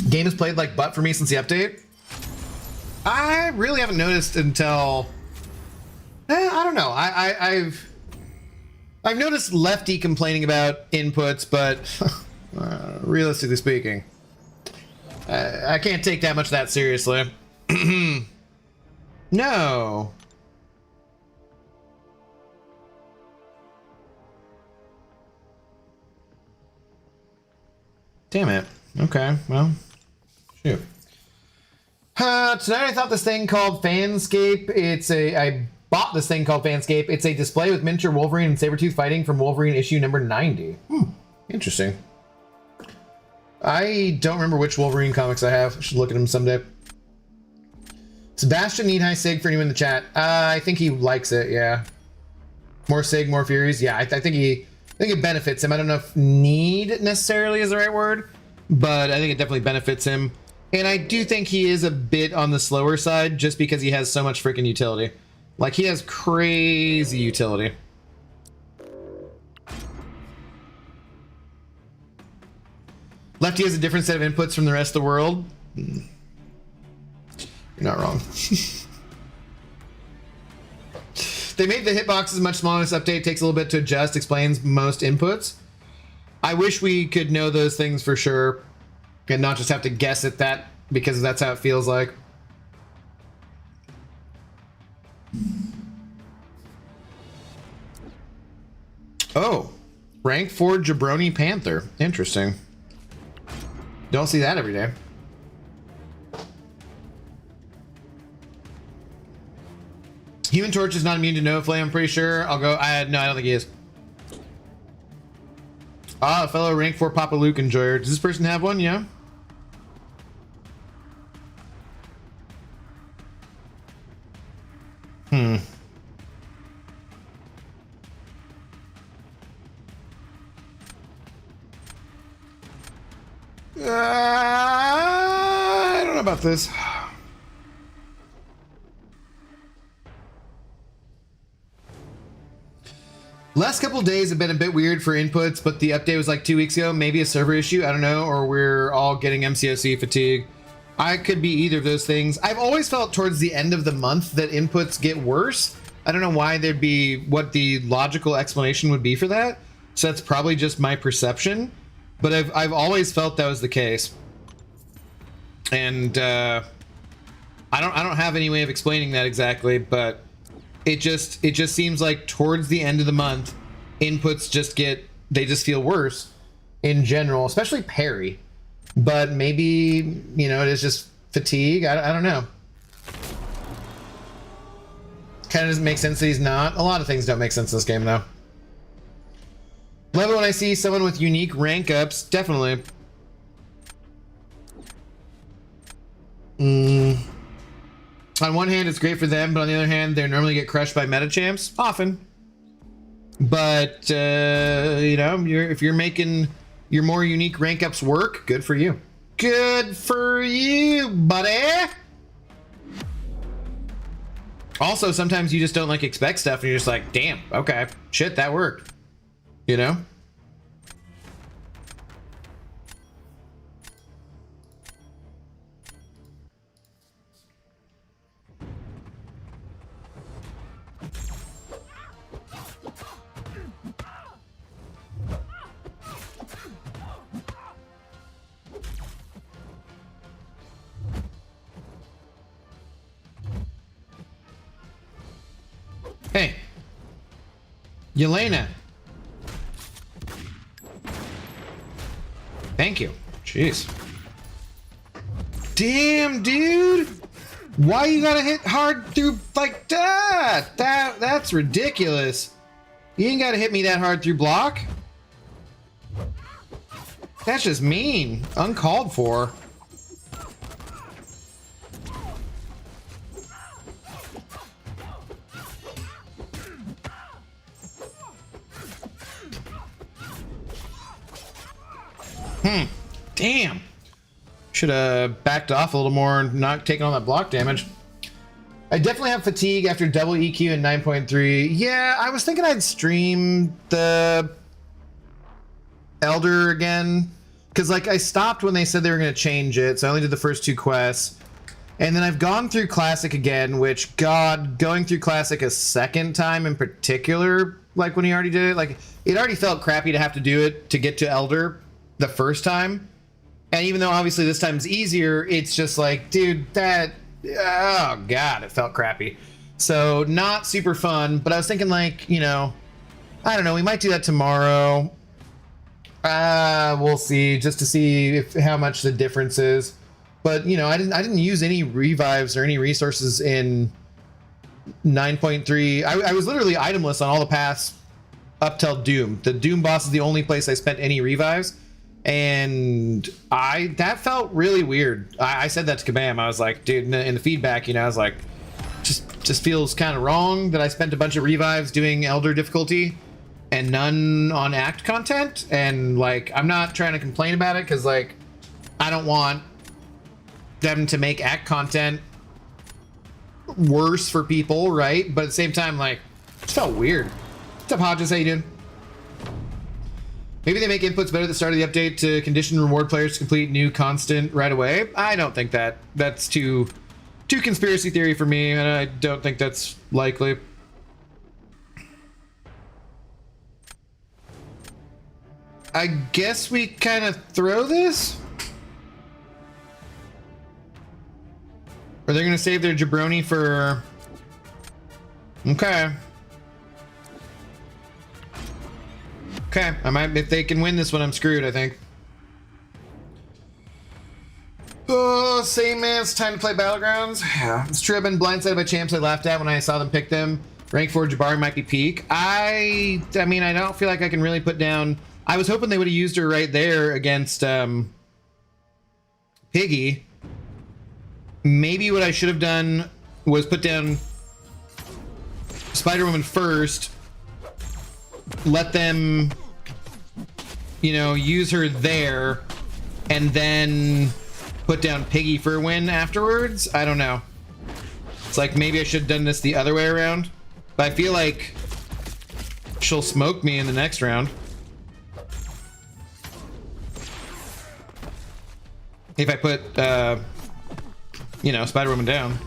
Game has played like butt for me since the update. I really haven't noticed until I don't know. I've noticed Lefty complaining about inputs, but realistically speaking, I can't take that much of that seriously. No. Damn it. Okay, well, shoot. Tonight I thought this thing called Fanscape. I bought this thing called Fanscape. It's a display with miniature Wolverine and Sabretooth fighting from Wolverine issue number 90. Interesting. I don't remember which Wolverine comics I have. I should look at them someday. Sebastian need high sig for anyone in the chat. I think he likes it, yeah. More sig, more furies. Yeah, I think it benefits him. I don't know if need necessarily is the right word, but I think it definitely benefits him. And I do think he is a bit on the slower side just because he has so much freaking utility. Like, he has crazy utility. Lefty has a different set of inputs from the rest of the world. You're not wrong. They made the hitboxes much smaller. This update takes a little bit to adjust, explains most inputs. I wish we could know those things for sure and not just have to guess at that because that's how it feels like. Oh, rank 4 Jabroni Panther. Interesting. Don't see that every day. Human Torch is not immune to no flame, I'm pretty sure. I'll go. No, I don't think he is. Ah, a fellow rank 4 Papa Luke enjoyer. Does this person have one? Yeah. I don't know about this. Last couple days have been a bit weird for inputs, but the update was like 2 weeks ago. Maybe a server issue, I don't know, or we're all getting MCOC fatigue. I could be either of those things. I've always felt towards the end of the month that inputs get worse. I don't know why there'd be, what the logical explanation would be for that. So that's probably just my perception, but I've always felt that was the case. And I don't have any way of explaining that exactly, but it just seems like towards the end of the month, inputs they just feel worse in general, especially parry. But maybe, you know, it is just fatigue. I don't know. Kind of doesn't make sense that he's not. A lot of things don't make sense in this game, though. Love it when I see someone with unique rank ups. Definitely. On one hand, it's great for them, but on the other hand, they normally get crushed by meta champs. Often. But, you know, if you're making your more unique rank ups work, good for you. Good for you, buddy. Also, sometimes you just don't like expect stuff and you're just like, damn, okay, shit, that worked. You know? Hey, Yelena. Thank you. Jeez. Damn, dude. Why you gotta hit hard through like that? That's ridiculous. You ain't gotta hit me that hard through block. That's just mean. Uncalled for. Damn. Should have backed off a little more and not taken all that block damage. I definitely have fatigue after double EQ and 9.3. Yeah, I was thinking I'd stream the Elder again. Because, like, I stopped when they said they were going to change it, so I only did the first 2 quests. And then I've gone through Classic again, which, God, going through Classic a second time in particular, like when he already did it, like, it already felt crappy to have to do it to get to Elder the first time. And even though obviously this time's easier, it's just like, dude, that, oh God, it felt crappy. So not super fun, but I was thinking like, you know, I don't know, we might do that tomorrow. We'll see, just to see how much the difference is. But you know, I didn't use any revives or any resources in 9.3. I was literally itemless on all the paths up till Doom. The Doom boss is the only place I spent any revives. And that felt really weird. I said that to Kabam. I was like, dude, in the feedback, you know, I was like, just feels kind of wrong that I spent a bunch of revives doing Elder difficulty and none on Act content. And like, I'm not trying to complain about it because like, I don't want them to make Act content worse for people, right? But at the same time, like, it felt weird. What's up, Hodges? How you doing? Maybe they make inputs better at the start of the update to condition reward players to complete new constant right away. I don't think that's too conspiracy theory for me, and I don't think that's likely. I guess we kind of throw this? Or they're going to save their jabroni for... Okay. Okay, I might, if they can win this one, I'm screwed, I think. Oh, same man, it's time to play Battlegrounds. Yeah, it's true, I've been blindsided by champs I laughed at when I saw them pick them. Rank 4 Jabari might be peak. I mean, I don't feel like I can really put down... I was hoping they would have used her right there against Piggy. Maybe what I should have done was put down Spider-Woman first, let them, you know, use her there, and then put down Piggy for a win afterwards. I don't know. It's like maybe I should have done this the other way around, but I feel like she'll smoke me in the next round. If I put, you know, Spider-Woman down.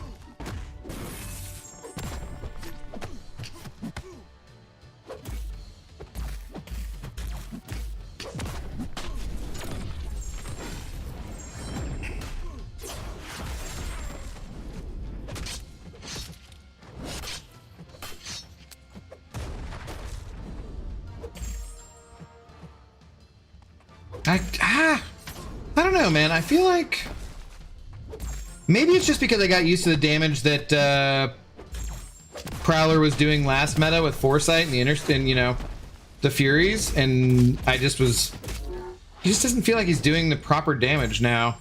I don't know, man. I feel like maybe it's just because I got used to the damage that Prowler was doing last meta with Foresight and you know, the Furies, and I just was... He just doesn't feel like he's doing the proper damage now.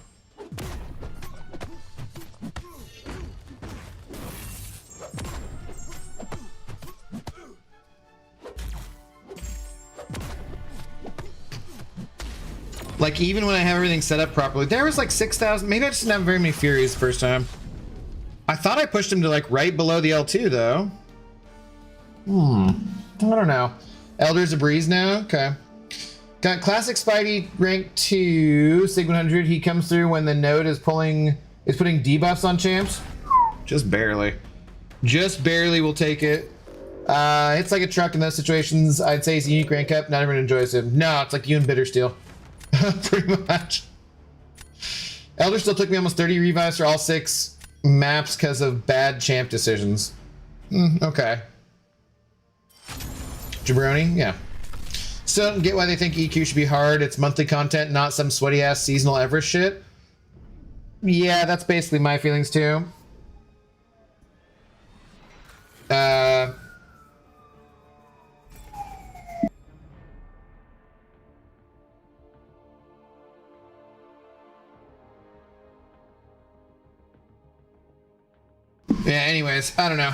Like, even when I have everything set up properly, there was like 6,000. Maybe I just didn't have very many Furies the first time. I thought I pushed him to like right below the L2 though. I don't know. Elder's a breeze now. Okay. Got classic Spidey rank 2, Sig 100. He comes through when the node is putting debuffs on champs. Just barely. Just barely will take it. It's like a truck in those situations. I'd say he's a unique rank up. Not everyone enjoys him. No, it's like you and Bittersteel. Pretty much. Elder still took me almost 30 revives for all 6 maps because of bad champ decisions. Okay. Jabroni, yeah. Still don't get why they think EQ should be hard. It's monthly content, not some sweaty ass seasonal Everest shit. Yeah, that's basically my feelings too. Yeah, anyways, I don't know.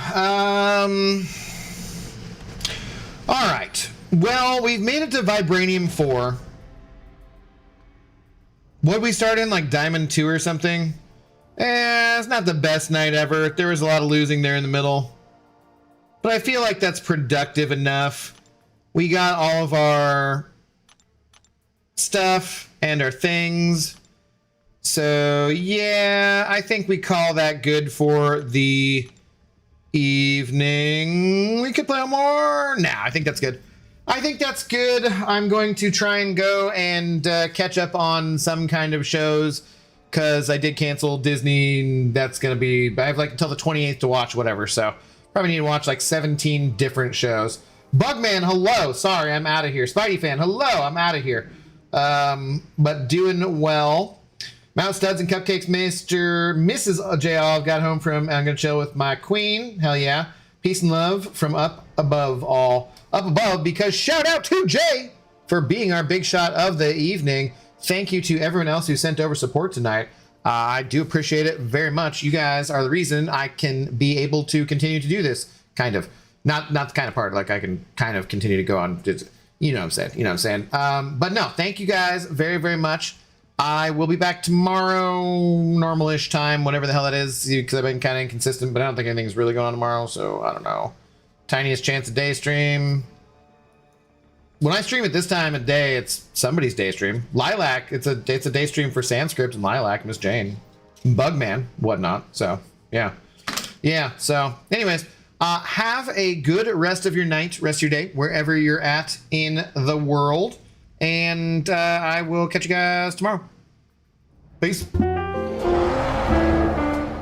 All right. Well, we've made it to Vibranium 4. What'd we start in, like Diamond 2 or something? It's not the best night ever. There was a lot of losing there in the middle. But I feel like that's productive enough. We got all of our stuff and our things. So, yeah, I think we call that good for the evening. We could play more. Nah, I think that's good. I think that's good. I'm going to try and go and catch up on some kind of shows because I did cancel Disney. That's going to be, I have like until the 28th to watch whatever. So probably need to watch like 17 different shows. Bugman, hello. Sorry, I'm out of here. Spidey fan, hello. I'm out of here. But doing well. Mount Studs and Cupcakes, Mrs. J. Olive got home from, I'm going to chill with my queen. Hell yeah. Peace and love from up above all. Up above, because shout out to Jay for being our big shot of the evening. Thank you to everyone else who sent over support tonight. I do appreciate it very much. You guys are the reason I can be able to continue to do this, kind of. Not the kind of part, like I can kind of continue to go on. You know what I'm saying. You know what I'm saying. But no, thank you guys very, very much. I will be back tomorrow, normal-ish time, whatever the hell that is, because I've been kind of inconsistent, but I don't think anything's really going on tomorrow, so I don't know. Tiniest chance of day stream. When I stream at this time of day, it's somebody's day stream. Lilac, it's a day stream for Sanskrit and Lilac, Miss Jane, Bugman, whatnot. So yeah, So, anyways, have a good rest of your night, rest of your day, wherever you're at in the world. And I will catch you guys tomorrow. Peace.